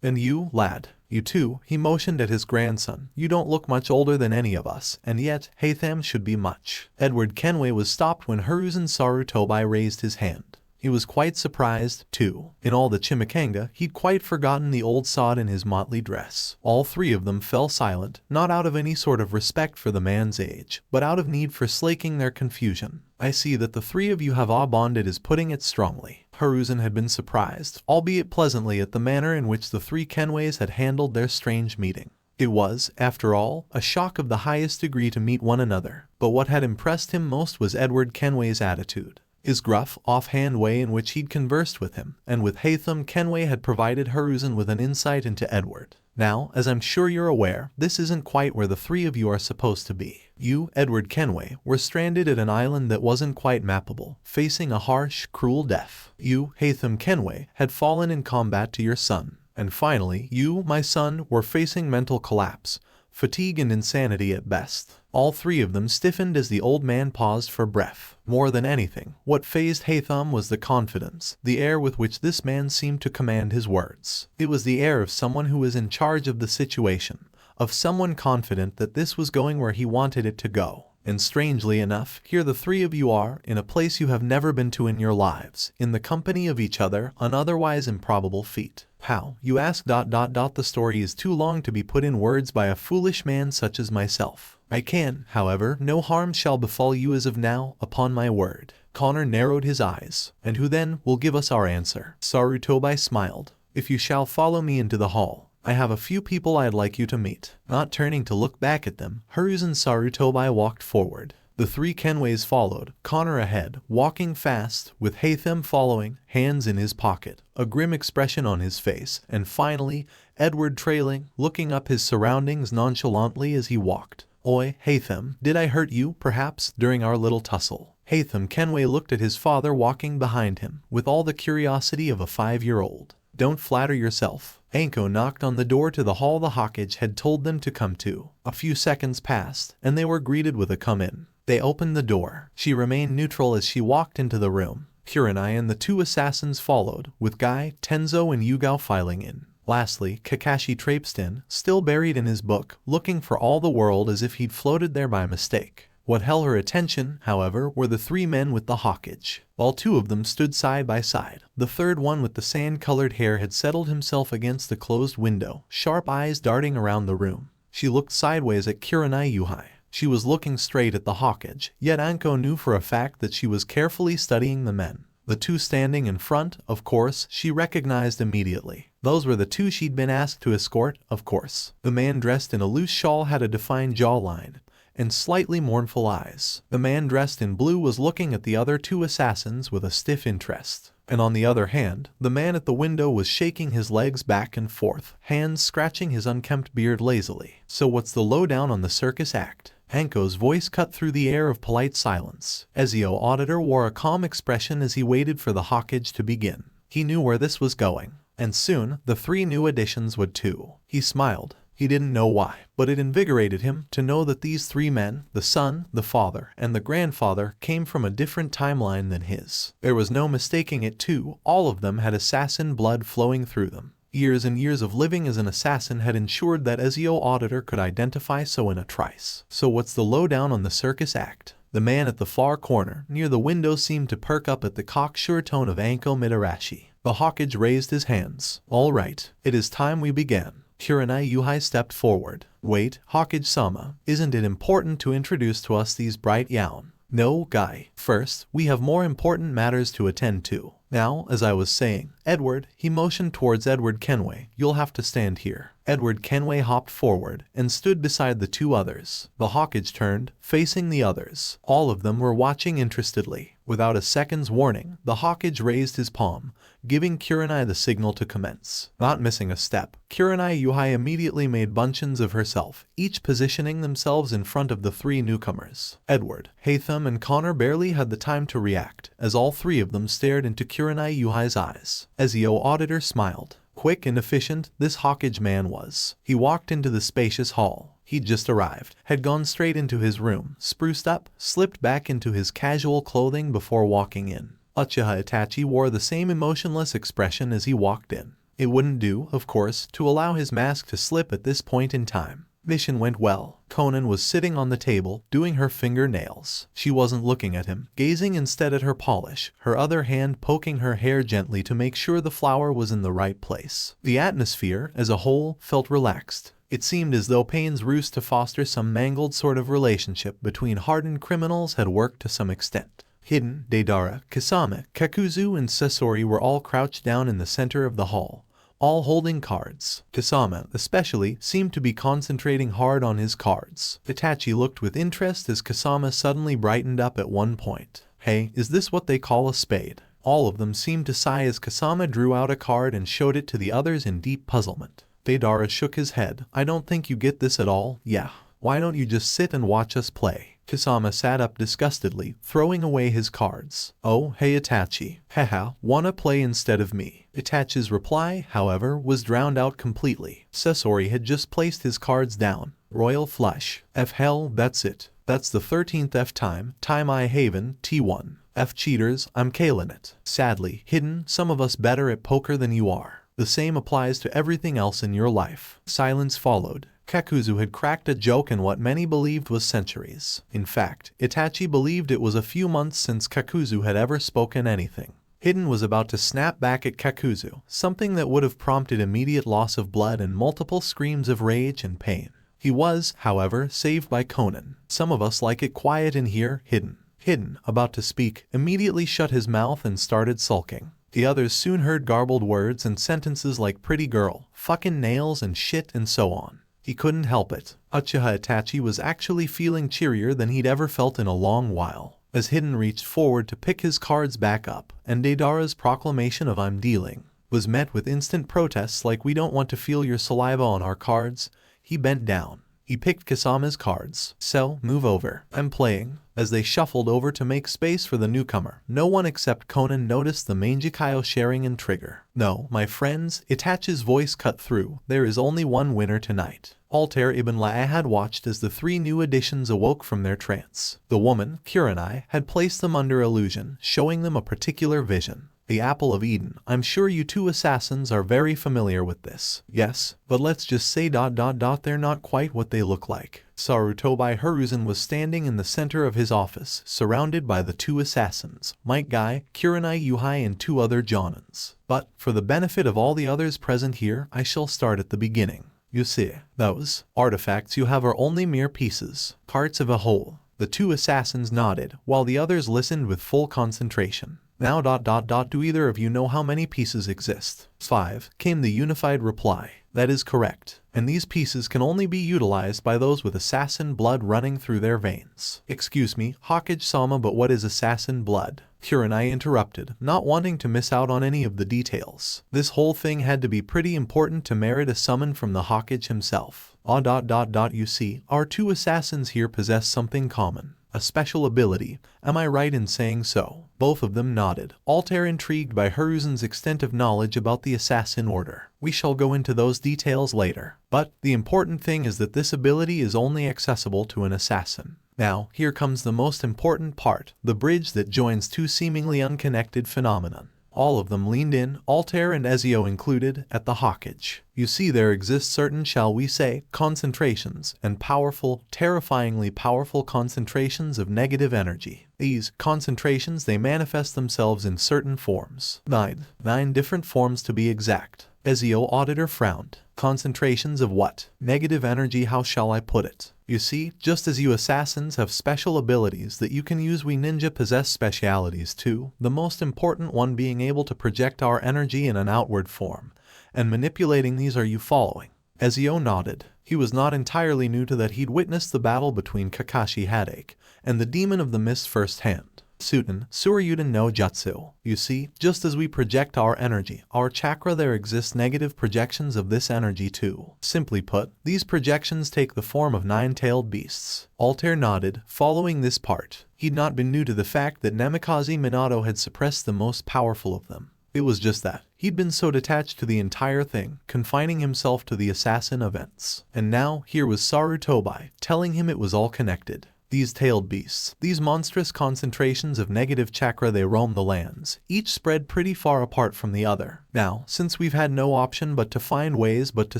And you, lad. You too, he motioned at his grandson. You don't look much older than any of us, and yet, Haytham should be much. Edward Kenway was stopped when Hiruzen Sarutobi raised his hand. He was quite surprised, too. In all the chimichanga, he'd quite forgotten the old sod in his motley dress. All three of them fell silent, not out of any sort of respect for the man's age, but out of need for slaking their confusion. I see that the three of you have bonded, is putting it strongly. Hiruzen had been surprised, albeit pleasantly, at the manner in which the three Kenways had handled their strange meeting. It was, after all, a shock of the highest degree to meet one another, but what had impressed him most was Edward Kenway's attitude. His gruff, offhand way in which he'd conversed with him, and with Haytham Kenway had provided Hiruzen with an insight into Edward. Now, as I'm sure you're aware, this isn't quite where the three of you are supposed to be. You, Edward Kenway, were stranded at an island that wasn't quite mappable, facing a harsh, cruel death. You, Haytham Kenway, had fallen in combat to your son. And finally, you, my son, were facing mental collapse, fatigue and insanity at best. All three of them stiffened as the old man paused for breath. More than anything, what fazed Haytham was the confidence, the air with which this man seemed to command his words. It was the air of someone who was in charge of the situation, of someone confident that this was going where he wanted it to go. And strangely enough, here the three of you are, in a place you have never been to in your lives, in the company of each other, an otherwise improbable feat. How, you ask? The story is too long to be put in words by a foolish man such as myself. I can, however, no harm shall befall you as of now, upon my word. Connor narrowed his eyes. And who then will give us our answer? Sarutobi smiled. If you shall follow me into the hall, I have a few people I'd like you to meet. Not turning to look back at them, Hiruzen Sarutobi walked forward. The three Kenways followed, Connor ahead, walking fast, with Haytham following, hands in his pocket, a grim expression on his face, and finally, Edward trailing, looking up his surroundings nonchalantly as he walked. Oi, Haytham, did I hurt you, perhaps, during our little tussle? Haytham Kenway looked at his father walking behind him, with all the curiosity of a 5-year-old. Don't flatter yourself. Anko knocked on the door to the hall the Hawkage had told them to come to. A few seconds passed, and they were greeted with a come in. They opened the door. She remained neutral as she walked into the room. Kurenai and the two assassins followed, with Guy, Tenzo and Yugao filing in. Lastly, Kakashi traipsed in, still buried in his book, looking for all the world as if he'd floated there by mistake. What held her attention, however, were the three men with the Hawkage. While two of them stood side by side, the third one with the sand-colored hair had settled himself against the closed window, sharp eyes darting around the room. She looked sideways at Kurenai Yuhai. She was looking straight at the Hawkage, yet Anko knew for a fact that she was carefully studying the men. The two standing in front, of course, she recognized immediately. Those were the two she'd been asked to escort, of course. The man dressed in a loose shawl had a defined jawline and slightly mournful eyes. The man dressed in blue was looking at the other two assassins with a stiff interest. And on the other hand, the man at the window was shaking his legs back and forth, hands scratching his unkempt beard lazily. So what's the lowdown on the circus act? Anko's voice cut through the air of polite silence. Ezio Auditor wore a calm expression as he waited for the Hawkage to begin. He knew where this was going. And soon, the three new additions would too. He smiled. He didn't know why, but it invigorated him to know that these three men, the son, the father, and the grandfather, came from a different timeline than his. There was no mistaking it too, all of them had assassin blood flowing through them. Years and years of living as an assassin had ensured that Ezio Auditor could identify so in a trice. So what's the lowdown on the circus act? The man at the far corner, near the window, seemed to perk up at the cocksure tone of Anko Midarashi. The Hawkage raised his hands. All right, it is time we began. Kurenai Yuhai stepped forward. Wait, Hawkage-sama, isn't it important to introduce to us these bright yawn? No, Guy. First, we have more important matters to attend to. Now, as I was saying, Edward, he motioned towards Edward Kenway, you'll have to stand here. Edward Kenway hopped forward and stood beside the two others. The Hawkage turned, facing the others. All of them were watching interestedly. Without a second's warning, the Hawkage raised his palm, giving Kurenai the signal to commence. Not missing a step, Kurenai Yuhai immediately made buncheons of herself, each positioning themselves in front of the three newcomers. Edward, Haytham, and Connor barely had the time to react, as all three of them stared into Kurenai Yuhai's eyes. Ezio Auditor smiled. Quick and efficient, this Hawkage man was. He walked into the spacious hall. He'd just arrived, had gone straight into his room, spruced up, slipped back into his casual clothing before walking in. Uchiha Itachi wore the same emotionless expression as he walked in. It wouldn't do, of course, to allow his mask to slip at this point in time. Mission went well. Conan was sitting on the table, doing her fingernails. She wasn't looking at him, gazing instead at her polish, her other hand poking her hair gently to make sure the flower was in the right place. The atmosphere, as a whole, felt relaxed. It seemed as though Payne's ruse to foster some mangled sort of relationship between hardened criminals had worked to some extent. Hidden, Deidara, Kasame, Kakuzu, and Sasori were all crouched down in the center of the hall, all holding cards. Kasame, especially, seemed to be concentrating hard on his cards. Itachi looked with interest as Kasame suddenly brightened up at one point. Hey, is this what they call a spade? All of them seemed to sigh as Kasame drew out a card and showed it to the others in deep puzzlement. Deidara shook his head. I don't think you get this at all. Yeah. Why don't you just sit and watch us play? Kisama sat up disgustedly, throwing away his cards. Oh, hey Itachi. Haha, wanna play instead of me? Itachi's reply, however, was drowned out completely. Sasori had just placed his cards down. Royal flush. F hell, that's it. That's the 13th F time I haven, T1. F cheaters, I'm killing it. Sadly, Hidden, some of us better at poker than you are. The same applies to everything else in your life. Silence followed. Kakuzu had cracked a joke in what many believed was centuries. In fact, Itachi believed it was a few months since Kakuzu had ever spoken anything. Hidden was about to snap back at Kakuzu, something that would have prompted immediate loss of blood and multiple screams of rage and pain. He was, however, saved by Conan. Some of us like it quiet in here, Hidden. Hidden, about to speak, immediately shut his mouth and started sulking. The others soon heard garbled words and sentences like pretty girl, fucking nails and shit and so on. He couldn't help it. Uchiha Itachi was actually feeling cheerier than he'd ever felt in a long while. As Hidden reached forward to pick his cards back up, and Deidara's proclamation of I'm dealing was met with instant protests like we don't want to feel your saliva on our cards, he bent down. He picked Kisama's cards. So, move over. I'm playing. As they shuffled over to make space for the newcomer, no one except Conan noticed the Mangekyo sharing and trigger. No, my friends, Itachi's voice cut through. There is only one winner tonight. Altair Ibn La'a had watched as the three new additions awoke from their trance. The woman, Kurenai, had placed them under illusion, showing them a particular vision. The Apple of Eden. I'm sure you two assassins are very familiar with this. Yes, but let's just say they're not quite what they look like. Sarutobi Hiruzen was standing in the center of his office, surrounded by the two assassins, Might Guy, Kurenai Yuhai and two other Jonins. But, for the benefit of all the others present here, I shall start at the beginning. You see, those artifacts you have are only mere pieces, parts of a whole. The two assassins nodded, while the others listened with full concentration. Now do either of you know how many pieces exist? 5, came the unified reply. That is correct. And these pieces can only be utilized by those with assassin blood running through their veins. Excuse me, Hokage-sama, but what is assassin blood? Kurenai interrupted, not wanting to miss out on any of the details. This whole thing had to be pretty important to merit a summon from the Hokage himself. You see, our two assassins here possess something common. A special ability. Am I right in saying so? Both of them nodded, Altair intrigued by Hiruzen's extent of knowledge about the assassin order. We shall go into those details later. But the important thing is that this ability is only accessible to an assassin. Now, here comes the most important part, the bridge that joins two seemingly unconnected phenomena. All of them leaned in, Altair and Ezio included, at the Hokage. You see, there exist certain, shall we say, concentrations, and powerful, terrifyingly powerful concentrations of negative energy. These concentrations, they manifest themselves in certain forms. Nine different forms to be exact. Ezio Auditor frowned. Concentrations of what? Negative energy, how shall I put it? You see, just as you assassins have special abilities that you can use, we ninja possess specialities too, the most important one being able to project our energy in an outward form, and manipulating these. Are you following? Ezio nodded. He was not entirely new to that. He'd witnessed the battle between Kakashi Hadake and the Demon of the Mist firsthand. Suten, Suryuden no Jutsu. You see, just as we project our energy, our chakra, there exist negative projections of this energy too. Simply put, these projections take the form of nine-tailed beasts. Altair nodded, following this part. He'd not been new to the fact that Namikaze Minato had suppressed the most powerful of them. It was just that he'd been so detached to the entire thing, confining himself to the assassin events. And now, here was Sarutobi, telling him it was all connected. These tailed beasts, these monstrous concentrations of negative chakra, they roam the lands, each spread pretty far apart from the other. Now, since we've had no option but to find ways but to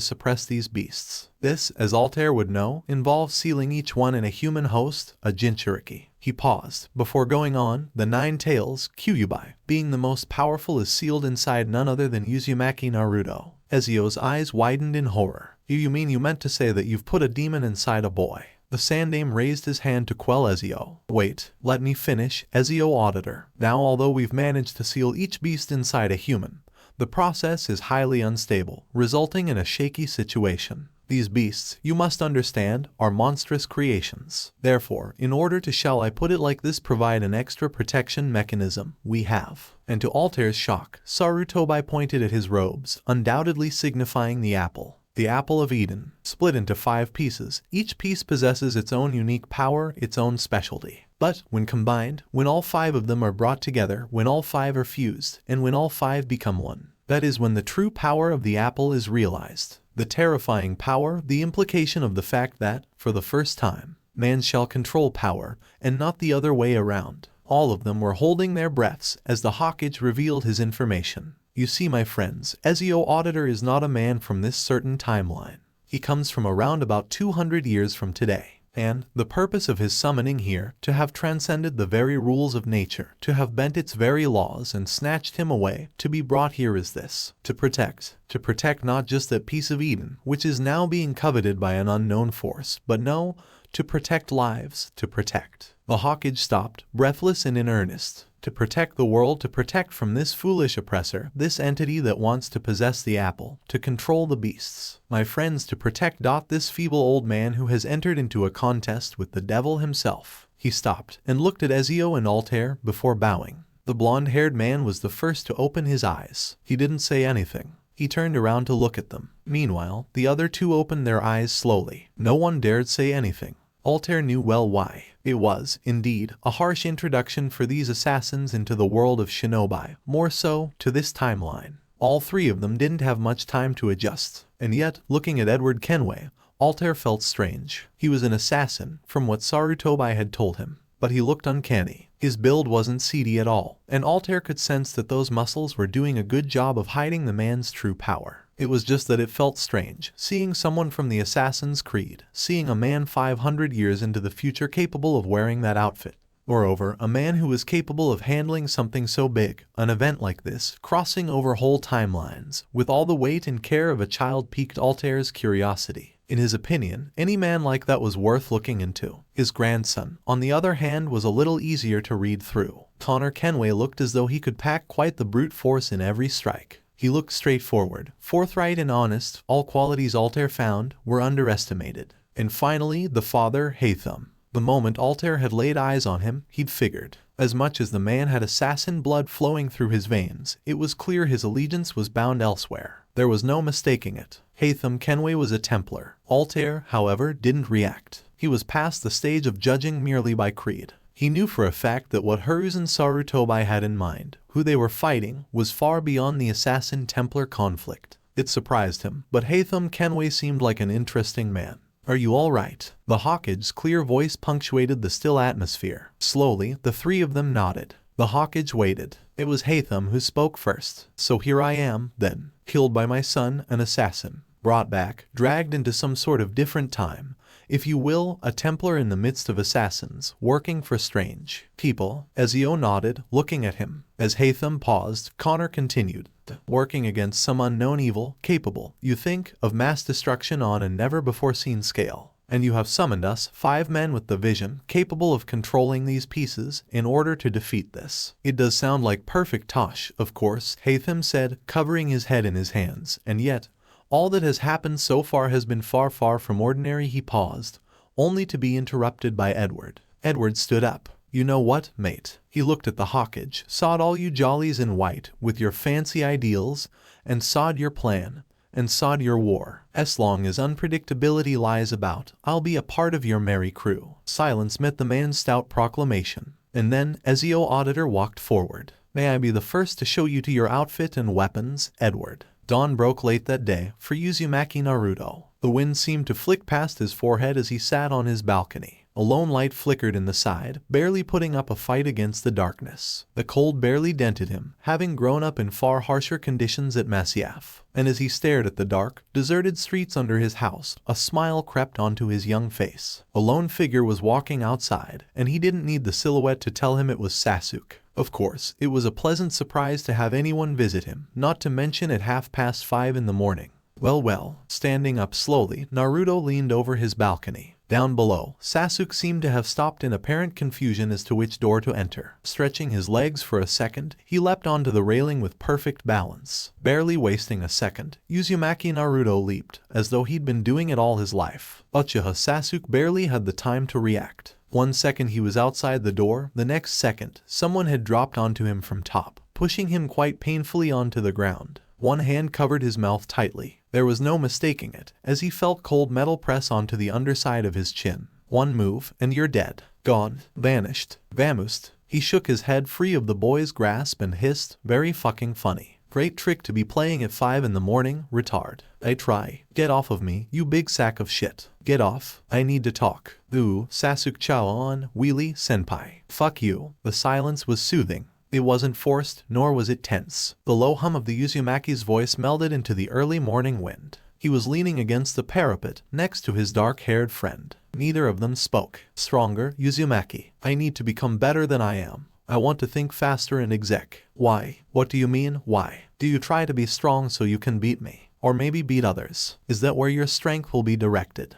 suppress these beasts, this, as Altair would know, involves sealing each one in a human host, a Jinchuriki. He paused. Before going on, the nine tails, Kyuubi, being the most powerful, is sealed inside none other than Uzumaki Naruto. Ezio's eyes widened in horror. You mean you meant to say that you've put a demon inside a boy? The SomeDamn raised his hand to quell Ezio. Wait, let me finish, Ezio Auditor. Now, although we've managed to seal each beast inside a human, the process is highly unstable, resulting in a shaky situation. These beasts, you must understand, are monstrous creations. Therefore, in order to, shall I put it like this, provide an extra protection mechanism, we have. And to Altair's shock, Sarutobi pointed at his robes, undoubtedly signifying the apple. The Apple of Eden, split into 5 pieces. Each piece possesses its own unique power, its own specialty. But, when combined, when all 5 of them are brought together, when all 5 are fused, and when all 5 become one, that is when the true power of the apple is realized. The terrifying power, the implication of the fact that, for the first time, man shall control power, and not the other way around. All of them were holding their breaths as the Hawkage revealed his information. You see, my friends, Ezio Auditor is not a man from this certain timeline. He comes from around about 200 years from today. And the purpose of his summoning here, to have transcended the very rules of nature, to have bent its very laws and snatched him away, to be brought here is this: to protect not just that piece of Eden, which is now being coveted by an unknown force, but no, to protect lives, to protect. The Hawkage stopped, breathless and in earnest. To protect the world, to protect from this foolish oppressor, this entity that wants to possess the apple, to control the beasts. My friends, to protect this feeble old man who has entered into a contest with the devil himself. He stopped and looked at Ezio and Altair before bowing. The blonde-haired man was the first to open his eyes. He didn't say anything. He turned around to look at them. Meanwhile, the other 2 opened their eyes slowly. No one dared say anything. Altair knew well why. It was, indeed, a harsh introduction for these assassins into the world of shinobi, more so, to this timeline. All 3 of them didn't have much time to adjust. And yet, looking at Edward Kenway, Altair felt strange. He was an assassin, from what Sarutobi had told him. But he looked uncanny. His build wasn't seedy at all, and Altair could sense that those muscles were doing a good job of hiding the man's true power. It was just that it felt strange, seeing someone from the Assassin's Creed, seeing a man 500 years into the future capable of wearing that outfit. Moreover, a man who was capable of handling something so big, an event like this, crossing over whole timelines, with all the weight and care of a child, piqued Altair's curiosity. In his opinion, any man like that was worth looking into. His grandson, on the other hand, was a little easier to read through. Connor Kenway looked as though he could pack quite the brute force in every strike. He looked straightforward, forthright and honest. All qualities Altair found were underestimated. And finally, the father, Haytham. The moment Altair had laid eyes on him, he'd figured. As much as the man had assassin blood flowing through his veins, it was clear his allegiance was bound elsewhere. There was no mistaking it. Haytham Kenway was a Templar. Altair, however, didn't react. He was past the stage of judging merely by creed. He knew for a fact that what Hiruz and Sarutobi had in mind, who they were fighting, was far beyond the Assassin-Templar conflict. It surprised him, but Haytham Kenway seemed like an interesting man. "Are you all right?" The Hawkage's clear voice punctuated the still atmosphere. Slowly, the 3 of them nodded. The Hawkage waited. It was Haytham who spoke first. "So here I am, then, killed by my son, an assassin, brought back, dragged into some sort of different time. If you will, a Templar in the midst of assassins, working for strange people." Ezio nodded, looking at him. As Haytham paused, Connor continued. "Working against some unknown evil, capable, you think, of mass destruction on a never-before-seen scale. And you have summoned us, 5 men with the vision, capable of controlling these pieces, in order to defeat this." "It does sound like perfect tosh, of course," Haytham said, covering his head in his hands. "And yet, all that has happened so far has been far, far from ordinary." He paused, only to be interrupted by Edward. Edward stood up. "You know what, mate?" He looked at the Hawkage. "Sod all you jollies in white, with your fancy ideals, and sod your plan, and sod your war. As long as unpredictability lies about, I'll be a part of your merry crew." Silence met the man's stout proclamation. And then Ezio Auditor walked forward. "May I be the first to show you to your outfit and weapons, Edward?" Dawn broke late that day for Uzumaki Naruto. The wind seemed to flick past his forehead as he sat on his balcony. A lone light flickered in the side, barely putting up a fight against the darkness. The cold barely dented him, having grown up in far harsher conditions at Masyaf. And as he stared at the dark, deserted streets under his house, a smile crept onto his young face. A lone figure was walking outside, and he didn't need the silhouette to tell him it was Sasuke. Of course, it was a pleasant surprise to have anyone visit him, not to mention at 5:30 in the morning. Well, standing up slowly, Naruto leaned over his balcony. Down below, Sasuke seemed to have stopped in apparent confusion as to which door to enter. Stretching his legs for a second, he leapt onto the railing with perfect balance. Barely wasting a second, Uzumaki Naruto leaped, as though he'd been doing it all his life. Uchiha Sasuke barely had the time to react. 1 second he was outside the door, the next second, someone had dropped onto him from top, pushing him quite painfully onto the ground. One hand covered his mouth tightly. There was no mistaking it, as he felt cold metal press onto the underside of his chin. One move, and you're dead. Gone. Vanished. Vamoosed. He shook his head free of the boy's grasp and hissed, very fucking funny. Great trick to be playing at 5 in the morning, retard. I try. Get off of me, you big sack of shit. Get off. I need to talk. Ooh, Sasuke chow on, wheelie, senpai. Fuck you. The silence was soothing. It wasn't forced, nor was it tense. The low hum of the Uzumaki's voice melded into the early morning wind. He was leaning against the parapet, next to his dark-haired friend. Neither of them spoke. Stronger, Uzumaki. I need to become better than I am. I want to think faster and exec. Why? What do you mean, why? Do you try to be strong so you can beat me? Or maybe beat others? Is that where your strength will be directed?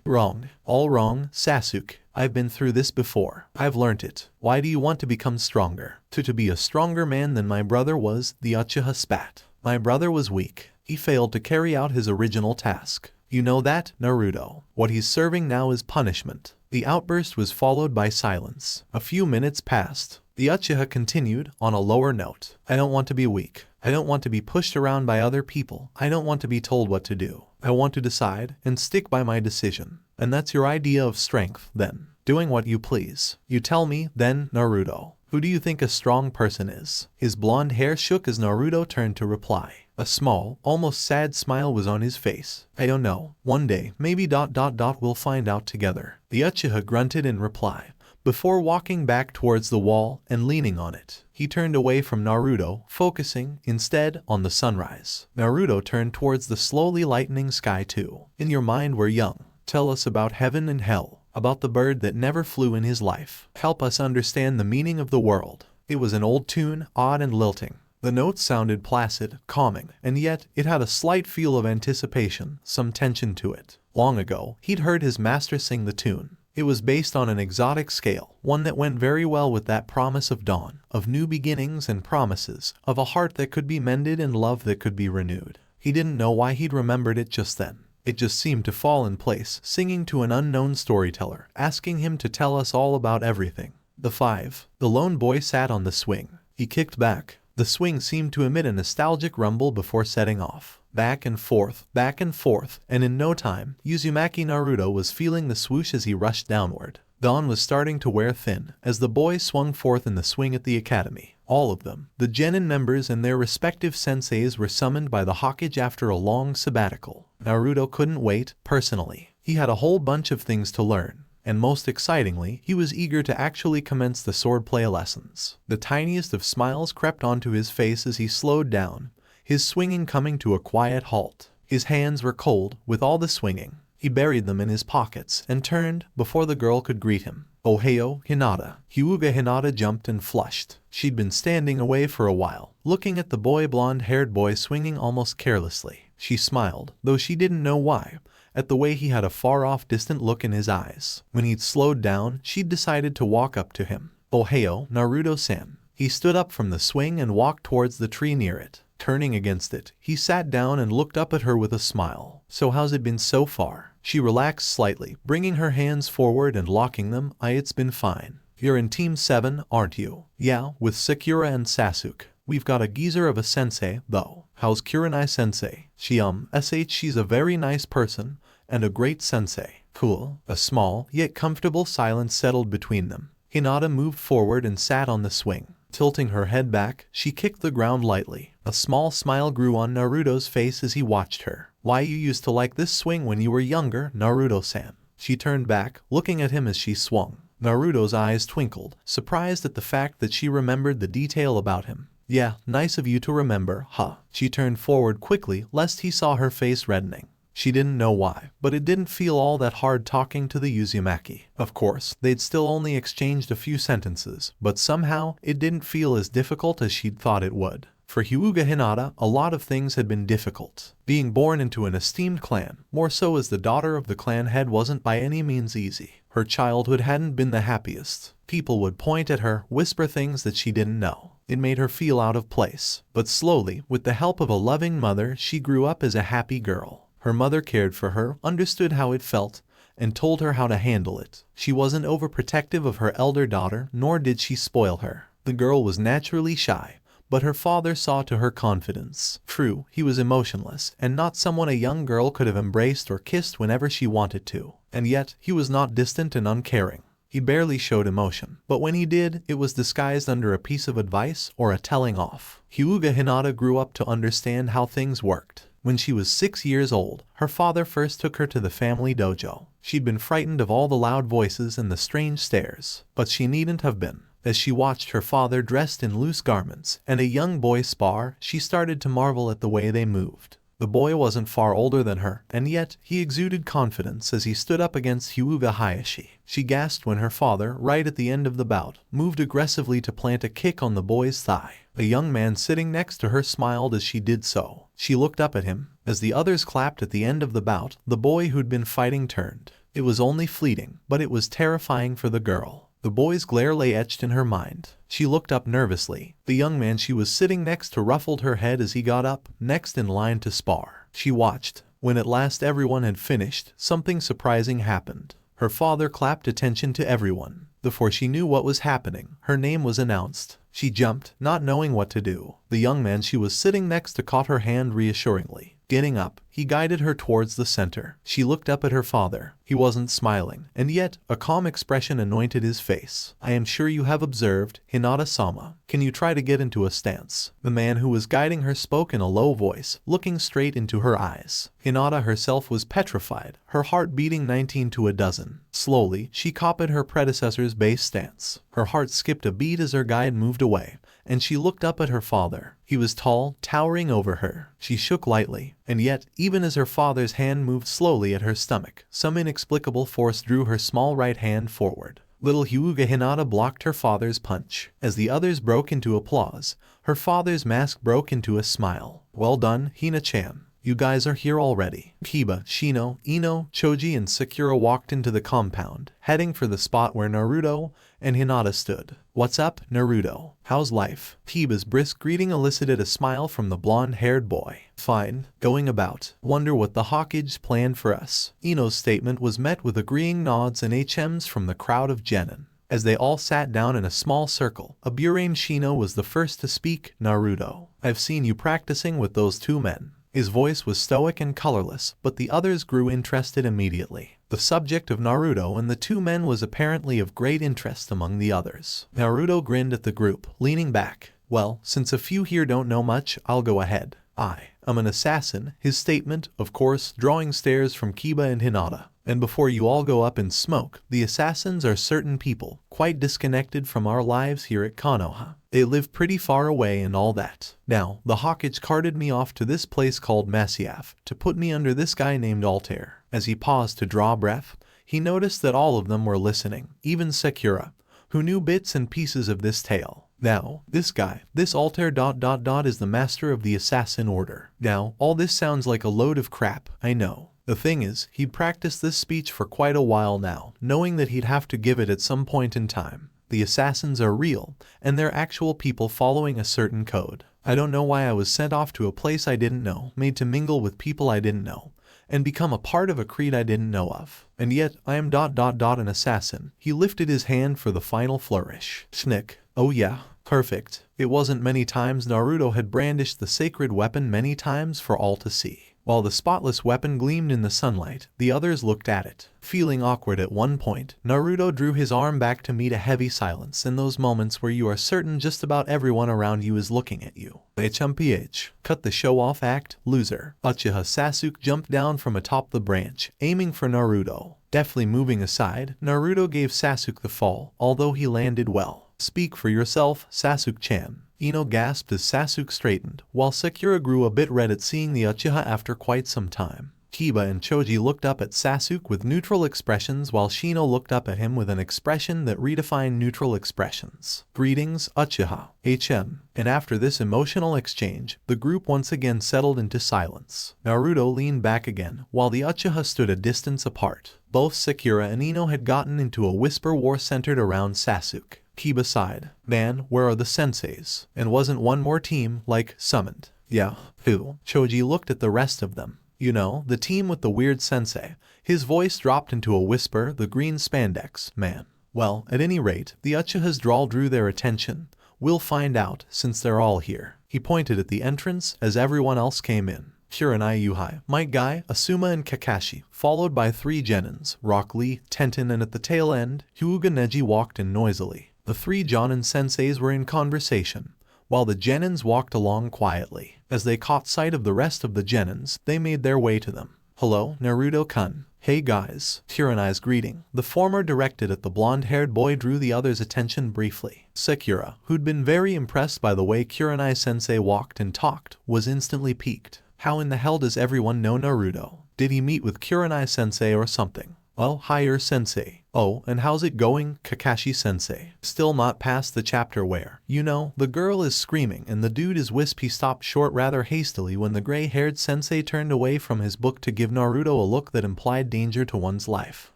Wrong. All wrong, Sasuke. I've been through this before. I've learnt it. Why do you want to become stronger? To be a stronger man than my brother was, the Uchiha spat. My brother was weak. He failed to carry out his original task. You know that, Naruto. What he's serving now is punishment. The outburst was followed by silence. A few minutes passed. The Uchiha continued, on a lower note. I don't want to be weak. I don't want to be pushed around by other people. I don't want to be told what to do. I want to decide, and stick by my decision. And that's your idea of strength, then. Doing what you please. You tell me, then, Naruto. Who do you think a strong person is? His blonde hair shook as Naruto turned to reply. A small, almost sad smile was on his face. I don't know. One day, maybe ... we'll find out together. The Uchiha grunted in reply, before walking back towards the wall and leaning on it. He turned away from Naruto, focusing, instead, on the sunrise. Naruto turned towards the slowly lightening sky too. In your mind we're young. Tell us about heaven and hell, about the bird that never flew in his life. Help us understand the meaning of the world. It was an old tune, odd and lilting. The notes sounded placid, calming, and yet it had a slight feel of anticipation, some tension to it. Long ago, he'd heard his master sing the tune. It was based on an exotic scale, one that went very well with that promise of dawn, of new beginnings and promises, of a heart that could be mended and love that could be renewed. He didn't know why he'd remembered it just then. It just seemed to fall in place, singing to an unknown storyteller, asking him to tell us all about everything. The lone boy sat on the swing. He kicked back. The swing seemed to emit a nostalgic rumble before setting off. Back and forth, and in no time, Uzumaki Naruto was feeling the swoosh as he rushed downward. Dawn was starting to wear thin, as the boys swung forth in the swing at the academy. All of them, the genin members and their respective senseis, were summoned by the Hokage after a long sabbatical. Naruto couldn't wait, personally. He had a whole bunch of things to learn. And most excitingly, he was eager to actually commence the swordplay lessons. The tiniest of smiles crept onto his face as he slowed down, his swinging coming to a quiet halt. His hands were cold, with all the swinging. He buried them in his pockets and turned, before the girl could greet him. Ohio, Hinata. Hyuga Hinata jumped and flushed. She'd been standing away for a while, looking at the blonde-haired boy swinging almost carelessly. She smiled, though she didn't know why, at the way he had a far-off distant look in his eyes. When he'd slowed down, she'd decided to walk up to him. Ohio, Naruto-san. He stood up from the swing and walked towards the tree near it. Turning against it, he sat down and looked up at her with a smile. So how's it been so far? She relaxed slightly, bringing her hands forward and locking them. It's been fine. You're in Team 7, aren't you? Yeah, with Sakura and Sasuke. We've got a geezer of a sensei, though. How's Kurenai-sensei? She's a very nice person, and a great sensei. Cool. A small, yet comfortable silence settled between them. Hinata moved forward and sat on the swing. Tilting her head back, she kicked the ground lightly. A small smile grew on Naruto's face as he watched her. Why, you used to like this swing when you were younger, Naruto-san. She turned back, looking at him as she swung. Naruto's eyes twinkled, surprised at the fact that she remembered the detail about him. Yeah, nice of you to remember, huh? She turned forward quickly, lest he saw her face reddening. She didn't know why, but it didn't feel all that hard talking to the Uzumaki. Of course, they'd still only exchanged a few sentences, but somehow, it didn't feel as difficult as she'd thought it would. For Hyuga Hinata, a lot of things had been difficult. Being born into an esteemed clan, more so as the daughter of the clan head, wasn't by any means easy. Her childhood hadn't been the happiest. People would point at her, whisper things that she didn't know. It made her feel out of place. But slowly, with the help of a loving mother, she grew up as a happy girl. Her mother cared for her, understood how it felt, and told her how to handle it. She wasn't overprotective of her elder daughter, nor did she spoil her. The girl was naturally shy, but her father saw to her confidence. True, he was emotionless, and not someone a young girl could have embraced or kissed whenever she wanted to. And yet, he was not distant and uncaring. He barely showed emotion, but when he did, it was disguised under a piece of advice or a telling off. Hyuga Hinata grew up to understand how things worked. When she was 6 years old, her father first took her to the family dojo. She'd been frightened of all the loud voices and the strange stares, but she needn't have been. As she watched her father dressed in loose garments and a young boy spar, she started to marvel at the way they moved. The boy wasn't far older than her, and yet he exuded confidence as he stood up against Hyuga Hayashi. She gasped when her father, right at the end of the bout, moved aggressively to plant a kick on the boy's thigh. A young man sitting next to her smiled as she did so. She looked up at him. As the others clapped at the end of the bout, the boy who'd been fighting turned. It was only fleeting, but it was terrifying for the girl. The boy's glare lay etched in her mind. She looked up nervously. The young man she was sitting next to ruffled her head as he got up, next in line to spar. She watched. When at last everyone had finished, something surprising happened. Her father clapped attention to everyone. Before she knew what was happening, her name was announced. She jumped, not knowing what to do. The young man she was sitting next to caught her hand reassuringly. Getting up, he guided her towards the center. She looked up at her father. He wasn't smiling, and yet a calm expression anointed his face. "I am sure you have observed, Hinata-sama. Can you try to get into a stance?" The man who was guiding her spoke in a low voice, looking straight into her eyes. Hinata herself was petrified, her heart beating 19 to a dozen. Slowly, she copied her predecessor's base stance. Her heart skipped a beat as her guide moved away, and she looked up at her father. He was tall, towering over her. She shook lightly, and yet, even as her father's hand moved slowly at her stomach, some inexplicable force drew her small right hand forward. Little Hyuga Hinata blocked her father's punch. As the others broke into applause, her father's mask broke into a smile. "Well done, Hina-chan. You guys are here already." Kiba, Shino, Ino, Choji, and Sakura walked into the compound, heading for the spot where Naruto and Hinata stood. "What's up, Naruto? How's life?" Kiba's brisk greeting elicited a smile from the blonde-haired boy. "Fine. Going about. Wonder what the Hawkage planned for us." Ino's statement was met with agreeing nods and HMs from the crowd of genin. As they all sat down in a small circle, a Burame Shino was the first to speak. "Naruto, I've seen you practicing with those two men." His voice was stoic and colorless, but the others grew interested immediately. The subject of Naruto and the two men was apparently of great interest among the others. Naruto grinned at the group, leaning back. "Well, since a few here don't know much, I'll go ahead. I'm an assassin," his statement, of course, drawing stares from Kiba and Hinata. "And before you all go up in smoke, the assassins are certain people, quite disconnected from our lives here at Konoha. They live pretty far away and all that. Now, the Hawkage carted me off to this place called Masyaf to put me under this guy named Altair." As he paused to draw breath, he noticed that all of them were listening, even Sakura, who knew bits and pieces of this tale. "Now, this guy, this Altair ... is the master of the assassin order. Now, all this sounds like a load of crap, I know. The thing is, he'd practiced this speech for quite a while now, knowing that he'd have to give it at some point in time. The assassins are real, and they're actual people following a certain code. I don't know why I was sent off to a place I didn't know, made to mingle with people I didn't know, and become a part of a creed I didn't know of. And yet, I am ... an assassin." He lifted his hand for the final flourish. Schnick. "Oh yeah, perfect." It wasn't many times Naruto had brandished the sacred weapon, many times for all to see. While the spotless weapon gleamed in the sunlight, the others looked at it. Feeling awkward at one point, Naruto drew his arm back to meet a heavy silence in those moments where you are certain just about everyone around you is looking at you. HMPH. Cut the show-off act, loser. Uchiha Sasuke jumped down from atop the branch, aiming for Naruto. Deftly moving aside, Naruto gave Sasuke the fall, although he landed well. "Speak for yourself, Sasuke-chan." Ino gasped as Sasuke straightened, while Sakura grew a bit red at seeing the Uchiha after quite some time. Kiba and Choji looked up at Sasuke with neutral expressions while Shino looked up at him with an expression that redefined neutral expressions. "Greetings, Uchiha. HM." And after this emotional exchange, the group once again settled into silence. Naruto leaned back again, while the Uchiha stood a distance apart. Both Sakura and Ino had gotten into a whisper war centered around Sasuke. Kiba sighed. "Man, where are the senseis? And wasn't one more team, like, summoned?" "Yeah, who?" Choji looked at the rest of them. "You know, the team with the weird sensei." His voice dropped into a whisper, "the green spandex man." Well, at any rate, the Uchiha's drawl drew their attention. We'll find out since they're all here. He pointed at the entrance as everyone else came in. Kurenai Yuhai, Might Guy, Asuma and Kakashi, followed by 3 genins, Rock Lee, Tenten, and at the tail end, Hyuga Neji walked in noisily. The 3 Jonin senseis were in conversation, while the genins walked along quietly. As they caught sight of the rest of the genins, they made their way to them. Hello, Naruto-kun. Hey guys. Kurenai's greeting, the former directed at the blonde-haired boy, drew the other's attention briefly. Sakura, who'd been very impressed by the way Kurenai-sensei walked and talked, was instantly piqued. How in the hell does everyone know Naruto? Did he meet with Kurenai-sensei or something? Well, hire sensei. Oh, and how's it going, Kakashi-sensei? Still not past the chapter where, you know, the girl is screaming and the dude is wisp. He stopped short rather hastily when the gray-haired sensei turned away from his book to give Naruto a look that implied danger to one's life.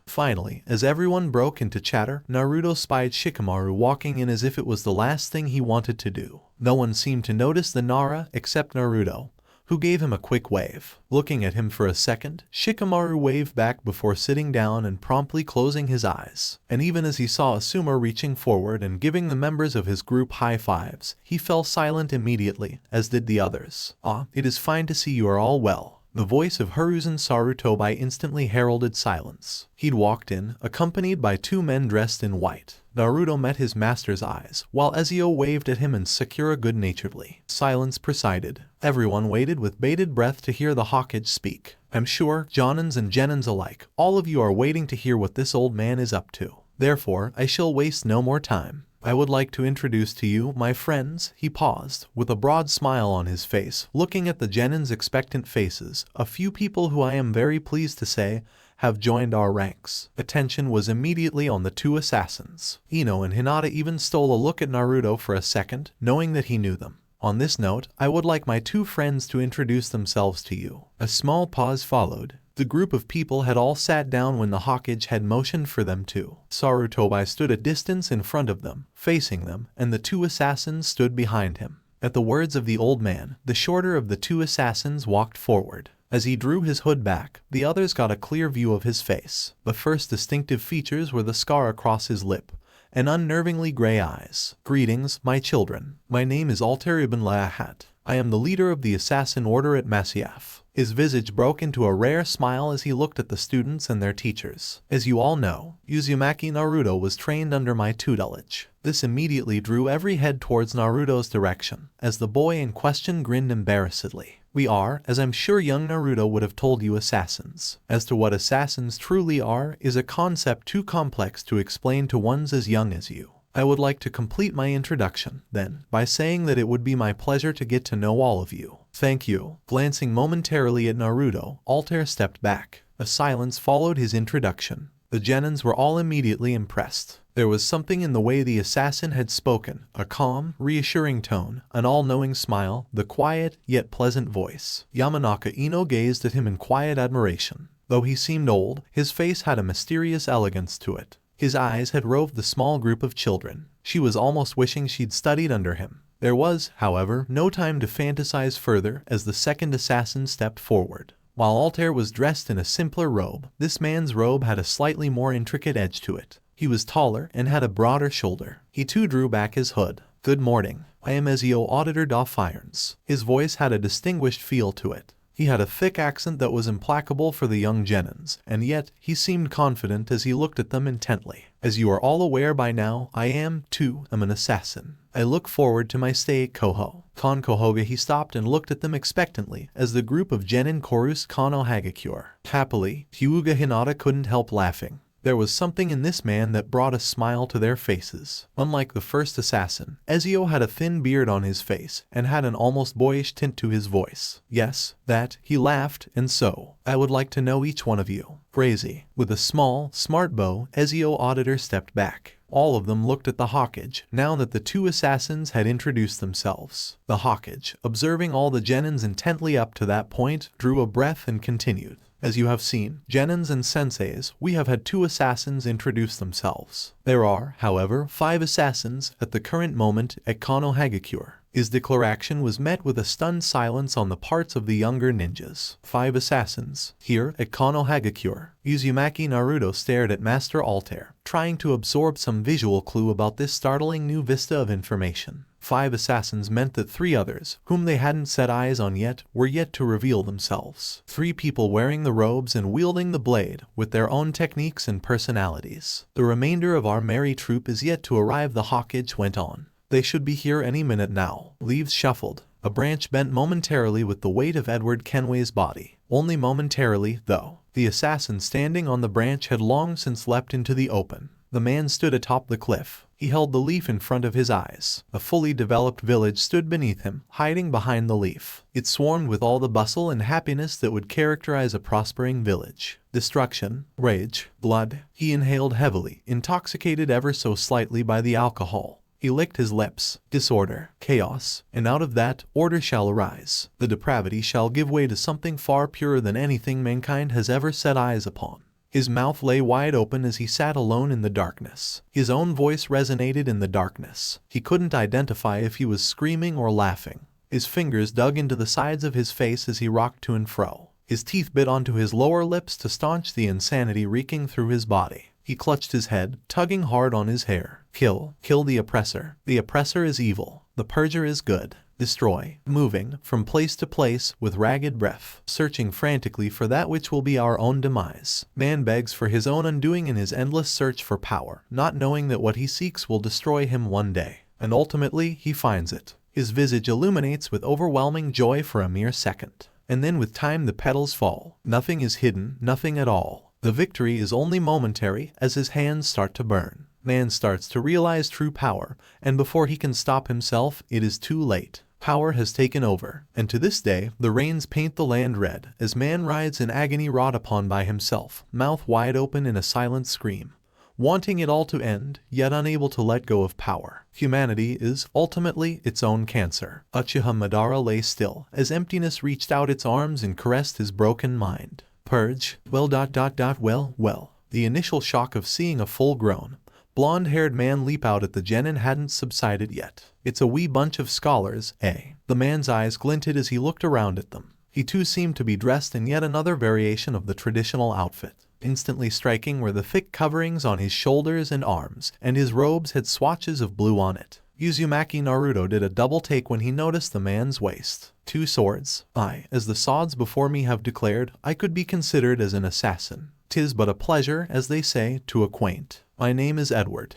Finally, as everyone broke into chatter, Naruto spied Shikamaru walking in as if it was the last thing he wanted to do. No one seemed to notice the Nara except Naruto, who gave him a quick wave. Looking at him for a second, Shikamaru waved back before sitting down and promptly closing his eyes. And even as he saw Asuma reaching forward and giving the members of his group high fives, he fell silent immediately, as did the others. Ah, it is fine to see you are all well. The voice of Hiruzen Sarutobi instantly heralded silence. He'd walked in, accompanied by 2 men dressed in white. Naruto met his master's eyes, while Ezio waved at him and Sakura good-naturedly. Silence presided. Everyone waited with bated breath to hear the Hokage speak. I'm sure, Jonins and Genins alike, all of you are waiting to hear what this old man is up to. Therefore, I shall waste no more time. I would like to introduce to you, my friends. He paused, with a broad smile on his face, looking at the Genin's expectant faces. A few people who I am very pleased to say have joined our ranks. Attention was immediately on the 2 assassins. Ino and Hinata even stole a look at Naruto for a second, knowing that he knew them. On this note, I would like my 2 friends to introduce themselves to you. A small pause followed. The group of people had all sat down when the Hokage had motioned for them to. Sarutobi stood a distance in front of them, facing them, and the 2 assassins stood behind him. At the words of the old man, the shorter of the 2 assassins walked forward. As he drew his hood back, the others got a clear view of his face. The first distinctive features were the scar across his lip and unnervingly gray eyes. Greetings, my children. My name is Altair Ibn Lahat. I am the leader of the assassin order at Masyaf. His visage broke into a rare smile as he looked at the students and their teachers. As you all know, Uzumaki Naruto was trained under my tutelage. This immediately drew every head towards Naruto's direction, as the boy in question grinned embarrassedly. We are, as I'm sure young Naruto would have told you, assassins. As to what assassins truly are is a concept too complex to explain to ones as young as you. I would like to complete my introduction, then, by saying that it would be my pleasure to get to know all of you. Thank you. Glancing momentarily at Naruto, Altair stepped back. A silence followed his introduction. The Genins were all immediately impressed. There was something in the way the assassin had spoken, a calm, reassuring tone, an all-knowing smile, the quiet, yet pleasant voice. Yamanaka Ino gazed at him in quiet admiration. Though he seemed old, his face had a mysterious elegance to it. His eyes had roved the small group of children. She was almost wishing she'd studied under him. There was, however, no time to fantasize further as the second assassin stepped forward. While Altair was dressed in a simpler robe, this man's robe had a slightly more intricate edge to it. He was taller and had a broader shoulder. He too drew back his hood. Good morning. I am Ezio Auditor Doff Irons. His voice had a distinguished feel to it. He had a thick accent that was implacable for the young Genins, and yet he seemed confident as he looked at them intently. As you are all aware by now, I am, too, an assassin. I look forward to my stay at Koho. Kon Kohoga. He stopped and looked at them expectantly as the group of Genin chorused Kono Hagakure. Happily, Hyuga Hinata couldn't help laughing. There was something in this man that brought a smile to their faces. Unlike the first assassin, Ezio had a thin beard on his face and had an almost boyish tint to his voice. Yes, that, he laughed, and so, I would like to know each one of you. Crazy. With a small, smart bow, Ezio Auditor stepped back. All of them looked at the Hokage, now that the 2 assassins had introduced themselves. The Hokage, observing all the Genins intently up to that point, drew a breath and continued. As you have seen, Genins and senseis, we have had 2 assassins introduce themselves. There are, however, 5 assassins at the current moment at Kono Hagakure. His declaration was met with a stunned silence on the parts of the younger ninjas. 5 assassins. Here, at Konohagakure, Uzumaki Naruto stared at Master Altair, trying to absorb some visual clue about this startling new vista of information. 5 assassins meant that 3 others, whom they hadn't set eyes on yet, were yet to reveal themselves. 3 people wearing the robes and wielding the blade, with their own techniques and personalities. The remainder of our merry troop is yet to arrive, the Hawkage went on. They should be here any minute now. Leaves shuffled. A branch bent momentarily with the weight of Edward Kenway's body. Only momentarily, though. The assassin standing on the branch had long since leapt into the open. The man stood atop the cliff. He held the leaf in front of his eyes. A fully developed village stood beneath him, hiding behind the leaf. It swarmed with all the bustle and happiness that would characterize a prospering village. Destruction, rage, blood. He inhaled heavily, intoxicated ever so slightly by the alcohol. He licked his lips. Disorder, chaos, and out of that, order shall arise. The depravity shall give way to something far purer than anything mankind has ever set eyes upon. His mouth lay wide open as he sat alone in the darkness. His own voice resonated in the darkness. He couldn't identify if he was screaming or laughing. His fingers dug into the sides of his face as he rocked to and fro. His teeth bit onto his lower lips to staunch the insanity reeking through his body. He clutched his head, tugging hard on his hair. Kill the oppressor. The oppressor is evil. The purger is good. Destroy. Moving from place to place with ragged breath, searching frantically for that which will be our own demise. Man begs for his own undoing in his endless search for power, not knowing that what he seeks will destroy him one day. And ultimately, he finds it. His visage illuminates with overwhelming joy for a mere second. And then with time the petals fall. Nothing is hidden, nothing at all. The victory is only momentary as his hands start to burn. Man starts to realize true power, and before he can stop himself, it is too late. Power has taken over, and to this day, the rains paint the land red as man rides in agony wrought upon by himself, mouth wide open in a silent scream, wanting it all to end, yet unable to let go of power. Humanity is, ultimately, its own cancer. Uchiha Madara lay still, as emptiness reached out its arms and caressed his broken mind. Purge. Well. The initial shock of seeing a full-grown, blonde-haired man leap out at the genin hadn't subsided yet. It's a wee bunch of scholars, eh? The man's eyes glinted as he looked around at them. He too seemed to be dressed in yet another variation of the traditional outfit. Instantly striking were the thick coverings on his shoulders and arms, and his robes had swatches of blue on it. Uzumaki Naruto did a double take when he noticed the man's waist. 2 swords. As the sods before me have declared, I could be considered as an assassin. 'Tis but a pleasure, as they say, to acquaint. My name is Edward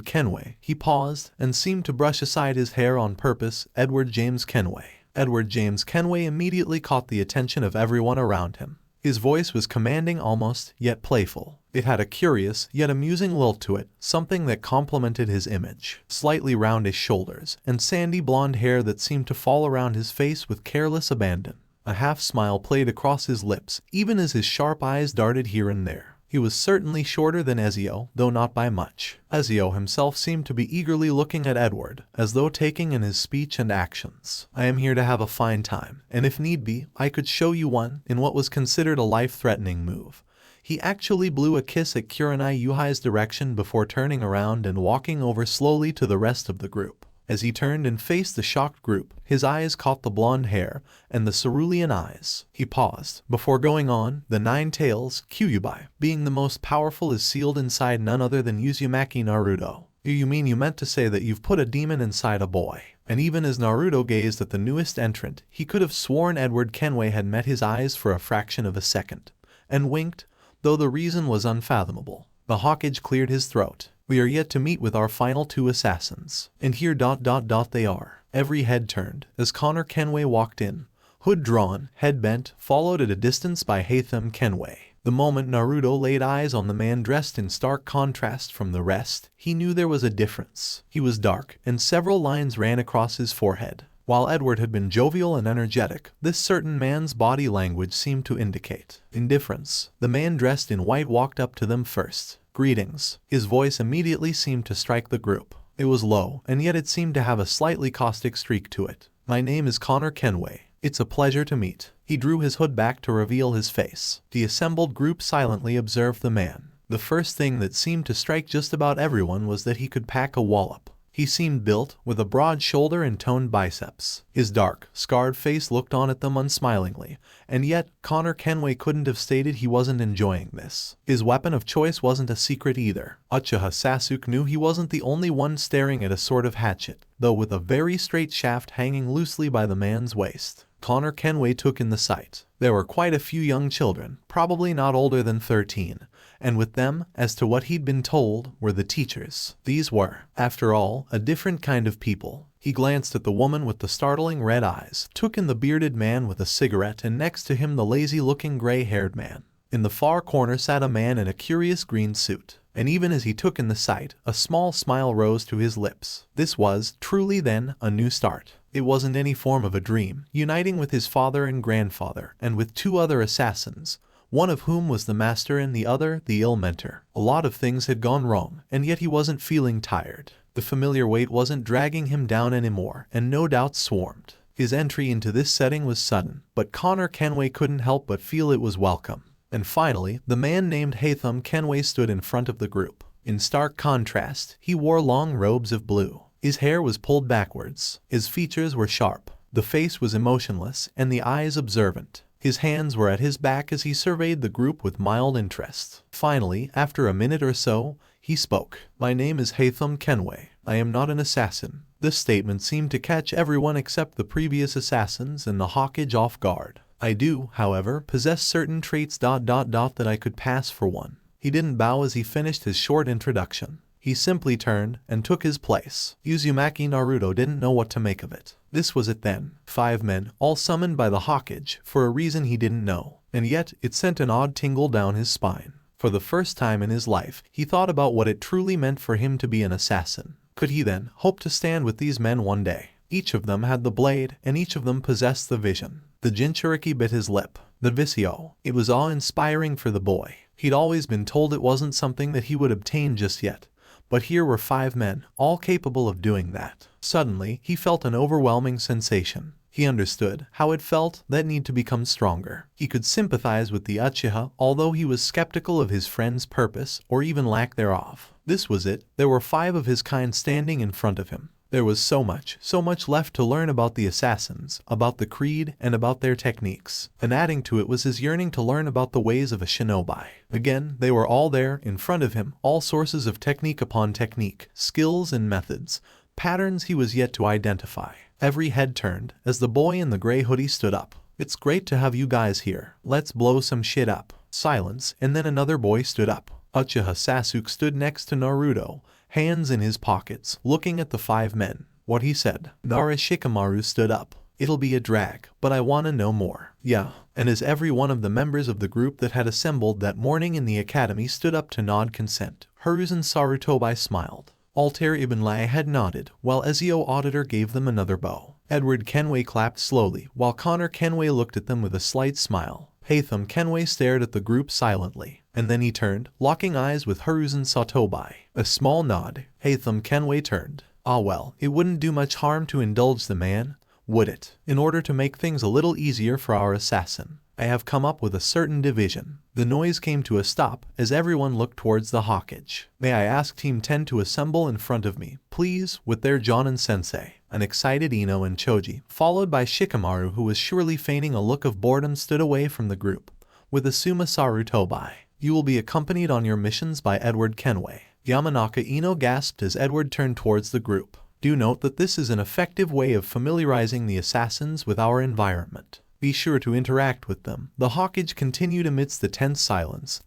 Kenway. He paused, and seemed to brush aside his hair on purpose. Edward James Kenway. Edward James Kenway immediately caught the attention of everyone around him. His voice was commanding almost, yet playful. It had a curious, yet amusing lilt to it, something that complemented his image. Slightly roundish shoulders, and sandy blonde hair that seemed to fall around his face with careless abandon. A half-smile played across his lips, even as his sharp eyes darted here and there. He was certainly shorter than Ezio, though not by much. Ezio himself seemed to be eagerly looking at Edward, as though taking in his speech and actions. I am here to have a fine time, and if need be, I could show you one, in what was considered a life-threatening move. He actually blew a kiss at Kurenai Yuhai's direction before turning around and walking over slowly to the rest of the group. As he turned and faced the shocked group, his eyes caught the blonde hair and the cerulean eyes. He paused. Before going on, the 9 tails, Kyuubi, being the most powerful, is sealed inside none other than Uzumaki Naruto. You mean you meant to say that you've put a demon inside a boy? And even as Naruto gazed at the newest entrant, he could have sworn Edward Kenway had met his eyes for a fraction of a second, and winked, though the reason was unfathomable. The Hawkage cleared his throat. We are yet to meet with our final 2 assassins. And here ... they are. Every head turned as Connor Kenway walked in. Hood drawn, head bent, followed at a distance by Haytham Kenway. The moment Naruto laid eyes on the man dressed in stark contrast from the rest, he knew there was a difference. He was dark, and several lines ran across his forehead. While Edward had been jovial and energetic, this certain man's body language seemed to indicate indifference. The man dressed in white walked up to them first. Greetings. His voice immediately seemed to strike the group. It was low, and yet it seemed to have a slightly caustic streak to it. My name is Connor Kenway. It's a pleasure to meet. He drew his hood back to reveal his face. The assembled group silently observed the man. The first thing that seemed to strike just about everyone was that he could pack a wallop. He seemed built, with a broad shoulder and toned biceps. His dark, scarred face looked on at them unsmilingly, and yet Connor Kenway couldn't have stated he wasn't enjoying this. His weapon of choice wasn't a secret either. Uchiha Sasuke knew he wasn't the only one staring at a sort of hatchet, though with a very straight shaft hanging loosely by the man's waist. Connor Kenway took in the sight. There were quite a few young children, probably not older than 13, and with them, as to what he'd been told, were the teachers. These were, after all, a different kind of people. He glanced at the woman with the startling red eyes, took in the bearded man with a cigarette, and next to him the lazy-looking gray-haired man. In the far corner sat a man in a curious green suit, and even as he took in the sight, a small smile rose to his lips. This was, truly then, a new start. It wasn't any form of a dream, uniting with his father and grandfather, and with 2 other assassins, one of whom was the master and the other the ill mentor. A lot of things had gone wrong, and yet he wasn't feeling tired. The familiar weight wasn't dragging him down anymore, and no doubts swarmed. His entry into this setting was sudden, but Connor Kenway couldn't help but feel it was welcome. And finally, the man named Haytham Kenway stood in front of the group. In stark contrast, he wore long robes of blue. His hair was pulled backwards. His features were sharp. The face was emotionless, and the eyes observant. His hands were at his back as he surveyed the group with mild interest. Finally, after a minute or so, he spoke. "My name is Haytham Kenway. I am not an assassin." This statement seemed to catch everyone except the previous assassins and the Hawkage off guard. "I do, however, possess certain traits ... that I could pass for one." He didn't bow as he finished his short introduction. He simply turned and took his place. Uzumaki Naruto didn't know what to make of it. This was it then. 5 men, all summoned by the Hawkage, for a reason he didn't know. And yet, it sent an odd tingle down his spine. For the first time in his life, he thought about what it truly meant for him to be an assassin. Could he then hope to stand with these men one day? Each of them had the blade, and each of them possessed the vision. The Jinchuriki bit his lip. The Visio. It was awe-inspiring for the boy. He'd always been told it wasn't something that he would obtain just yet. But here were 5 men, all capable of doing that. Suddenly, he felt an overwhelming sensation. He understood how it felt, that need to become stronger. He could sympathize with the Uchiha, although he was skeptical of his friend's purpose, or even lack thereof. This was it. There were 5 of his kind standing in front of him. There was so much left to learn about the assassins, about the creed, and about their techniques. And adding to it was his yearning to learn about the ways of a shinobi. Again, they were all there, in front of him, all sources of technique upon technique, skills and methods, patterns he was yet to identify. Every head turned, as the boy in the gray hoodie stood up. "It's great to have you guys here. Let's blow some shit up." Silence, and then another boy stood up. Uchiha Sasuke stood next to Naruto, hands in his pockets, looking at the 5 men. What he said. Nara Shikamaru stood up. "It'll be a drag, but I wanna know more." "Yeah." And as every one of the members of the group that had assembled that morning in the academy stood up to nod consent, Hiruzen Sarutobi smiled. Altair Ibn Lai had nodded, while Ezio Auditor gave them another bow. Edward Kenway clapped slowly, while Connor Kenway looked at them with a slight smile. Haytham Kenway stared at the group silently, and then he turned, locking eyes with Hiruzen Sarutobi. A small nod. Haytham Kenway turned. "Ah well, it wouldn't do much harm to indulge the man, would it? In order to make things a little easier for our assassin, I have come up with a certain division." The noise came to a stop as everyone looked towards the Hawkage. "May I ask Team 10 to assemble in front of me, please, with their Jonin-sensei." An excited Ino and Choji, followed by Shikamaru, who was surely feigning a look of boredom, stood away from the group. With Asuma Sarutobi. "You will be accompanied on your missions by Edward Kenway." Yamanaka Ino gasped as Edward turned towards the group. "Do note that this is an effective way of familiarizing the assassins with our environment. Be sure to interact with them." The Hawkage continued amidst the tense silence, ...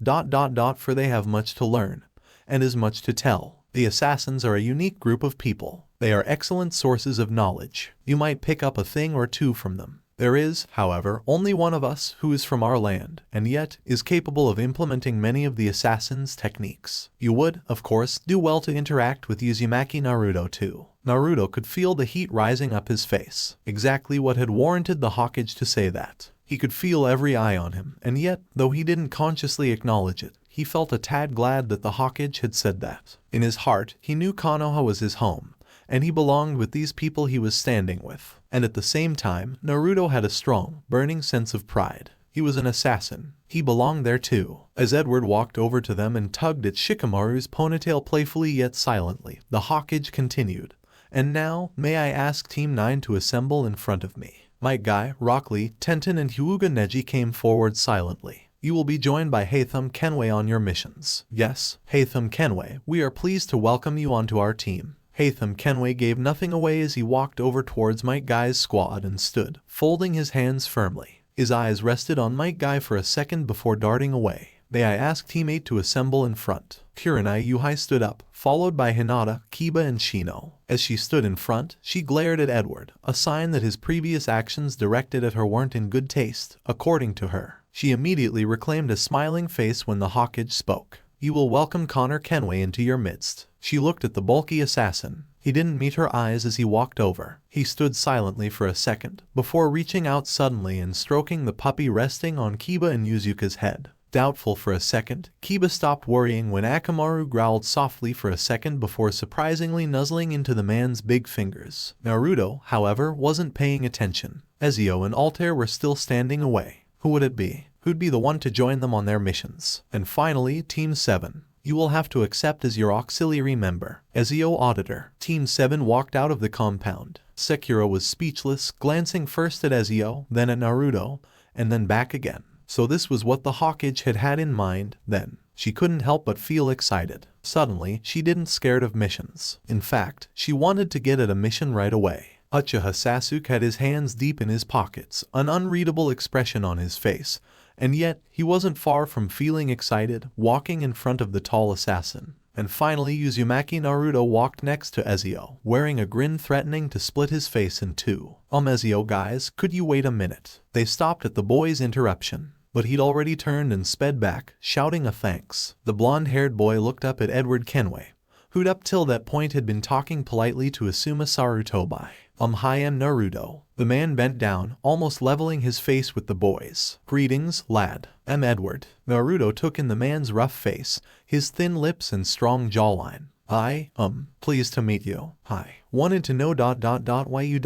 for they have much to learn, and as much to tell. The assassins are a unique group of people. They are excellent sources of knowledge. You might pick up a thing or two from them. There is, however, only one of us who is from our land, and yet is capable of implementing many of the assassin's techniques. You would, of course, do well to interact with Uzumaki Naruto too. Naruto could feel the heat rising up his face. Exactly what had warranted the Hawkage to say that. He could feel every eye on him, and yet, though he didn't consciously acknowledge it, he felt a tad glad that the Hawkage had said that. In his heart, he knew Konoha was his home, and he belonged with these people he was standing with. And at the same time, Naruto had a strong, burning sense of pride. He was an assassin. He belonged there too. As Edward walked over to them and tugged at Shikamaru's ponytail playfully yet silently, the Hawkage continued. And now, may I ask Team 9 to assemble in front of me. Might Guy, Rockley, Tenten and Hyuga Neji came forward silently. You will be joined by Hatham Kenway on your missions. Yes, Hatham Kenway, we are pleased to welcome you onto our team. Hatham Kenway gave nothing away as he walked over towards Might Guy's squad and stood, folding his hands firmly. His eyes rested on Might Guy for a second before darting away. May I ask Team 8 to assemble in front. Kurenai Yuhai stood up, followed by Hinata, Kiba and Shino. As she stood in front, she glared at Edward, a sign that his previous actions directed at her weren't in good taste, according to her. She immediately reclaimed a smiling face when the Hawkeye spoke. You will welcome Connor Kenway into your midst. She looked at the bulky assassin. He didn't meet her eyes as he walked over. He stood silently for a second, before reaching out suddenly and stroking the puppy resting on Kiba and Yuzuka's head. Doubtful for a second, Kiba stopped worrying when Akamaru growled softly for a second before surprisingly nuzzling into the man's big fingers. Naruto, however, wasn't paying attention. Ezio and Altair were still standing away. Who would it be? Who'd be the one to join them on their missions? And finally, Team 7. You will have to accept as your auxiliary member. Ezio Auditor. Team 7 walked out of the compound. Sekiro was speechless, glancing first at Ezio, then at Naruto, and then back again. So this was what the Hawkeye had had in mind, then. She couldn't help but feel excited. Suddenly, she didn't scared of missions. In fact, she wanted to get at a mission right away. Uchiha Sasuke had his hands deep in his pockets, an unreadable expression on his face, and yet he wasn't far from feeling excited, walking in front of the tall assassin. And finally Uzumaki Naruto walked next to Ezio, wearing a grin threatening to split his face in two. Ezio guys, could you wait a minute? They stopped at the boy's interruption. But he'd already turned and sped back, shouting a thanks. The blonde-haired boy looked up at Edward Kenway, who'd up till that point had been talking politely to Asuma Sarutobi. Hi, am Naruto. The man bent down, almost leveling his face with the boy's. Greetings, lad. I'm Edward. Naruto took in the man's rough face, his thin lips and strong jawline. Pleased to meet you. Hi. Wanted to know why you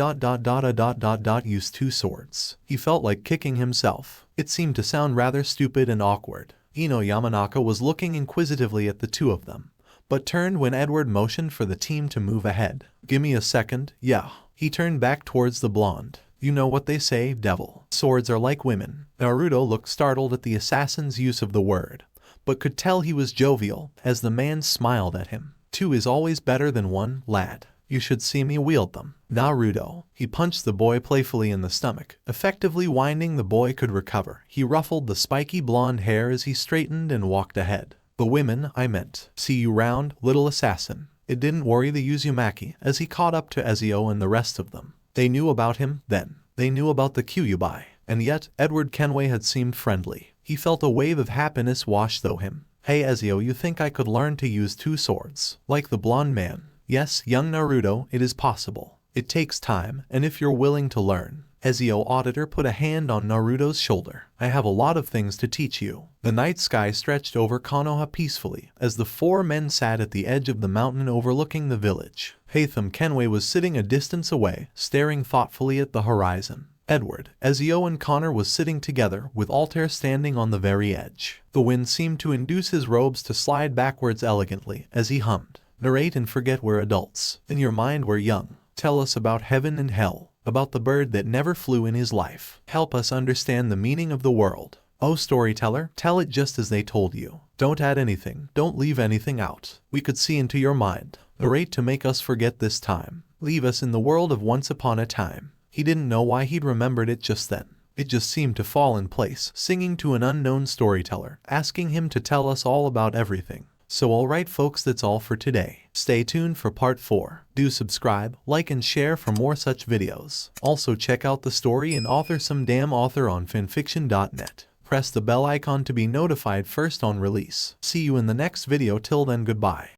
use two swords. He felt like kicking himself. It seemed to sound rather stupid and awkward. Ino Yamanaka was looking inquisitively at the two of them, but turned when Edward motioned for the team to move ahead. Gimme a second, yeah. He turned back towards the blonde. You know what they say, devil. Swords are like women. Naruto looked startled at the assassin's use of the word, but could tell he was jovial as the man smiled at him. Two is always better than one, lad. You should see me wield them. Naruto. He punched the boy playfully in the stomach, effectively winding the boy could recover. He ruffled the spiky blonde hair as he straightened and walked ahead. The women, I meant. See you round, little assassin. It didn't worry the Uzumaki as he caught up to Ezio and the rest of them. They knew about him, then. They knew about the Kyuubi. And yet, Edward Kenway had seemed friendly. He felt a wave of happiness wash through him. Hey Ezio, you think I could learn to use two swords? Like the blonde man. Yes, young Naruto, it is possible. It takes time, and if you're willing to learn. Ezio Auditor put a hand on Naruto's shoulder. I have a lot of things to teach you. The night sky stretched over Konoha peacefully as the four men sat at the edge of the mountain overlooking the village. Hatham Kenway was sitting a distance away, staring thoughtfully at the horizon. Edward, Ezio and Connor was sitting together, with Altair standing on the very edge. The wind seemed to induce his robes to slide backwards elegantly as he hummed. Narrate and forget we're adults. In your mind we're young. Tell us about heaven and hell, about the bird that never flew in his life. Help us understand the meaning of the world. Oh storyteller, tell it just as they told you. Don't add anything, don't leave anything out. We could see into your mind. Narrate to make us forget this time. Leave us in the world of once upon a time. He didn't know why he'd remembered it just then. It just seemed to fall in place, singing to an unknown storyteller, asking him to tell us all about everything. So alright folks, that's all for today. Stay tuned for part 4. Do subscribe, like and share for more such videos. Also check out the story and author SomeDamn author on FANFICTIONnet. Press the bell icon to be notified first on release. See you in the next video, till then goodbye.